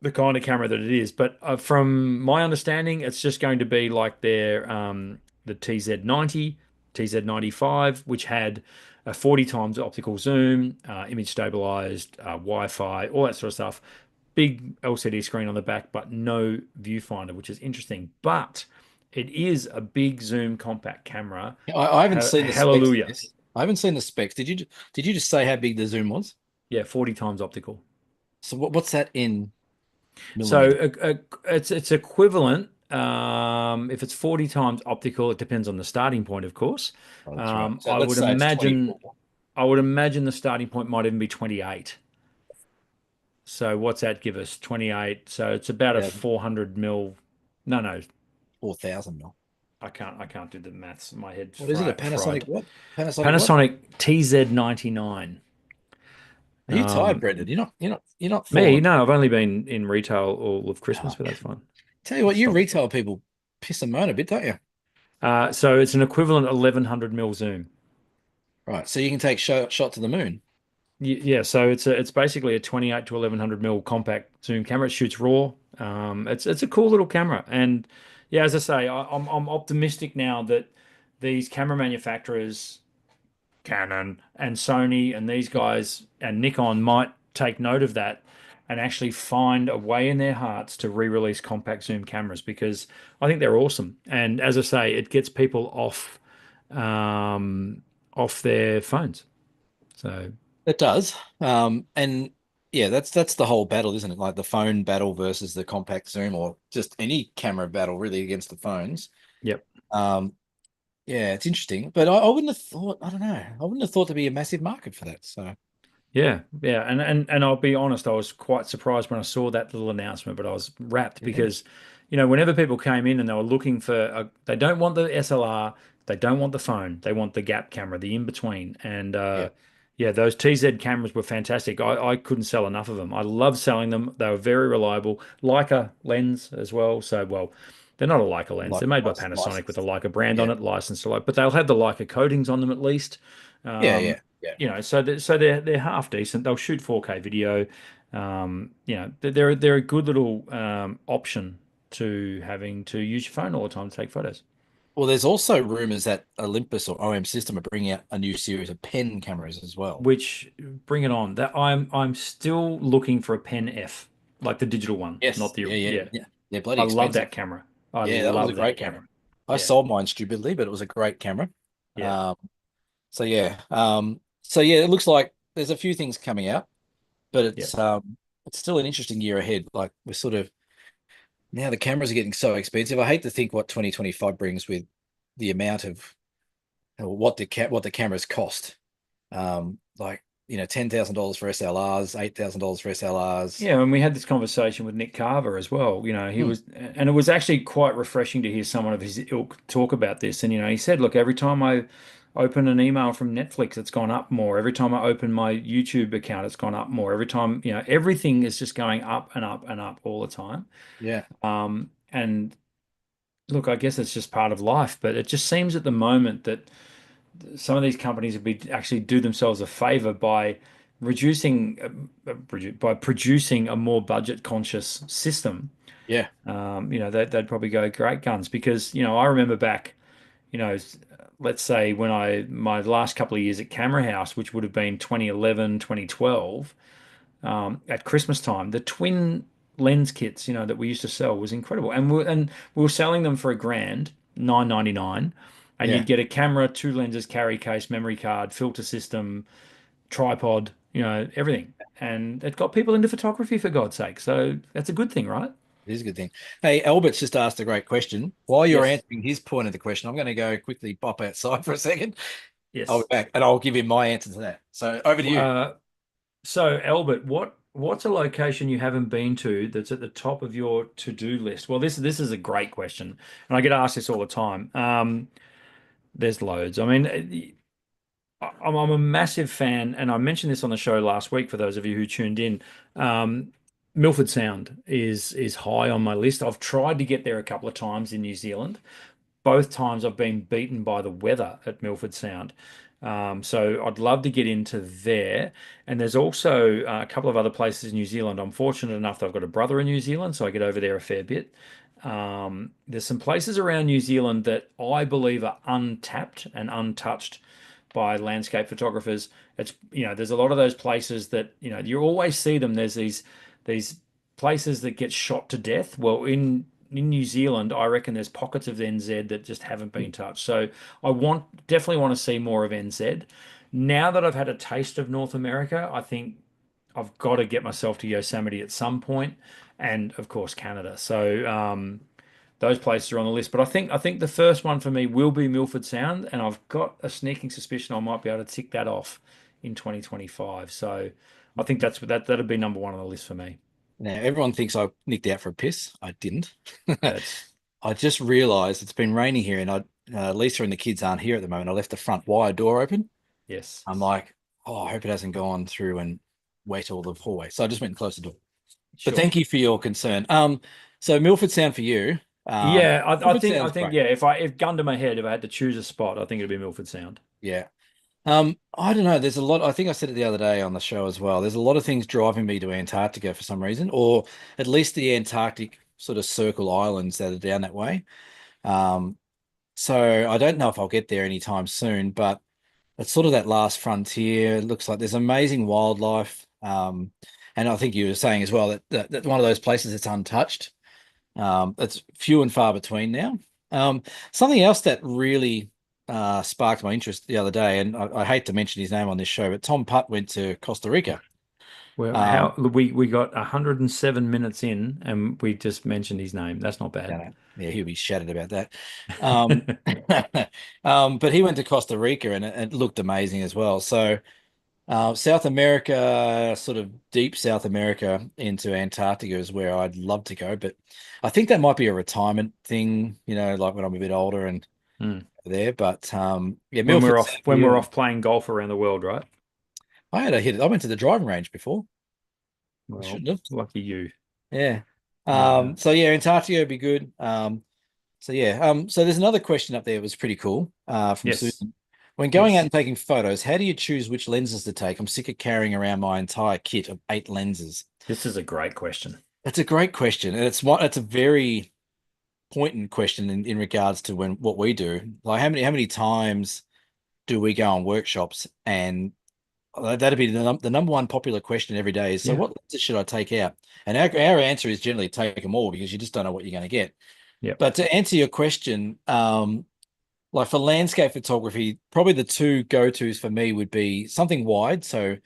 the kind of camera that it is. But from my understanding, it's just going to be like the TZ90, TZ95, which had a 40 times optical zoom, image stabilized, Wi-Fi, all that sort of stuff. Big LCD screen on the back, but no viewfinder, which is interesting. But it is a big zoom compact camera. I haven't seen the specs of Hallelujah. this. I haven't seen the specs. Did you just say how big the zoom was? Yeah, 40 times optical. So what's that in So millimeters? it's equivalent. If it's 40 times optical, it depends on the starting point, of course. Oh, that's right. Um, So I let's would say it's imagine 24. I would imagine the starting point might even be 28. So what's that give us? 28. So it's about a 400 mil. No, no, 4,000 mil. I can't do the maths. My head's What is it? A fried. Panasonic what? Panasonic what? Panasonic TZ99. Are you tired, Um, Brendan? You're not Me, falling. no, I've only been in retail all of Christmas, Oh, but that's fine. tell you what, you Stop. retail people piss and moan a bit, don't you? So it's an equivalent 1100 mil zoom. Right. So you can take shot to the moon. Yeah, so it's basically a 28 to 1100 mil compact zoom camera. It shoots RAW. It's a cool little camera, and yeah, as I say, I'm optimistic now that these camera manufacturers, Canon and Sony, and these guys and Nikon might take note of that and actually find a way in their hearts to re-release compact zoom cameras, because I think they're awesome. And as I say, it gets people off their phones. So. It does. And yeah, that's the whole battle, isn't it? Like the phone battle versus the compact zoom, or just any camera battle really against the phones. Yep. Um, yeah, it's interesting, but I wouldn't have thought. I don't know. I wouldn't have thought there'd be a massive market for that. So Yeah, yeah, and I'll be honest, I was quite surprised when I saw that little announcement, but I was rapt yeah, because, whenever people came in and they were looking they don't want the SLR, they don't want the phone, they want the gap camera, the in between, and yeah, yeah, those TZ cameras were fantastic. I couldn't sell enough of them. I love selling them. They were very reliable. Leica lens as well. So, well, they're not a Leica lens. like They're made by Panasonic with licensed. the Leica brand on Yeah, it, licensed to Leica, but they'll have the Leica coatings on them at least. yeah, Um, yeah. Yeah. they're half decent. They'll shoot 4K video. They're a good little option to having to use your phone all the time to take photos. Well, there's also rumors that Olympus or OM System are bringing out a new series of pen cameras as well. Which bring it on. That I'm still looking for a Pen F, like the digital one, not Yes. the Yeah, yeah, yeah. yeah. They're bloody I love expensive. that camera. I Yeah, that was a love that great camera. camera. I Yeah, sold mine stupidly, but it was a great camera. yeah, Um, so yeah. So yeah, it looks like there's a few things coming out, but yeah. it's still an interesting year ahead. Like we're sort of now the cameras are getting so expensive. I hate to think what 2025 brings with the amount of what the cameras cost. Like $10,000 for SLRs, $8,000 for SLRs. Yeah, and we had this conversation with Nick Carver as well. He Hmm. was, and it was actually quite refreshing to hear someone of his ilk talk about this. And he said, "Look, every time I open an email from Netflix, it's gone up more. Every time I open my YouTube account, it's gone up more. Every time, everything is just going up and up and up all the time." Yeah, And look, I guess it's just part of life, but it just seems at the moment that some of these companies would be actually do themselves a favor by reducing by producing a more budget conscious system. yeah, They'd probably go great guns because I remember back, you know let's say when I my last couple of years at Camera House, which would have been 2011, 2012, at Christmas time, the twin lens kits, that we used to sell was incredible. And we were selling them for $1,000, 999, and yeah. you'd get a camera, two lenses, carry case, memory card, filter system, tripod, everything. And it got people into photography for God's sake. So that's a good thing, right? It is a good thing. Hey, Albert's just asked a great question. While you're Yes. answering his point of the question, I'm going to go quickly pop outside for a second. I'll be Yes. back and I'll give him my answer to that. So over to you. Uh, so Albert, what's a location you haven't been to that's at the top of your to-do list? Well, this is a great question, and I get asked this all the time. There's loads. I mean, I'm a massive fan, and I mentioned this on the show last week for those of you who tuned in. Um, Milford Sound is high on my list. I've tried to get there a couple of times in New Zealand. Both times I've been beaten by the weather at Milford Sound. So I'd love to get into there. And there's also a couple of other places in New Zealand. I'm fortunate enough that I've got a brother in New Zealand, so I get over there a fair bit. There's some places around New Zealand that I believe are untapped and untouched by landscape photographers. There's a lot of those places that, you always see them. There's these places that get shot to death. Well, in New Zealand, I reckon there's pockets of NZ that just haven't been touched. So definitely want to see more of NZ. Now that I've had a taste of North America, I think I've got to get myself to Yosemite at some point, and of course Canada. So those places are on the list. But I think the first one for me will be Milford Sound, and I've got a sneaking suspicion I might be able to tick that off in 2025. So I think that'd be number one on the list for me. Now, everyone thinks I nicked out for a piss. I didn't. That's I just realized it's been raining here and Lisa and the kids aren't here at the moment. I left the front wide door open. yes, I'm like, oh, I hope it hasn't gone through and wet all the hallway. So I just went and closed the door. But sure. thank you for your concern. So Milford Sound for you. Yeah, I Milford think I Sound's think great. yeah. If gun to my head, if I had to choose a spot, I think it'd be Milford Sound. Yeah. I don't know. There's a lot. I think I said it the other day on the show as well. There's a lot of things driving me to Antarctica for some reason, or at least the Antarctic sort of circle islands that are down that way. Um, so I don't know if I'll get there anytime soon, but it's sort of that last frontier. It looks like there's amazing wildlife. And I think you were saying as well that one of those places that's untouched. It's few and far between now. Something else that really sparked my interest the other day, and I hate to mention his name on this show, but Tom Putt went to Costa Rica. Well, Um, how we got 107 minutes in, and we just mentioned his name. That's not yeah, bad. yeah, he'll be shattered about that. Um, but he went to Costa Rica and it looked amazing as well. So South America, sort of deep South America into Antarctica is where I'd love to go, but I think that might be a retirement thing, like when I'm a bit older and Hmm. there. But yeah, When Milford we're off Sound for when we're you. off playing golf around the world, right? I had a hit. I went to the driving range before. I Well, shouldn't have. lucky you. Yeah. Yeah. So yeah, Antarctica would be good. So yeah. So there's another question up there that was pretty cool, from Yes. Susan. When going out Yes, and taking photos, how do you choose which lenses to take? I'm sick of carrying around my entire kit of 8 lenses. this is a great question. That's a great question, and it's a very poignant question in regards to when what we do. Like how many times do we go on workshops and that'd be the number one popular question every day is, so Yeah. what lenses should I take out? And our answer is generally take them all because you just don't know what you're going to get. Yep. But to answer your question, like for landscape photography, probably the two go-tos for me would be something wide. So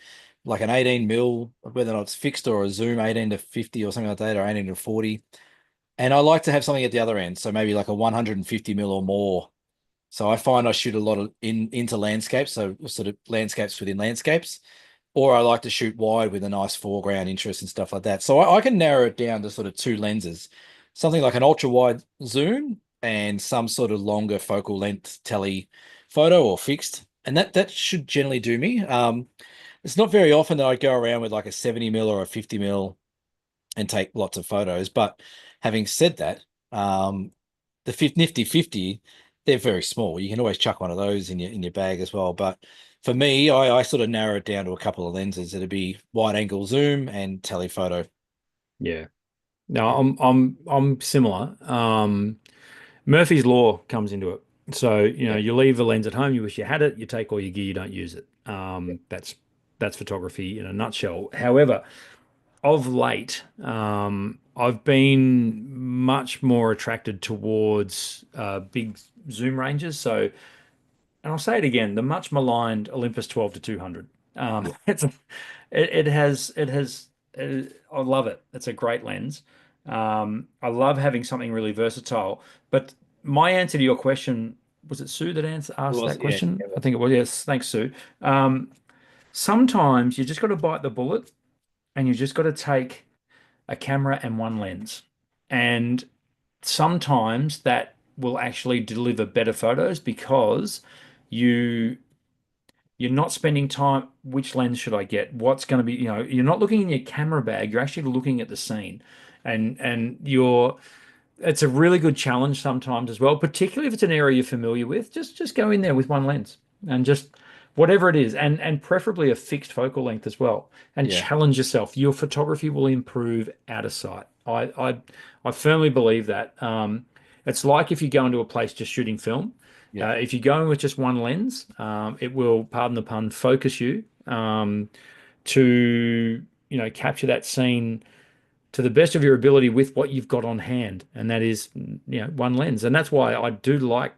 like an 18 mil, whether or not it's fixed or a zoom 18 to 50 or something like that, or 18 to 40. And I like to have something at the other end. So maybe like a 150 mil or more. So I find I shoot a lot of into landscapes, so sort of landscapes within landscapes, or I like to shoot wide with a nice foreground interest and stuff like that. So I can narrow it down to sort of two lenses, something like an ultra wide zoom and some sort of longer focal length tele photo or fixed, and that should generally do me. It's not very often that I go around with like a 70 mil or a 50 mil and take lots of photos. But having said that, the nifty 50, they're very small. You can always chuck one of those in your bag as well. But for me, I sort of narrow it down to a couple of lenses. It'd be wide angle zoom and telephoto. Yeah. No, Yeah. I'm similar. Murphy's Law comes into it. So, Yeah. you leave the lens at home, you wish you had it, you take all your gear, you don't use it. Yeah. That's photography in a nutshell. However, of late, I've been much more attracted towards big zoom ranges. So, and I'll say it again, the much maligned Olympus 12 to 200. Yeah. It's I love it. It's a great lens. I love having something really versatile. But my answer to your question, was it Sue that It asked was, that yeah. question? Yeah. I think it was. Yes. Thanks, Sue. Um, Sometimes you just got to bite the bullet and you just got to take a camera and one lens. And sometimes that will actually deliver better photos because you you're not spending time, which lens should I get? What's going to be, you're not looking in your camera bag, you're actually looking at the scene. And it's a really good challenge sometimes as well, particularly if it's an area you're familiar with. Just go in there with one lens and just whatever it is, and preferably a fixed focal length as well, and Yeah. challenge yourself. Your photography will improve out of sight. I firmly believe that. It's like if you go into a place just shooting film. Yeah. If you're going with just one lens, it will, pardon the pun, focus you to capture that scene to the best of your ability with what you've got on hand, and that is, one lens. And that's why I do like.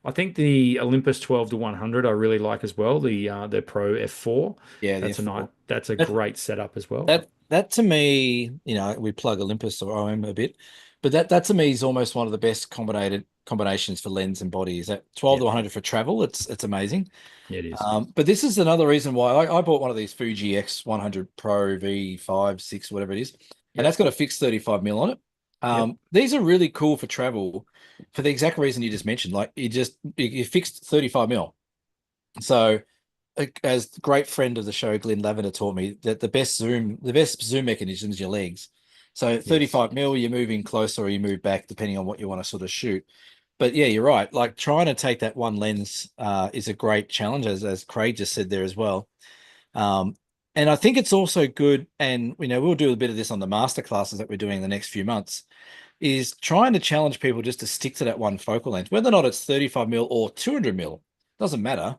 I think the Olympus 12 to 100 I really like as well. The Pro F4. Yeah. The That's a nice. F4. That's a That great setup as well. that to me, we plug Olympus or OM a bit, but that to me is almost one of the best combinations for lens and body. Is that 12 Yeah, to 100 for travel? It's amazing. it is. But this is another reason why I bought one of these Fuji X100 Pro V5, 6, whatever it is, and Yep. that's got a fixed 35 mil on it. Yep. These are really cool for travel for the exact reason you just mentioned. Like you fixed 35 mil. So as the great friend of the show, Glenn Lavender taught me that the best zoom mechanism is your legs. So Yes. 35 mil, you move in closer or you move back depending on what you want to sort of shoot. But yeah, you're right. Like trying to take that one lens is a great challenge, as Craig just said there as well. Um, and I think it's also good, and we'll do a bit of this on the master classes that we're doing in the next few months, is trying to challenge people just to stick to that one focal length, whether or not it's 35 mil or 200 mil, doesn't matter.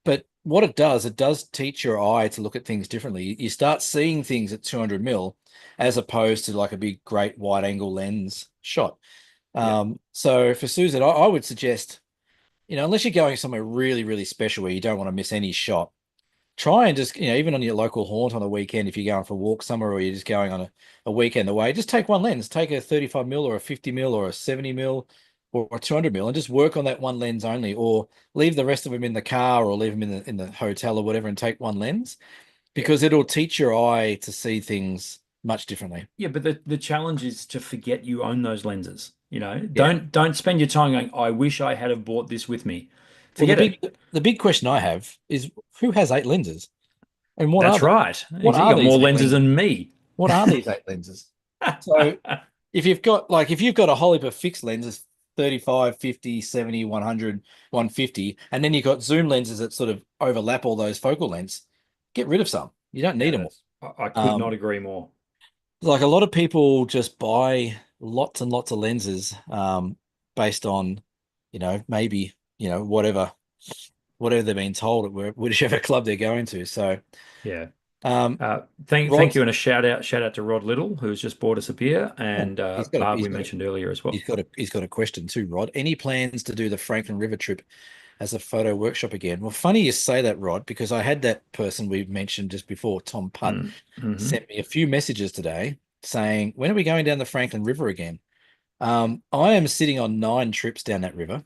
But what it does teach your eye to look at things differently. You start seeing things at 200 mil as opposed to like a big, great wide angle lens shot. Yep. So for Susan, I would suggest, unless you're going somewhere really, really special where you don't want to miss any shot, try and just, even on your local haunt on a weekend, if you're going for a walk somewhere or you're just going on a weekend away, just take one lens, take a 35 mil or a 50 mil or a 70 mil or a 200 mil and just work on that one lens only, or leave the rest of them in the car or leave them in the hotel or whatever and take one lens Yep. because it'll teach your eye to see things much differently. Yeah, but the challenge is to forget you own those lenses. Yeah. Don't spend your time going, I wish I had have bought this with me. Well, the Forget it. big the big question I have is who has 8 lenses and what are That's they? right. What You are got more these eight lenses lenses? than me. What are these 8 lenses? So if you've got a Hollywood fixed lens, it's 35, 50, 70, 100, 150, and then you've got zoom lenses that sort of overlap all those focal lengths. Get rid of some. You don't Yeah, need them all. I could not Um, agree more. like a lot of people just buy lots and lots of lenses based on, maybe, whatever they're being told at whichever club they're going to. So Yeah. um, Thank Rod's you, and a shout out to Rod Little, who's just bought us a beer, oh, and he's got a Barb he's we got a mentioned earlier as well. he's got a question too, Rod. Any plans to do the Franklin River trip as a photo workshop again? Well, funny you say that, Rod, because I had that person we mentioned just before, Tom Putt, Mm-hmm. sent me a few messages today saying, when are we going down the Franklin River again? I am sitting on 9 trips down that river,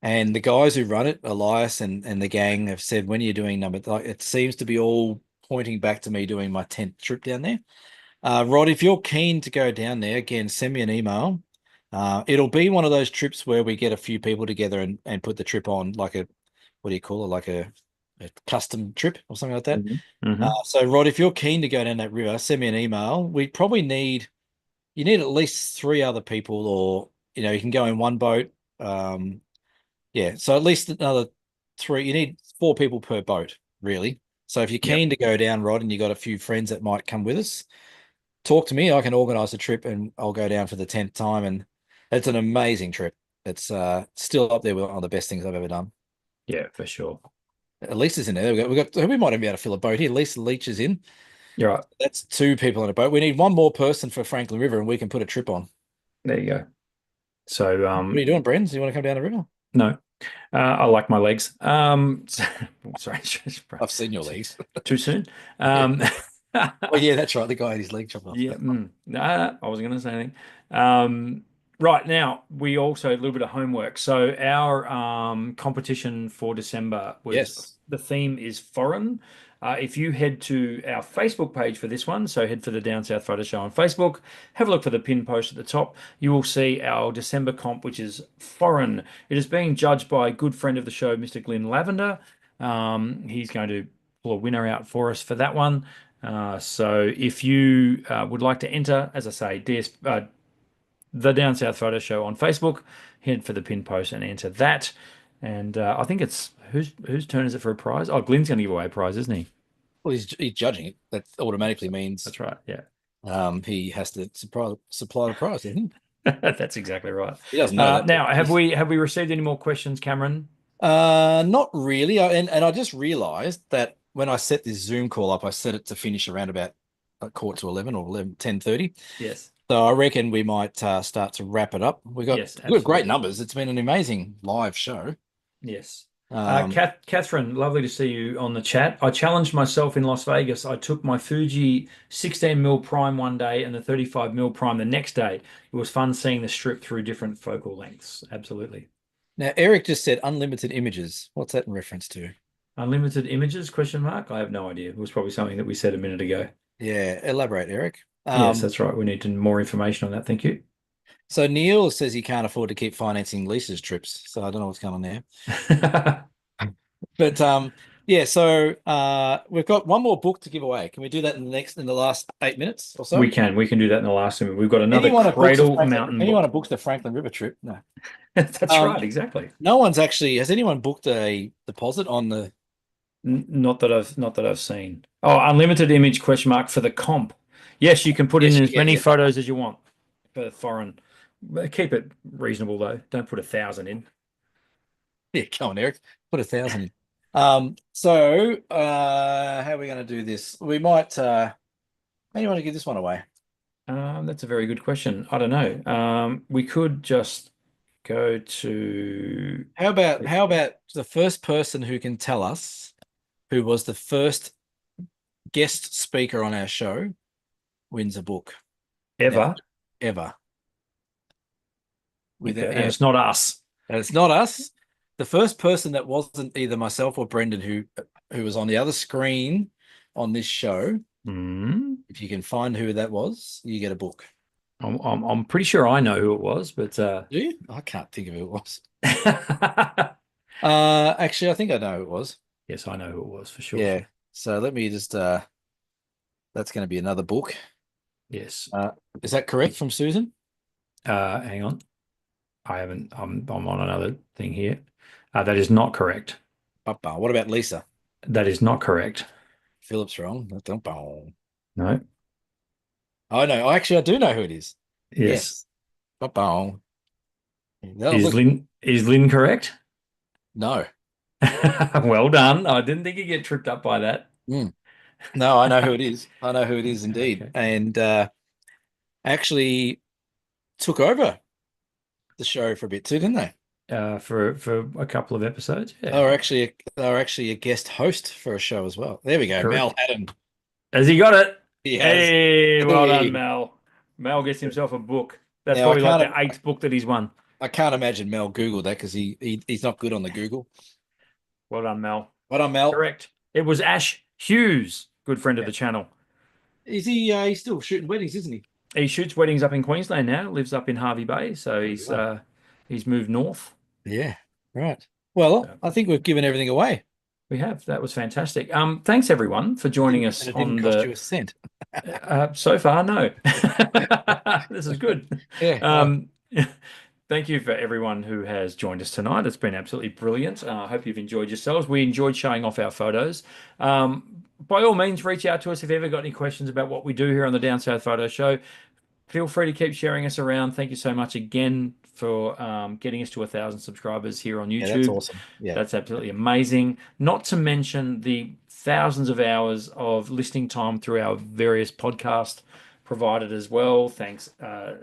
and the guys who run it, Elias and the gang, have said, when are you doing number? Like, it seems to be all pointing back to me doing my 10th trip down there. Rod, if you're keen to go down there, again, send me an email. It'll be one of those trips where we get a few people together and put the trip on like a, what do you call it? Like a custom trip or something like that. Hmm. Hmm. So Rod, if you're keen to go down that river, send me an email. We probably you need at least 3 other people, or, you can go in one boat. Um, yeah. So at least another three. You need 4 people per boat, really. So if you're Yep. keen to go down, Rod, and you got a few friends that might come with us, talk to me. I can organize a trip and I'll go down for the 10th time. And it's an amazing trip. It's still up there with one of the best things I've ever done. Yeah, for sure. At least it's in there. We might even be able to fill a boat here. At least Leach is in. You're right. That's 2 people on a boat. We need one more person for Franklin River and we can put a trip on. There you go. So, What are you doing, Brendan? Do you want to come down the river? no, I like my legs. Sorry, I've seen your legs. too soon. Yeah. Um, Oh, yeah, that's right. The guy had his leg chopped off. Yeah, nah, I wasn't going to say anything. Right now, we also a little bit of homework. So our competition for December was Yes. the theme is foreign. If you head to our Facebook page for this one, so head for the Down South Photo Show on Facebook, have a look for the pin post at the top. You will see our December comp, which is foreign. It is being judged by a good friend of the show, Mr. Glenn Lavender. He's going to pull a winner out for us for that one. So if you would like to enter, as I say, the Down South Photo Show on Facebook, head for the pin post and enter that. And I think it's whose turn is it for a prize? Oh, Glenn's going to give away a prize, isn't he? Well, he's judging it. That automatically means That's right. Yeah, he has to supply the prize, doesn't he? that's exactly right. He doesn't know that, but Now, have we received any more questions, Cameron? not really. And I just realized that when I set this Zoom call up, I set it to finish around about a quarter to 11 or 10:30. Yes. So I reckon we might start to wrap it up. Yes, We've got great absolutely. numbers. It's been an amazing live show. Yes. Um, Catherine, lovely to see you on the chat. I challenged myself in Las Vegas. I took my Fuji 16 mm prime one day and the 35 mm prime the next day. It was fun seeing the strip through different focal lengths. Absolutely. Now, Eric just said unlimited images. What's that in reference to? Unlimited images, question mark? I have no idea. It was probably something that we said a minute ago. Yeah, elaborate, Eric. Yes, that's right. We need more information on that. Thank you. So Neil says he can't afford to keep financing Lisa's trips. So I don't know what's going on there. But yeah, so we've got one more book to give away. Can we do that in the last 8 minutes or so? We can do that in the last minute. We've got another Cradle Mountain Anyone who book. books the Franklin River trip? No. That's Um, right, exactly. no one's actually, has anyone booked a deposit on the Not that I've seen. Oh, unlimited image question mark for the comp. Yes, you can put in yes, as yeah, many yeah. photos as you want for foreign. But keep it reasonable though. Don't put 1,000 in. Yeah, come on, Eric. Put 1,000 in. So how are we going to do this? We might how do you want to give this one away? That's a very good question. I don't know. We could just go to. How about the first person who can tell us who was the first guest speaker on our show wins a book. Now, Ever. ever. With Okay, it, and yeah. it's not us. And it's not us. The first person that wasn't either myself or Brendan who was on the other screen on this show, Hmm. if you can find who that was, you get a book. I'm pretty sure I know who it was, but Do you? I can't think of who it was. Actually, I think I know who it was. yes, I know who it was for sure. Yeah. So let me just that's going to be another book. Yes. Uh, is that correct from Susan? Hang on. I haven't. I'm on another thing here. That is not correct. Ba-ba. What about Lisa? That is not correct. Philip's wrong. Ba-ba. No. Oh no, actually I do know who it is. Yes. Yes. Ba-ba. No, look, Is Lynn correct? no. Well done. I didn't think you'd get tripped up by that. Mm. No, I know who it is. I know who it is indeed. Okay. And actually took over the show for a bit too, didn't they? For a couple of episodes. They Yeah. were actually a guest host for a show as well. There we go. Correct. Mel Haddon. Has he got it? He has. Hey, well done, Hey. Mel. Mel gets himself a book. That's Now probably like the eighth book that he's won. I can't imagine Mel Googled that because he's not good on the Google. Well done, Mel. But on Mel. Correct. It was Ash Hughes, good friend of Yeah. the channel. Is he he's still shooting weddings, isn't he? He shoots weddings up in Queensland now, lives up in Harvey Bay, so There you go. he's moved north. Yeah. Right. Well, So I think we've given everything away. we have. That was fantastic. Thanks everyone for joining us And it didn't on cost you the a cent. so far, no. This is good. Yeah. No. Um, thank you for everyone who has joined us tonight. It's been absolutely brilliant. I hope you've enjoyed yourselves. We enjoyed showing off our photos. By all means, reach out to us if you ever got any questions about what we do here on the Down South Photo Show. Feel free to keep sharing us around. Thank you so much again for getting us to 1,000 subscribers here on Yeah, that's YouTube. awesome. Yeah. That's absolutely amazing. Not to mention the thousands of hours of listening time through our various podcast provided as well. Thanks,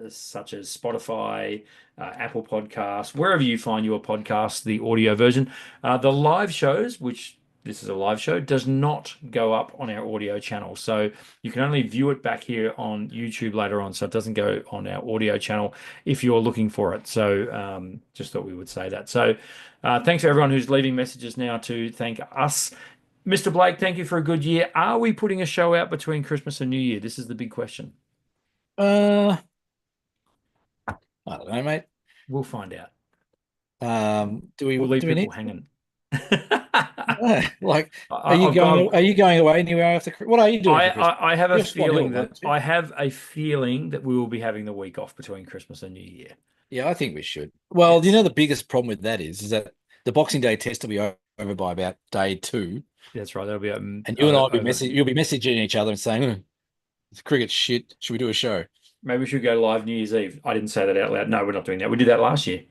such as Spotify, Apple Podcasts, wherever you find your podcast, the audio version. The live shows, which this is a live show, does not go up on our audio channel. So you can only view it back here on YouTube later on. So it doesn't go on our audio channel if you're looking for it. So just thought we would say that. So thanks for everyone who's leaving messages now to thank us. Mr. Blake, thank you for a good year. Are we putting a show out between Christmas and New Year? This is the big question. Uh, I don't know, mate. We'll find out. Do we We'll leave do we people need hanging. like I've got. are you going away anywhere after what are you doing for Christmas? I have a You're Swan Hill, feeling that aren't you? I have a feeling that we will be having the week off between Christmas and New Year. Yeah, I think we should. Well, you Yes, know the biggest problem with that is that the Boxing Day test will be over by about day two, that's right. That'll be and you and I will be over. you'll be messaging each other and saying, "It's cricket shit. Should we do a show?" Maybe we should go live New Year's Eve. I didn't say that out loud. No, we're not doing that. We did that last year.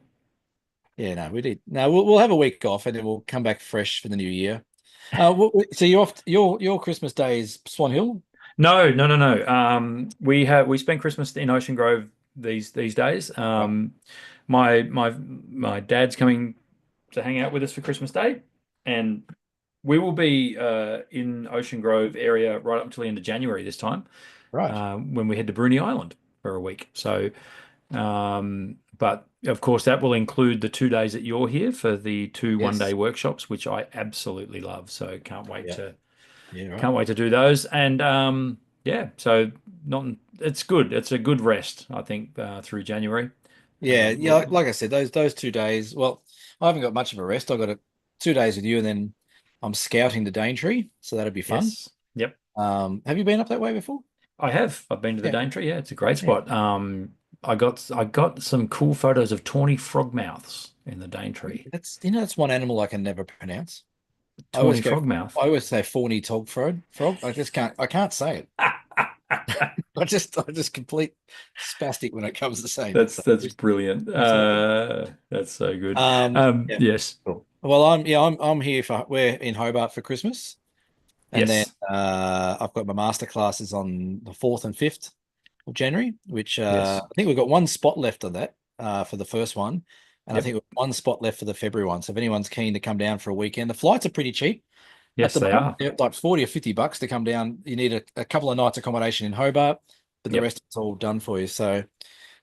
Yeah, no, we did. No, we'll have a week off and then we'll come back fresh for the new year. So you're off. Your Christmas Day is Swan Hill. No, no, no, no. We spent Christmas in Ocean Grove these days. Right. My dad's coming to hang out with us for Christmas Day, and we will be in Ocean Grove area right up until the end of January this time, Right. when we head to Bruny Island for a week. So, but of course that will include the 2 days that you're here for the two Yes. one-day workshops, which I absolutely love. So Yeah. Yeah. Right. can't wait to do those. And yeah, so not it's good. It's a good rest, I think, through January. Yeah. Yeah. We'll, Like I said, those 2 days. Well, I haven't got much of a rest. I got 2 days with you, and then I'm scouting the Daintree, so that'll be fun. yes, yep, Have you been up that way before? I have. I've been to the Yeah. Daintree. Yeah, it's a great Yeah. spot. I got some cool photos of tawny frogmouths in the Daintree. That's one animal I can never pronounce. I always Tawny go. frogmouth. I always say fawny tog frog. I just can't. I can't say it. I just complete spastic when it comes to saying it. So That's brilliant. it's all good. That's so good. Yeah. Yes, Cool. Well, I'm here we're in Hobart for Christmas, and then yes, I've got my master classes on the 4th and 5th of January, which yes, I think we've got one spot left on that for the first one, and I yep, think we've got one spot left for the February one. So if anyone's keen to come down for a weekend, the flights are pretty cheap. At yes, the they moment, are. they're like 40 or $50 to come down. You need a couple of nights accommodation in Hobart, but the Yep. rest is all done for you. So,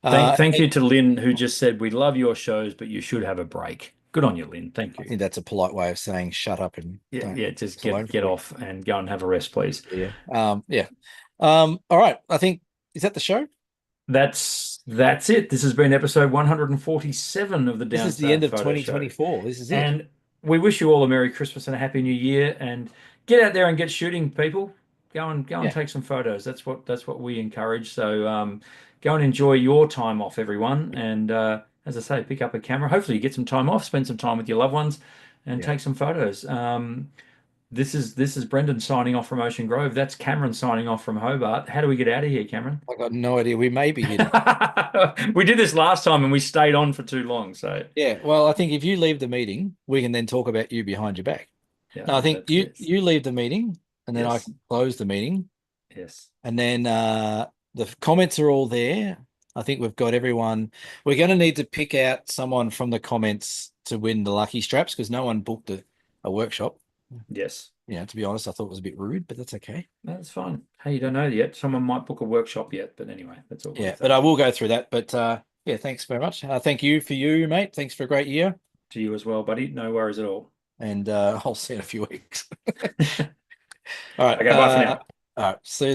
Thank you to Lynn, who just said we love your shows, but you should have a break. Good on you, Lynn. Thank I you. think that's a polite way of saying shut up and Yeah, don't yeah, just it's alone get for a week. off and go and have a rest, please. Yeah. Yeah. All right. I think is that the show? That's it. This has been episode 147 of the This Down is the end South of Photo Show. 2024. This is it. And we wish you all a Merry Christmas and a Happy New Year. And get out there and get shooting, people. Go and Yeah. take some photos. That's what we encourage. So go and enjoy your time off, everyone. And as I say, pick up a camera. Hopefully, you get some time off, spend some time with your loved ones, and Yeah. take some photos. This is Brendan signing off from Ocean Grove. That's Cameron signing off from Hobart. How do we get out of here, Cameron? I got no idea. We may be hitting. We did this last time and we stayed on for too long. So Yeah. Well, I think if you leave the meeting, we can then talk about you behind your back. yeah, No, I think that's you yes, you leave the meeting and then I yes, can close the meeting. yes, And then the comments are all there. I think we've got everyone. We're going to need to pick out someone from the comments to win the lucky straps because no one booked a workshop. yes. To be honest, I thought it was a bit rude, but that's okay. That's fine. Hey, you don't know yet. Someone might book a workshop yet, but anyway, that's all Yeah, worth but that. I will go through that. But yeah, thanks very much. Thank you for you, mate. Thanks for a great year. To you as well, buddy. No worries at all. And I'll see you in a few weeks. All right. Okay, bye for now. All right. See you.